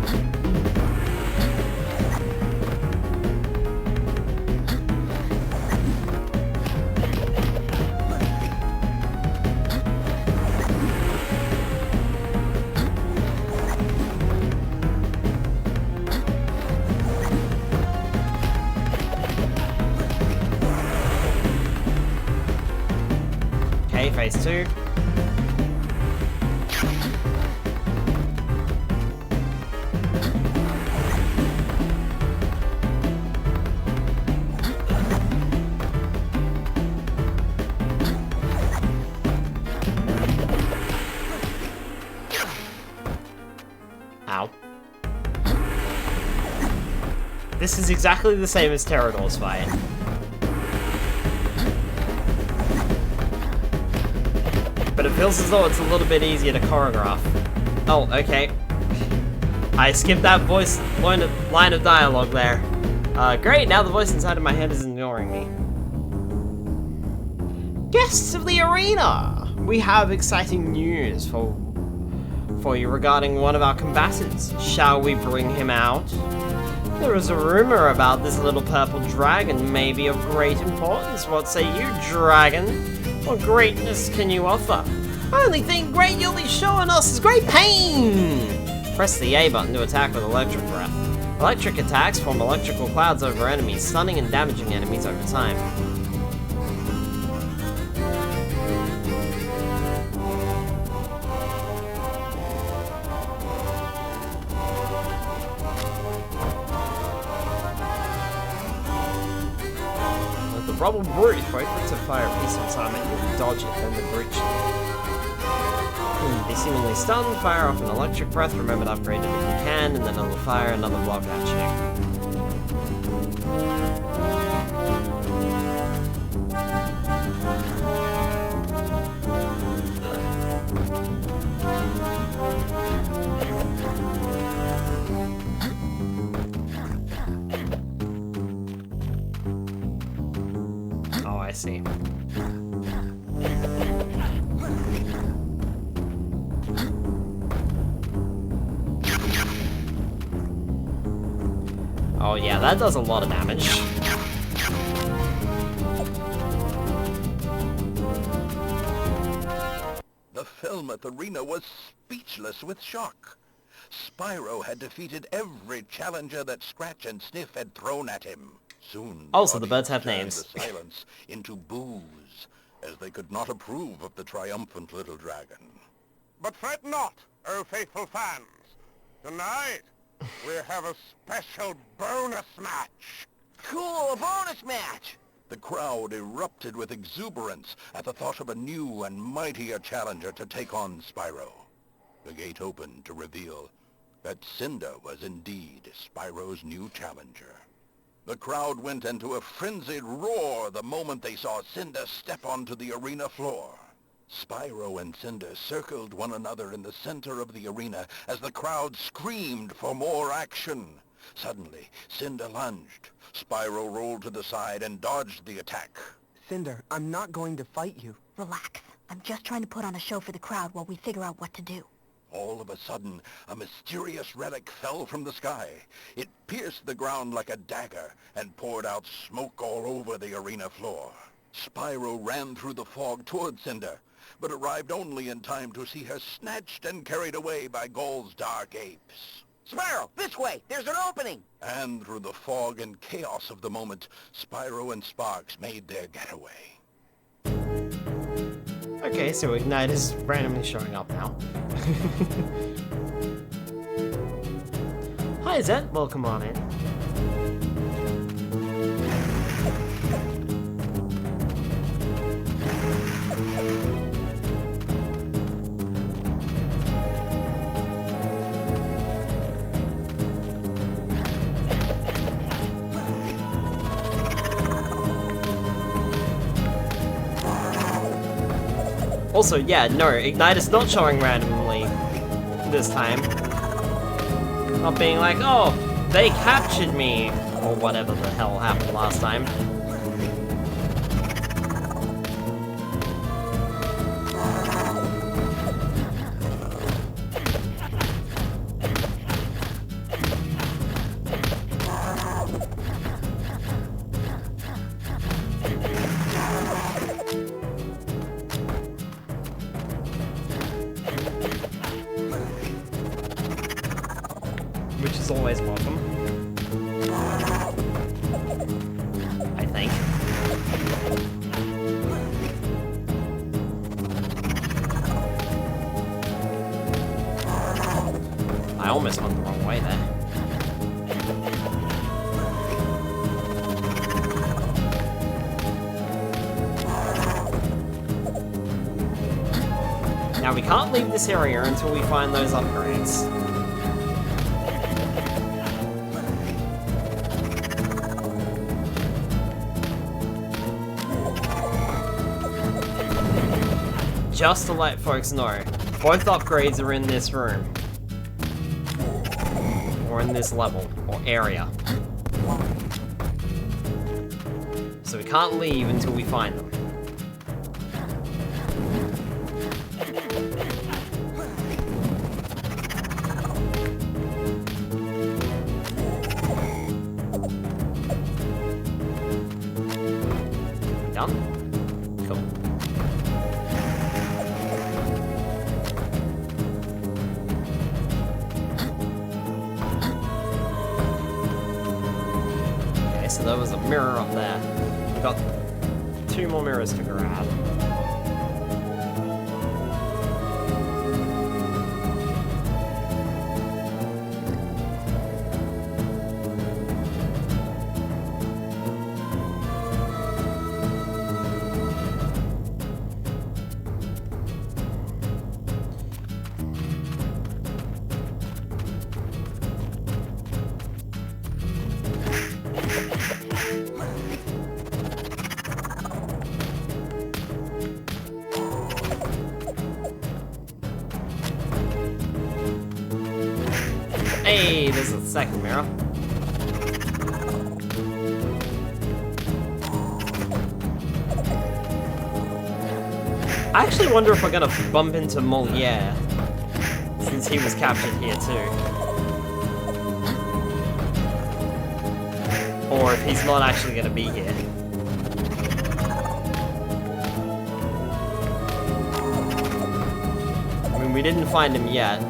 Okay, phase 2. Ow. This is exactly the same as TLoS fight. But it feels as though it's a little bit easier to choreograph. Oh, okay. I skipped that line of dialogue there. Great, now the voice inside of my head is ignoring me. Guests of the arena! We have exciting news for you regarding one of our combatants. Shall we bring him out? There is a rumor about this little purple dragon may be of great importance. What say you, dragon? What greatness can you offer? Only thing great you'll be showing us is great pain! Press the A button to attack with electric breath. Electric attacks form electrical clouds over enemies, stunning and damaging enemies over time. The rubble brute, wait for it to fire a piece of time and you dodge it, then the breach. Be seemingly stunned, fire off an electric breath, remember to upgrade it if you can, and then it'll fire another block at you. Oh, I see. Oh yeah, that does a lot of damage. The film at the arena was speechless with shock. Spyro had defeated every challenger that Scratch and Sniff had thrown at him. Soon, Also, the birds have turned names. the silence into boos, as they could not approve of the triumphant little dragon. But fret not, O faithful fans. Tonight, we have a special bonus match. Cool, a bonus match! The crowd erupted with exuberance at the thought of a new and mightier challenger to take on Spyro. The gate opened to reveal that Cinder was indeed Spyro's new challenger. The crowd went into a frenzied roar the moment they saw Cinder step onto the arena floor. Spyro and Cinder circled one another in the center of the arena as the crowd screamed for more action. Suddenly, Cinder lunged. Spyro rolled to the side and dodged the attack. Cinder, I'm not going to fight you. Relax. I'm just trying to put on a show for the crowd while we figure out what to do. All of a sudden, a mysterious relic fell from the sky. It pierced the ground like a dagger and poured out smoke all over the arena floor. Spyro ran through the fog toward Cinder, but arrived only in time to see her snatched and carried away by Gaul's dark apes. Spyro, this way! There's an opening! And through the fog and chaos of the moment, Spyro and Sparks made their getaway. Okay, so Ignite is randomly showing up now. Hi Zed, welcome on in. Also, yeah, no, Ignite is not showing randomly this time. Not being like, oh, they captured me, or whatever the hell happened last time. Now, we can't leave this area until we find those upgrades. Just to let folks know, both upgrades are in this room. Or in this level, or area. So we can't leave until we find them. Done? Cool. Okay, so there was a mirror up there. We've got 2 more mirrors to grab. Hey, there's a second mirror. I actually wonder if we're gonna bump into Moliere, since he was captured here too. Or if he's not actually gonna be here. I mean, we didn't find him yet.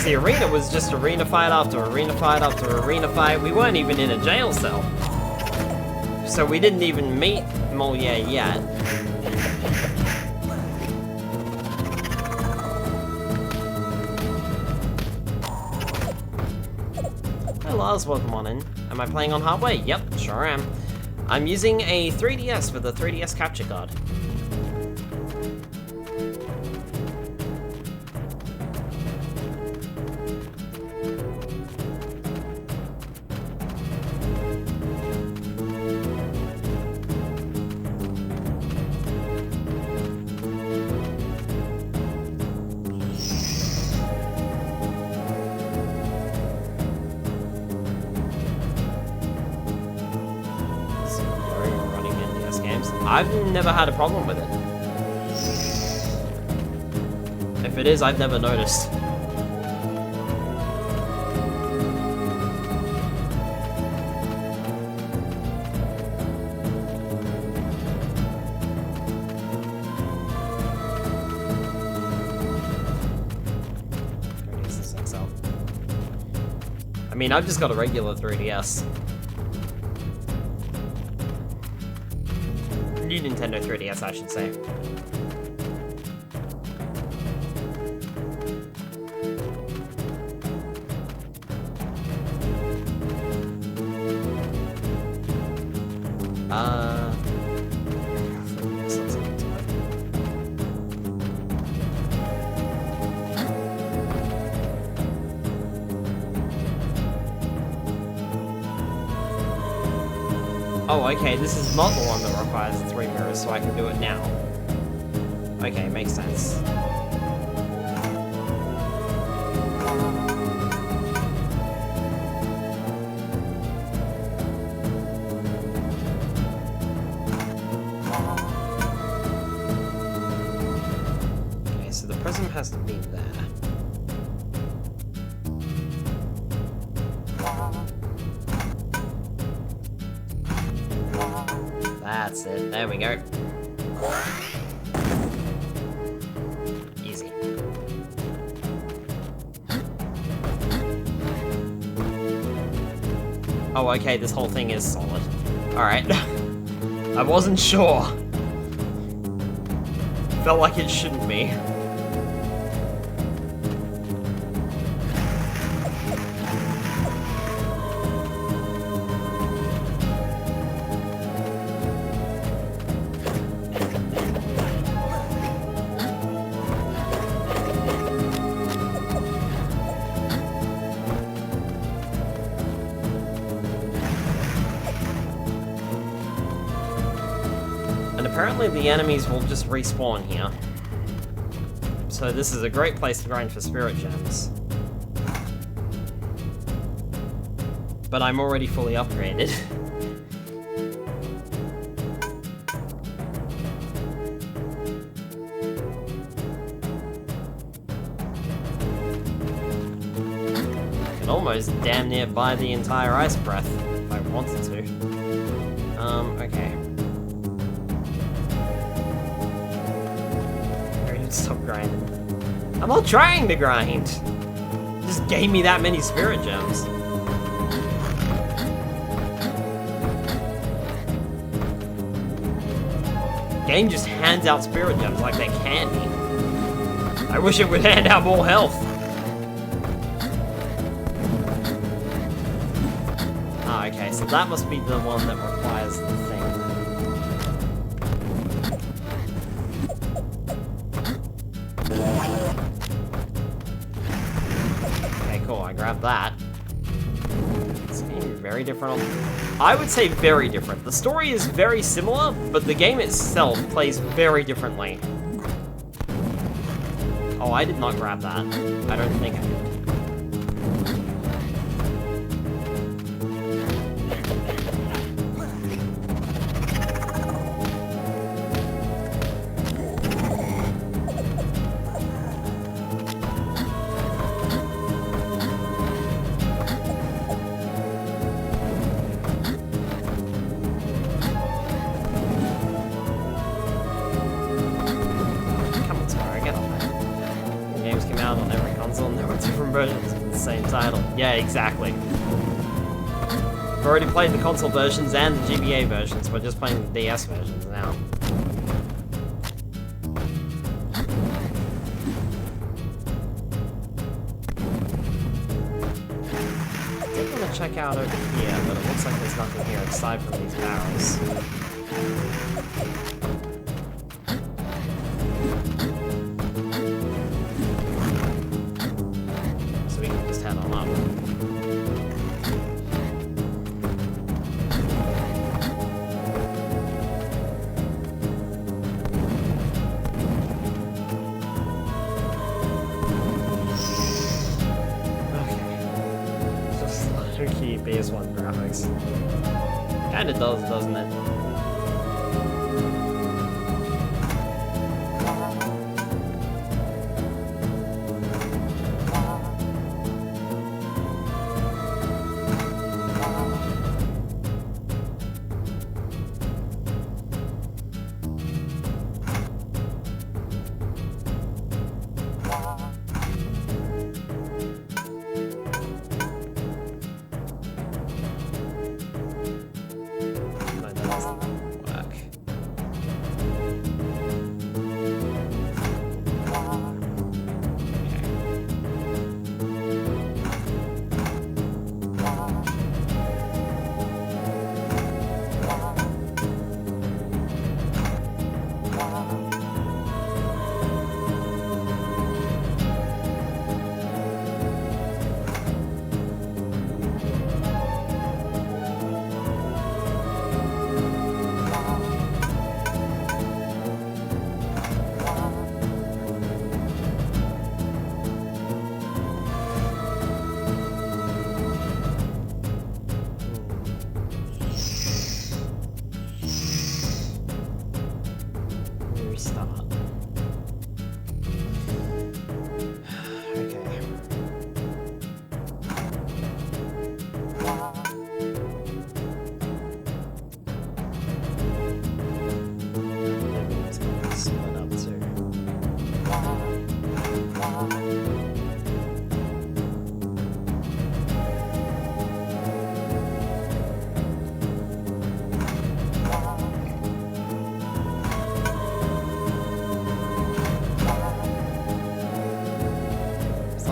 The arena was just arena fight after arena fight after arena fight. We weren't even in a jail cell. So we didn't even meet Moliere yet. Hey Lars, welcome on in. Am I playing on hardware? Yep, sure am. I'm using a 3DS with a 3DS capture card. I've never had a problem with it. If it is, I've never noticed. I mean, I've just got a regular 3DS. New Nintendo 3DS, I should say. Oh, okay, this is not the one that requires the 3 mirrors, so I can do it now. Okay, makes sense. be there. That's it. There we go. Easy. Oh, okay, this whole thing is solid. Alright. I wasn't sure. Felt like it shouldn't be. Apparently the enemies will just respawn here. So this is a great place to grind for spirit gems. But I'm already fully upgraded. I could almost damn near buy the entire ice breath if I wanted to. Okay. Stop grinding. I'm not trying to grind! Just gave me that many spirit gems. Game just hands out spirit gems like they're candy. I wish it would hand out more health. Ah, okay, so that must be the one that requires the thing. Okay, cool, I grabbed that. This game is very different. I would say very different. The story is very similar, but the game itself plays very differently. Oh, I did not grab that. I don't think I did. On every console, and there were different versions of the same title. Yeah, exactly. I've already played the console versions and the GBA versions, we're just playing the DS versions now. I did want to check out over here, but it looks like there's nothing here aside from these barrels. Tricky PS1 graphics. Kinda does, doesn't it?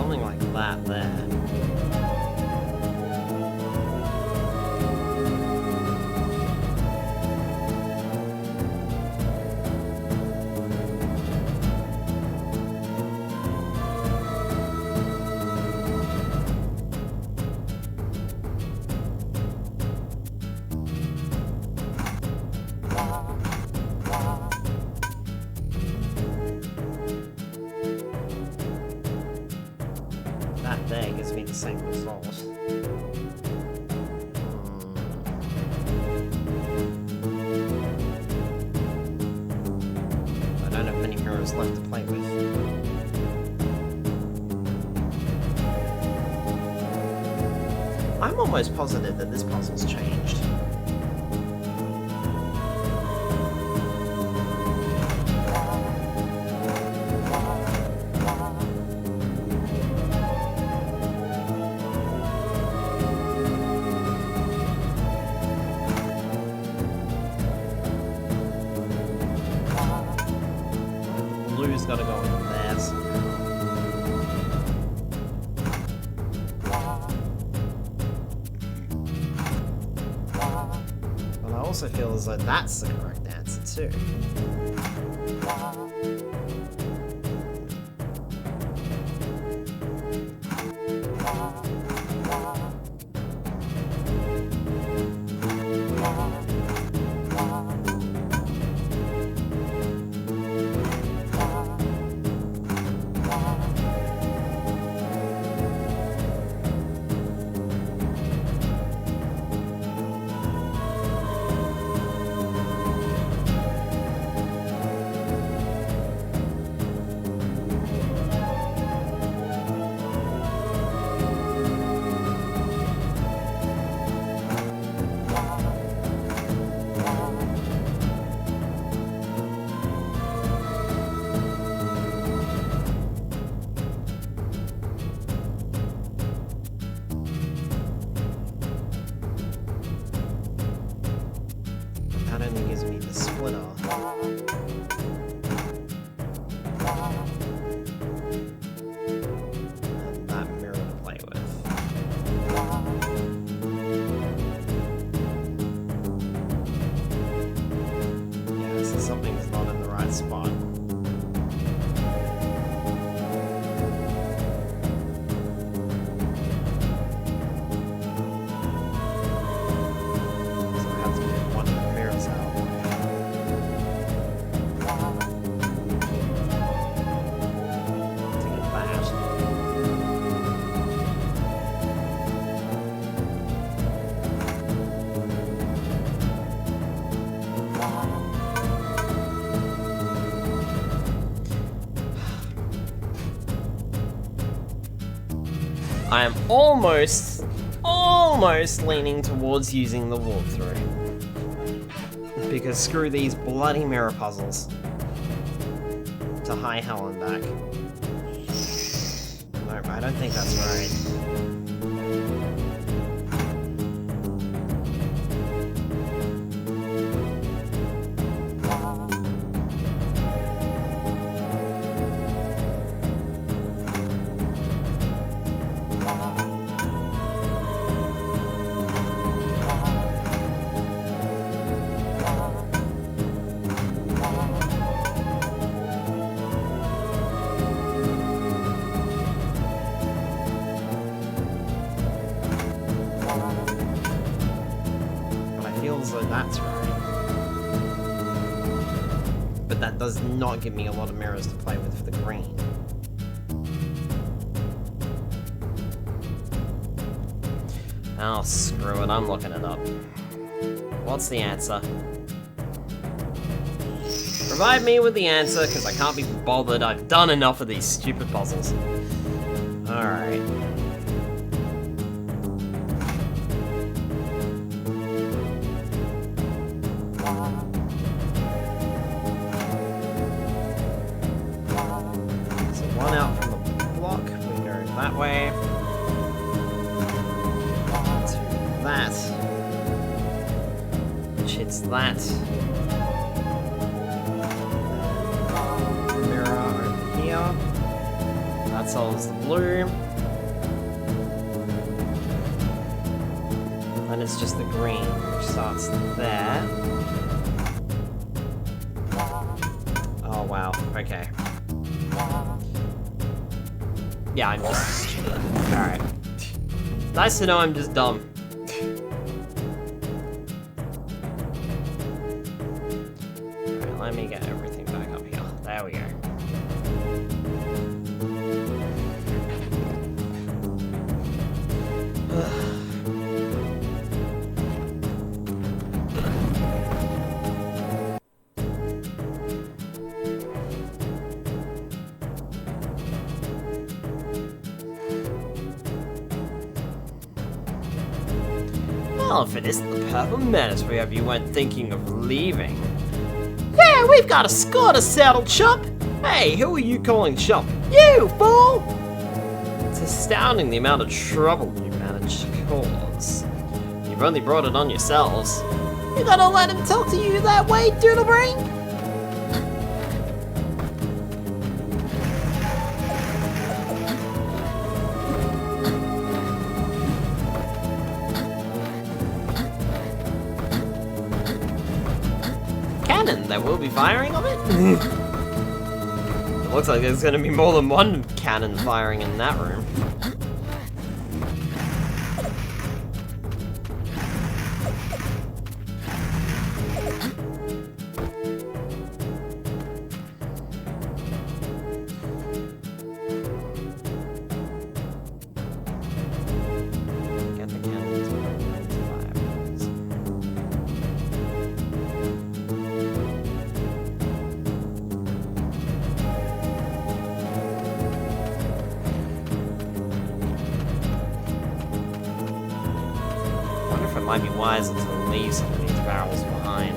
something like that there. That there gives me the same result. I don't have many mirrors left to play with. I'm almost positive that this puzzle's changed. Blue's gotta go in there somehow. But I also feel as though that's the correct answer too. That only gives me the splitter. And that mirror to play with. Yeah, so something's not in the right spot. So I have to move one of the mirrors out. To get that. I am almost leaning towards using the walkthrough. Because screw these bloody mirror puzzles. To high hell and back. No, I don't think that's right. But I feel as though that's right. But that does not give me a lot of mirrors to play with for the green. Oh, screw it, I'm looking it up. What's the answer? Provide me with the answer, because I can't be bothered. I've done enough of these stupid puzzles. Alright. So one out from the block, we go that way. To that. Which hits that. Mirror over here. That solves the blue. And it's just the green, which starts there. Oh wow, okay. Yeah, I'm just stupid. Alright. Nice to know I'm just dumb. Alright, let me get everything back up here. There we go. Well, if it isn't the Purple Menace, we hope you weren't thinking of leaving. Yeah, we've got a score to settle, chump! Hey, who are you calling chump? You, fool! It's astounding the amount of trouble you managed to cause. You've only brought it on yourselves. You gonna let him talk to you that way, Doodlebrain? There will be firing of it? It looks like there's gonna be more than one cannon firing in that room. Get the cannons ready to fire. It might be wiser to leave some of these barrels behind.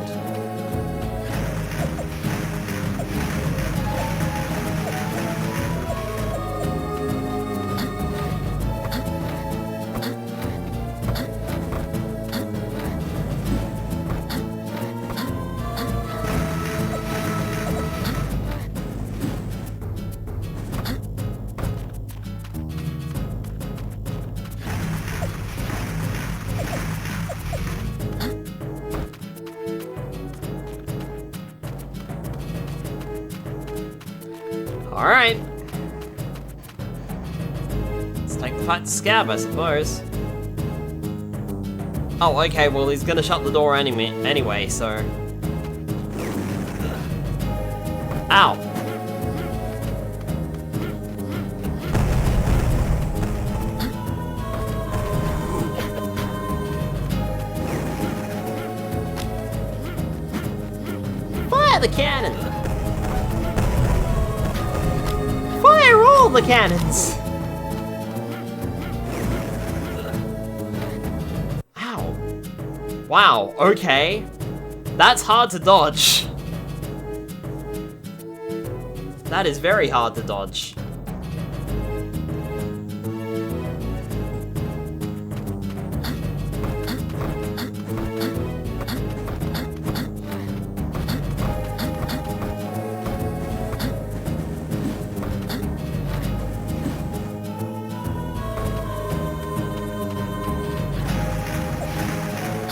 Alright. Let's take the fight to Scab, I suppose. Oh, okay, well he's gonna shut the door anyway, so... Ow! Fire the cannon! Fire all the cannons! Ow. Wow, okay. That's hard to dodge. That is very hard to dodge.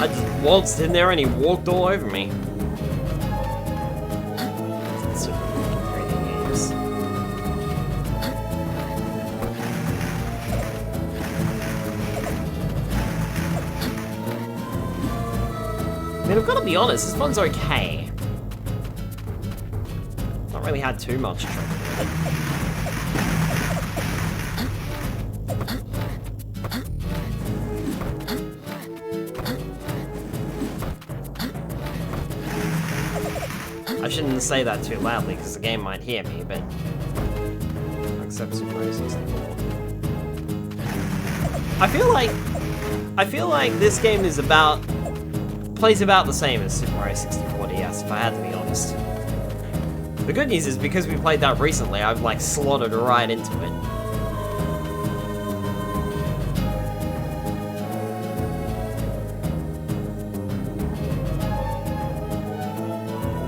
I just waltzed in there and he walked all over me. Super fucking 3D games. I mean, I've got to be honest, this one's okay. Not really had too much trouble with it. I shouldn't say that too loudly because the game might hear me, but except Super Mario 64. I feel like this game is plays about the same as Super Mario 64 DS, if I had to be honest. The good news is because we played that recently, I've like slotted right into it.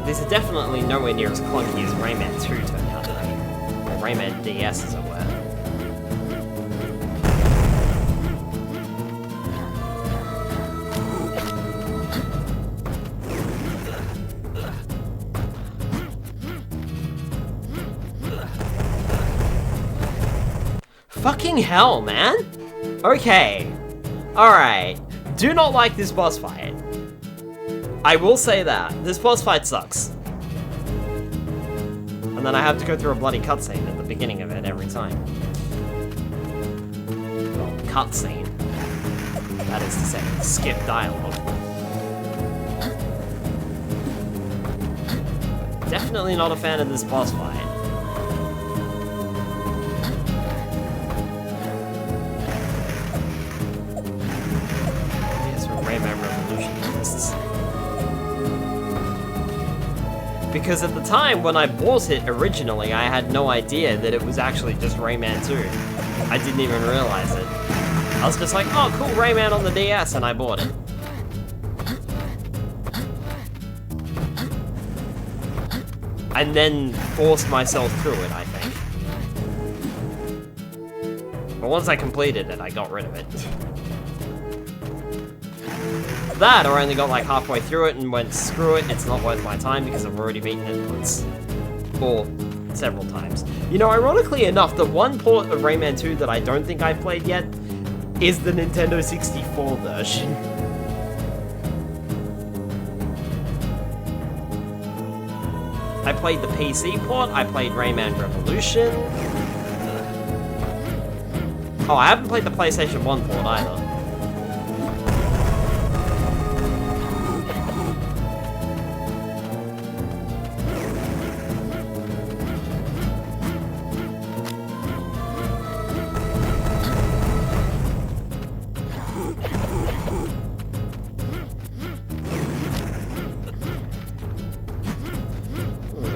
These are definitely nowhere near as clunky as Rayman 2 turned out to be. Or Rayman DS, as it were. Fucking hell, man! Okay. Alright. Do not like this boss fight. I will say that. This boss fight sucks. And then I have to go through a bloody cutscene at the beginning of it every time. Well, cutscene. That is to say, skip dialogue. Definitely not a fan of this boss fight. Yes, where Rayman Revolution exists. Because at the time when I bought it originally, I had no idea that it was actually just Rayman 2. I didn't even realize it. I was just like, oh cool, Rayman on the DS, and I bought it. And then forced myself through it, I think. But once I completed it, I got rid of it. That, or I only got like halfway through it and went, screw it, it's not worth my time because I've already beaten it once. Or several times. You know, ironically enough, the one port of Rayman 2 that I don't think I've played yet is the Nintendo 64 version. I played the PC port, I played Rayman Revolution. Oh, I haven't played the PlayStation 1 port either.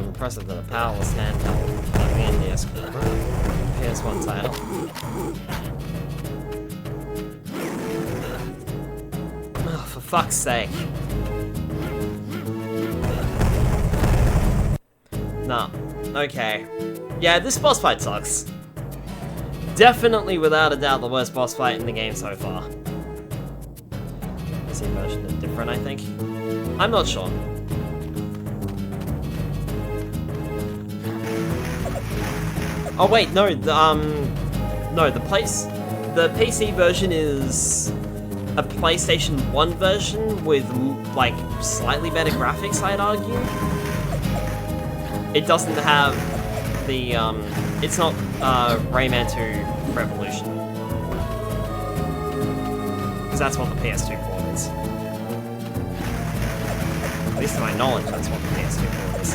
Impressive that a powerless handheld plug-in disc PS1 title. Oh, for fuck's sake. Nah. Okay. Yeah, this boss fight sucks. Definitely, without a doubt, the worst boss fight in the game so far. PC version is different, I think. I'm not sure. Oh wait, no, the PC version is a PlayStation 1 version with, like, slightly better graphics, I'd argue. It doesn't have the, it's not, Rayman 2 Revolution. Because that's what the PS2 port is. At least to my knowledge, that's what the PS2 port is.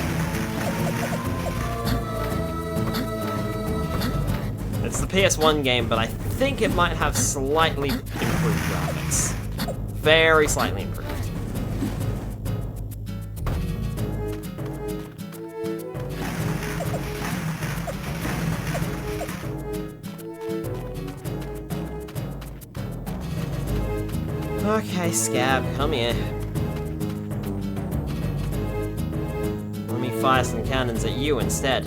It's the PS1 game, but I think it might have slightly improved graphics. Very slightly improved. Okay, Scab, come here. Let me fire some cannons at you instead.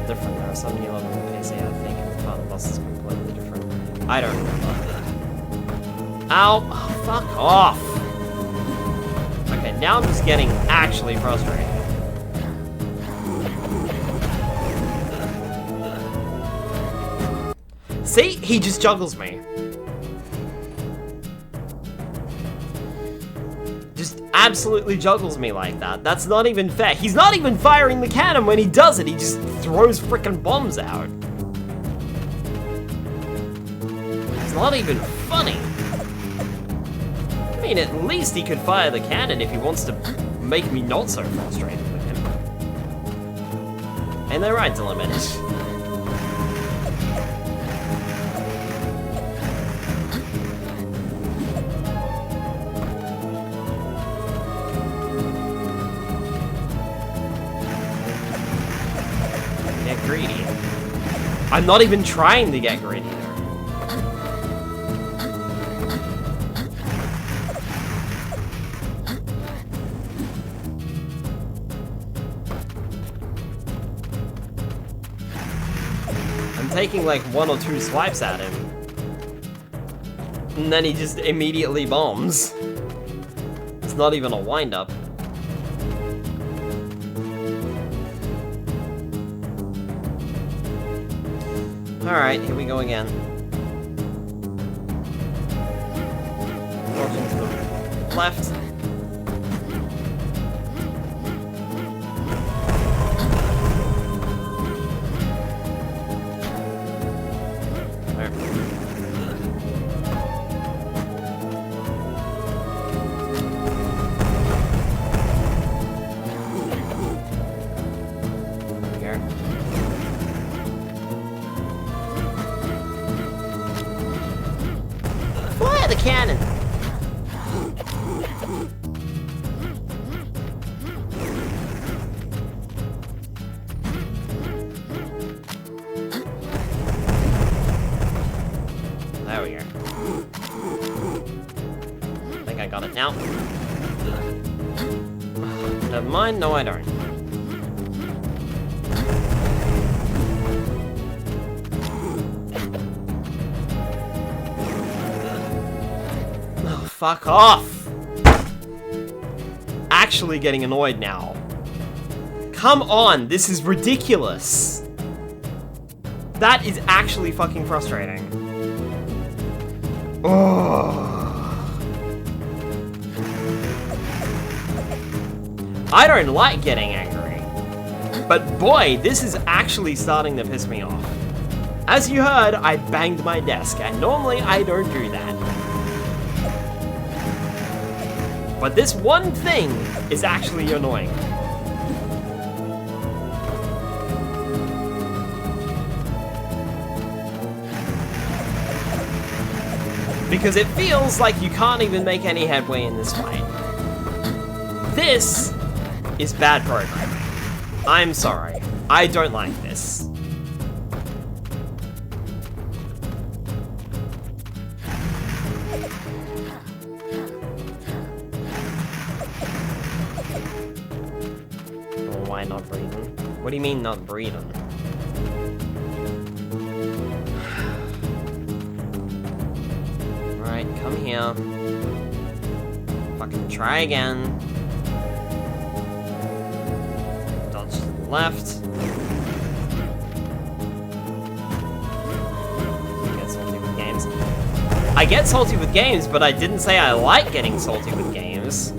Different, there are some new level on PC, I think, and the final boss is completely different. I don't remember. Ow! Oh, fuck off! Okay, now I'm just getting actually frustrated. See? He just juggles me. Just absolutely juggles me like that. That's not even fair. He's not even firing the cannon when he does it. He just throws frickin' bombs out. It's not even funny. I mean, at least he could fire the cannon if he wants to make me not so frustrated with him. Ain't they right, Delimited? Greedy. I'm not even trying to get greedy there. I'm taking like 1 or 2 swipes at him. And then he just immediately bombs. It's not even a wind-up. Alright, here we go again. Dodging to the left. Fire the cannon! There we go. I think I got it now. Never mind, no I don't. Fuck off! Actually getting annoyed now. Come on, this is ridiculous. That is actually fucking frustrating. I don't like getting angry. But boy, this is actually starting to piss me off. As you heard, I banged my desk, and normally I don't do that. But this one thing is actually annoying. Because it feels like you can't even make any headway in this fight. This is bad programming. I'm sorry. I don't like this. Why not breathing? What do you mean not breathing? Alright, come here. Fucking try again. Dodge to the left. Get salty with games. I get salty with games, but I didn't say I like getting salty with games.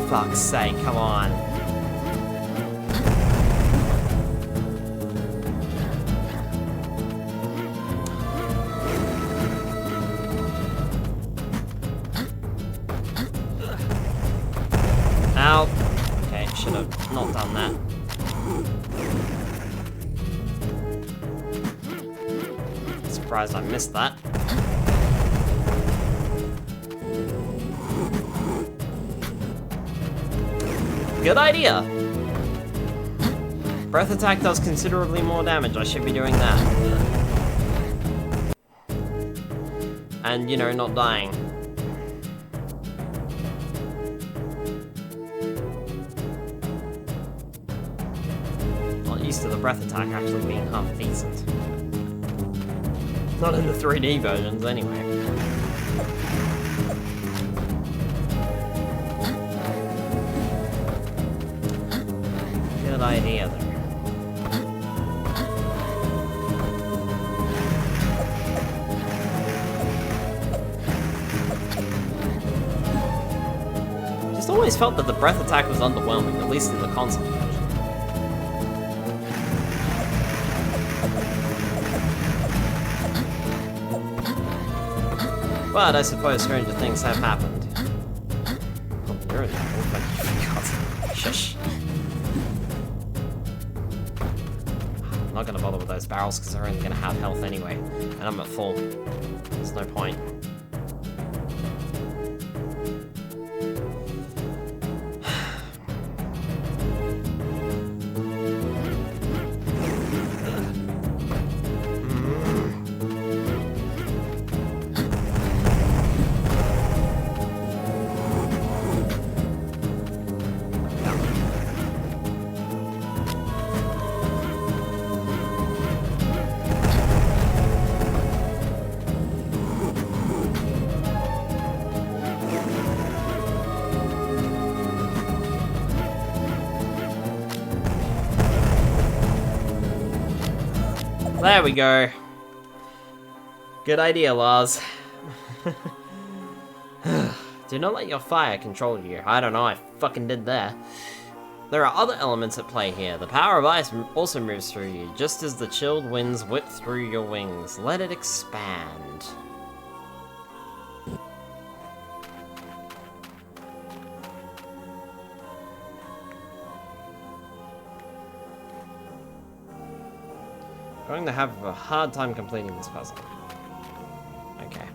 Fuck's sake, come on. Ow. Okay, should have not done that. Surprised I missed that. Good idea! Breath attack does considerably more damage, I should be doing that. And, you know, not dying. Not used to the breath attack actually being half decent. Not in the 3D versions, anyway. Good idea there. Just always felt that the breath attack was underwhelming, at least in the console version. But I suppose stranger things have happened. Oh, you're in there. Oh, God. Shush. I'm not gonna bother with those barrels because they're only gonna have health anyway. And I'm at full. There's no point. There we go. Good idea, Lars. Do not let your fire control you. I don't know, I fucking did there. There are other elements at play here. The power of ice also moves through you, just as the chilled winds whip through your wings. Let it expand. Going to have a hard time completing this puzzle. Okay.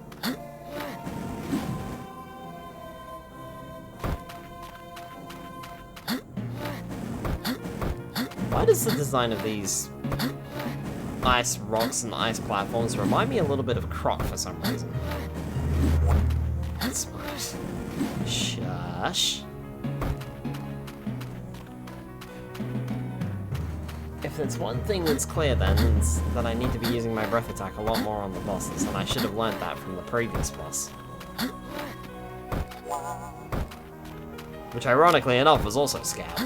Why does the design of these ice rocks and ice platforms remind me a little bit of Croc for some reason? That's smart. Shush. If there's one thing that's clear then, it's that I need to be using my breath attack a lot more on the bosses, and I should have learned that from the previous boss. Which ironically enough was also Scout.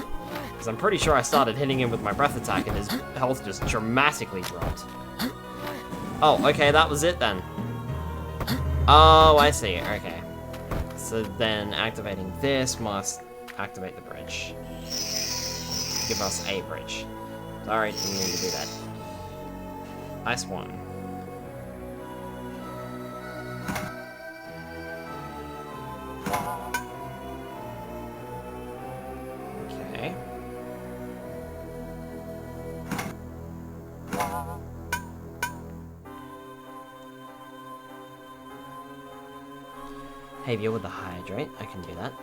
Because I'm pretty sure I started hitting him with my breath attack and his health just dramatically dropped. Oh, okay, that was it then. Oh, I see, okay. So then activating this must activate the bridge. Give us a bridge. Sorry, didn't mean to do that. Ice 1. Okay. Heavier with the hydrate, I can do that.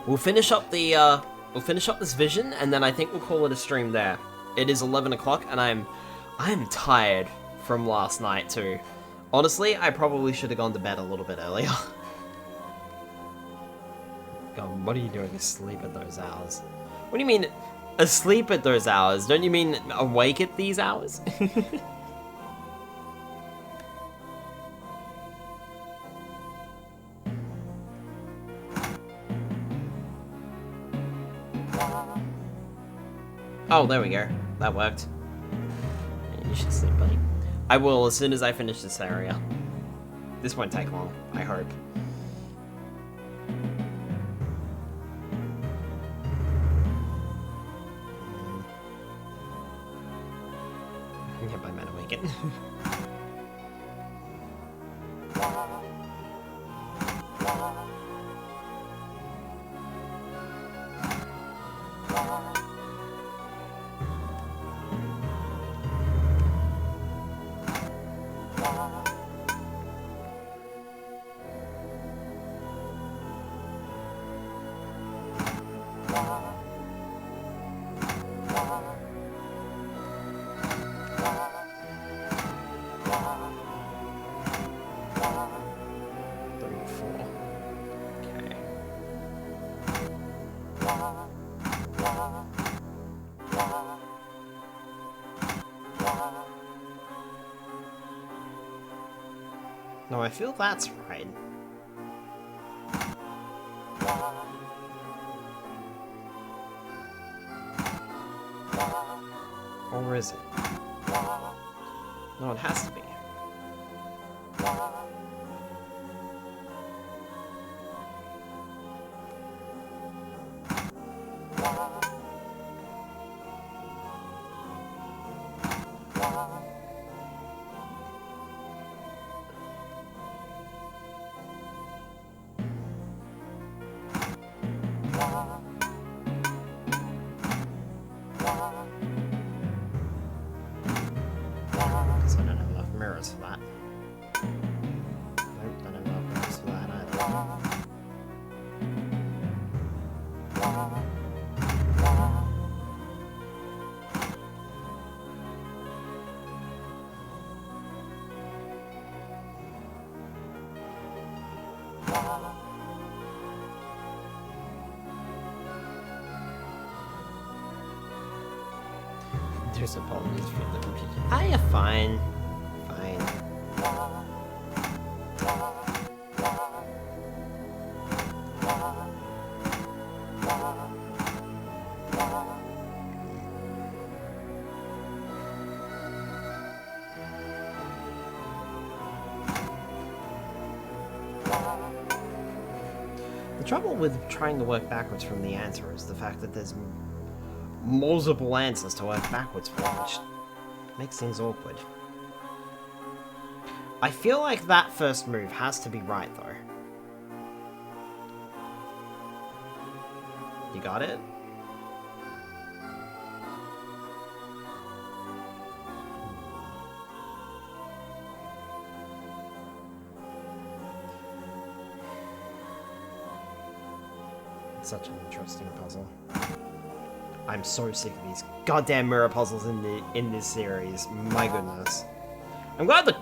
We'll finish up this vision, and then I think we'll call it a stream there. It is 11 o'clock, and I'm tired from last night too. Honestly, I probably should have gone to bed a little bit earlier. God, what are you doing asleep at those hours? What do you mean, asleep at those hours? Don't you mean awake at these hours? Oh, there we go. That worked. You should sleep, buddy. I will as soon as I finish this area. This won't take long, I hope. Yep, I might awake it. No, I feel that's right. Or is it? No, it has to be. Because I don't have enough mirrors for that. Nope, don't have enough mirrors for that either. There's apologies for the confusion. Ah, you're fine. Fine. trouble with trying to work backwards from the answer is the fact that there's multiple answers to work backwards from, which makes things awkward. I feel like that first move has to be right, though. You got it? It's such an interesting puzzle. I'm so sick of these goddamn mirror puzzles in this series. My goodness. I'm glad the...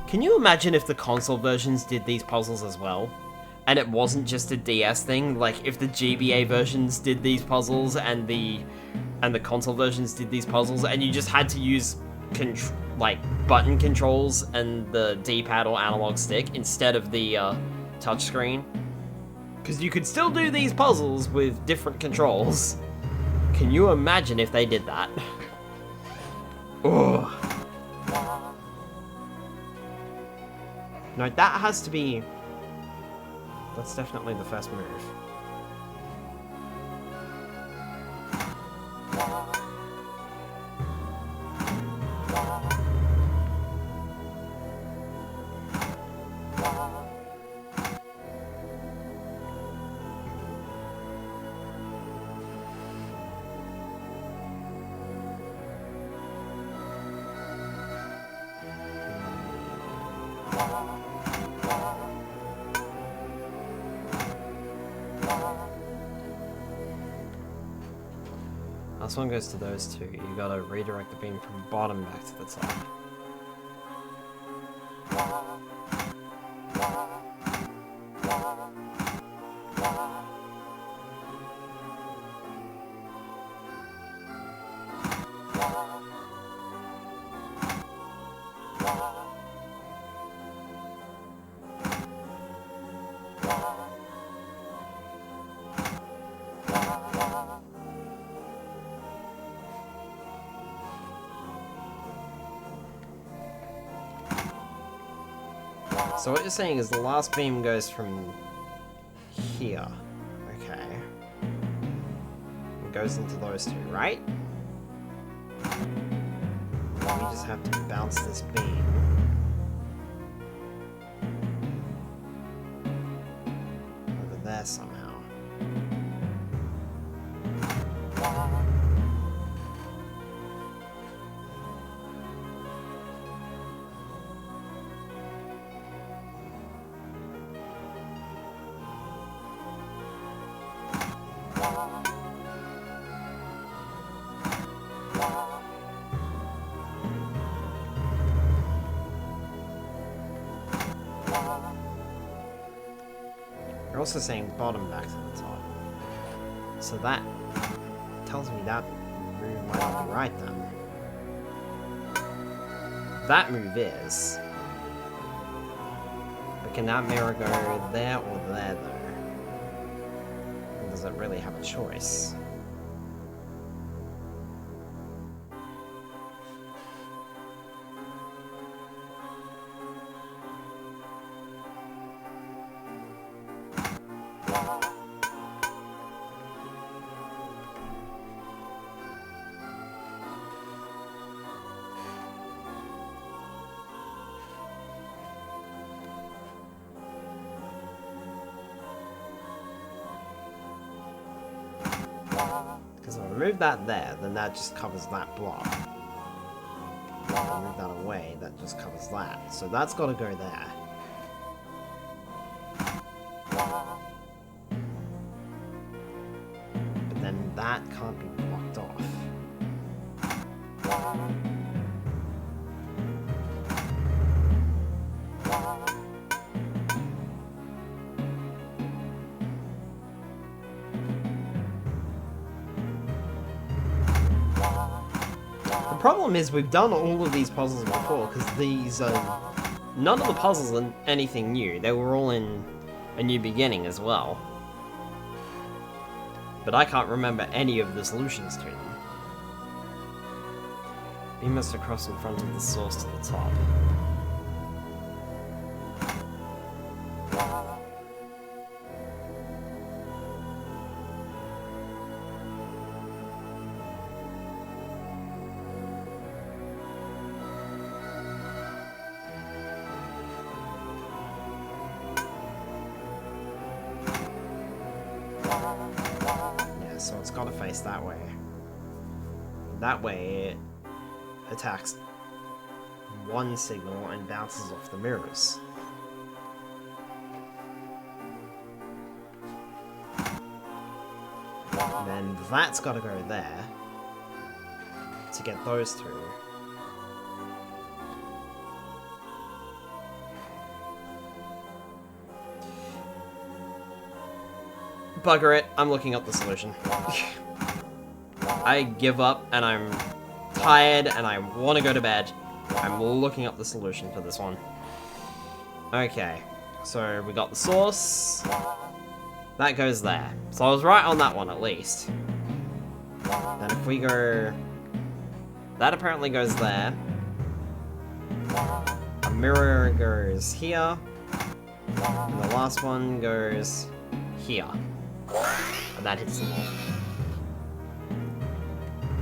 Can you imagine if the console versions did these puzzles as well? And it wasn't just a DS thing? Like, if the GBA versions did these puzzles and the console versions did these puzzles, and you just had to use, like, button controls and the D-pad or analog stick instead of the touchscreen? Because you could still do these puzzles with different controls. Can you imagine if they did that? Ugh. No, that has to be... That's definitely the first move. Last one goes to those two. You gotta redirect the beam from bottom back to the top. So what you're saying is the last beam goes from here. Okay. It goes into those two, right? We just have to bounce this beam over there somehow. You're also saying bottom back to the top. So that tells me that move might not be right then. That move is. But can that mirror go there or there though? Or does it really have a choice? Because if I remove that there, then that just covers that block. If I move that away, that just covers that. So that's got to go there. But then that can't be blocked off. The problem is we've done all of these puzzles before, because these, none of the puzzles are anything new. They were all in A New Beginning as well. But I can't remember any of the solutions to them. Beam must cross in front of the source to the top. so it's gotta face that way. That way, it attacks one signal and bounces off the mirrors. And then that's gotta go there to get those two. Bugger it, I'm looking up the solution. I give up and I'm tired and I want to go to bed. I'm looking up the solution for this one. Okay, so we got the source. That goes there. So I was right on that one at least. Then if we go... That apparently goes there. A mirror goes here. And the last one goes here. And that hits the wall.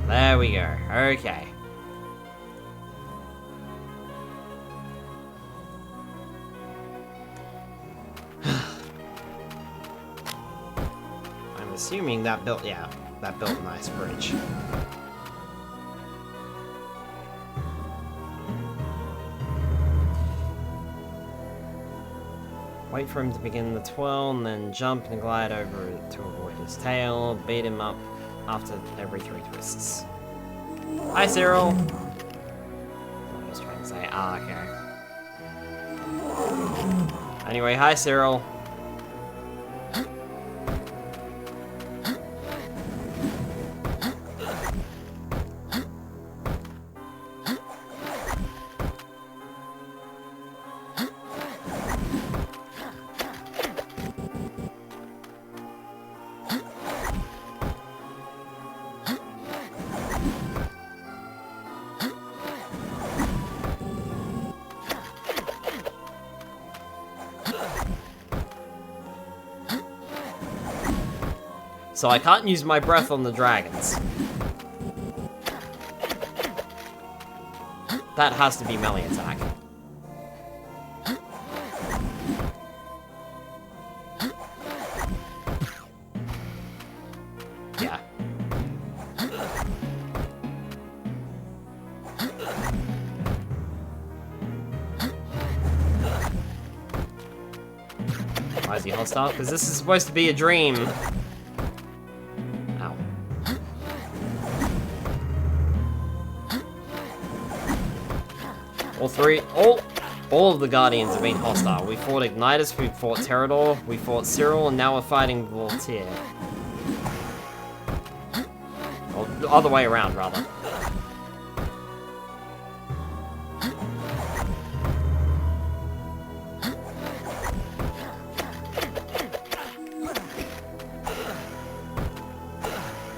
There we go. Okay. I'm assuming that built, yeah, that built a nice bridge. Wait for him to begin the twirl, and then jump and glide over it to avoid his tail. Beat him up after every 3 twists. Hi, Cyril! What I was trying to say. Ah, okay. Anyway, hi, Cyril. So I can't use my breath on the dragons. That has to be melee attack. Yeah. Why is he hostile? Because this is supposed to be a dream. All of the Guardians have been hostile. We fought Ignitus, we fought Terrador, we fought Cyril, and now we're fighting Voltaire. Or the other way around, rather.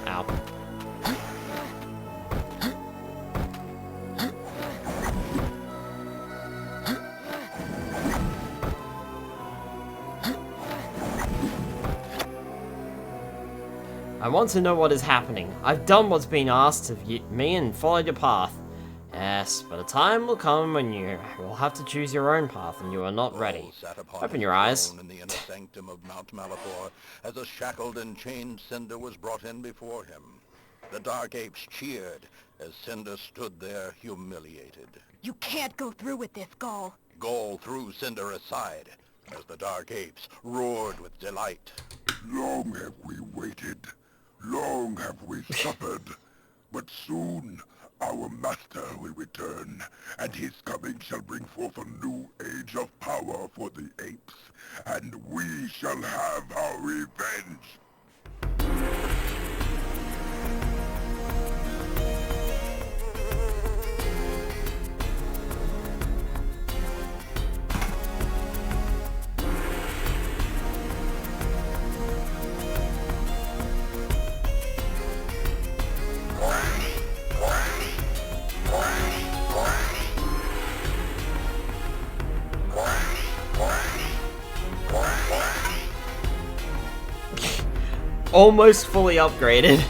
Ow. I want to know what is happening. I've done what's been asked of me and followed your path. Yes, but a time will come when you will have to choose your own path and you are not ready. Open your eyes. In the inner sanctum of Mount Malachor, as a shackled and chained Cinder was brought in before him. The Dark Apes cheered as Cinder stood there humiliated. You can't go through with this, Gaul. Gaul threw Cinder aside as the Dark Apes roared with delight. Long have we waited. Long have we suffered. But soon our master will return, and his coming shall bring forth a new age of power for the apes, and we shall have our revenge. Almost fully upgraded.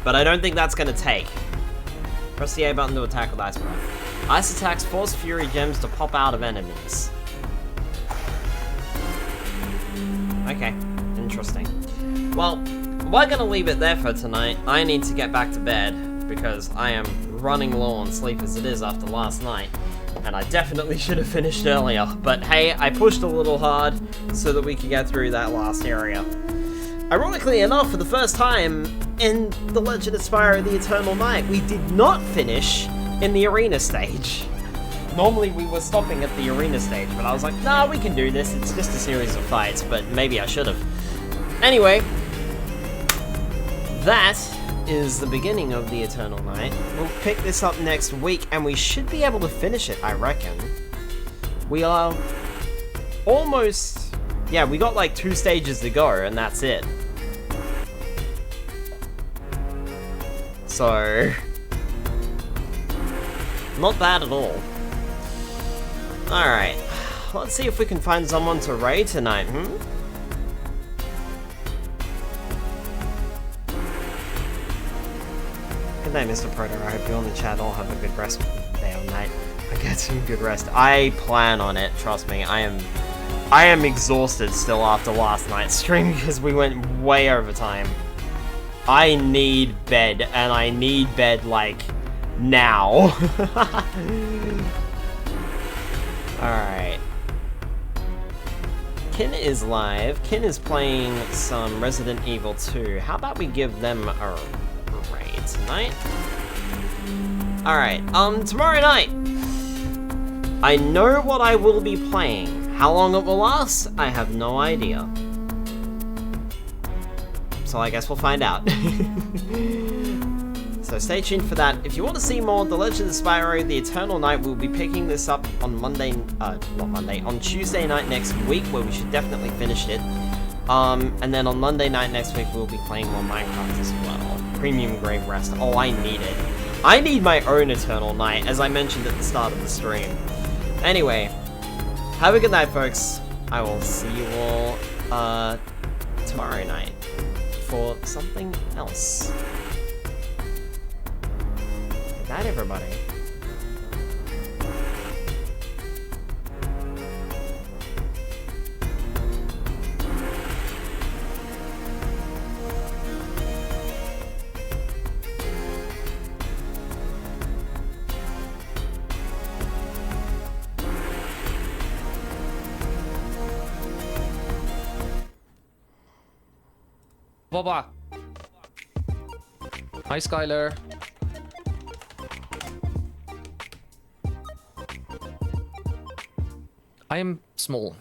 But I don't think that's gonna take. Press the A button to attack with Ice Breath. Ice attacks force Fury gems to pop out of enemies. Okay, interesting. well, we're gonna leave it there for tonight. I need to get back to bed because I am running low on sleep as it is after last night. And I definitely should have finished earlier. But hey, I pushed a little hard so that we could get through that last area. Ironically enough, for the first time in The Legend of Spyro the Eternal Night, we did not finish in the arena stage. Normally we were stopping at the arena stage, but I was like, nah, we can do this, it's just a series of fights, but maybe I should have. Anyway, that is the beginning of the Eternal Night. We'll pick this up next week, and we should be able to finish it, I reckon. We are almost... yeah, we got like 2 stages to go, and that's it. So... not bad at all. Alright, let's see if we can find someone to raid tonight, Good night, Mr. Proto. I hope you on the chat all have a good rest day or night. I get some good rest. I plan on it, trust me. I am exhausted still after last night's stream because we went way over time. I need bed, and I need bed, like, now. Alright. Kin is live. Kin is playing some Resident Evil 2. How about we give them a raid tonight? Alright, tomorrow night. I know what I will be playing. How long it will last, I have no idea. So I guess we'll find out. So stay tuned for that. If you want to see more The Legend of Spyro The Eternal Night, we'll be picking this up on on Tuesday night next week, where we should definitely finish it. And then on Monday night next week, we'll be playing more Minecraft as well. Premium Grave Rest. Oh, I need it. I need my own Eternal Night, as I mentioned at the start of the stream. Anyway, have a good night, folks. I will see you all, tomorrow night for something else. Good night, everybody. Baba. Hi, Skyler. I am small.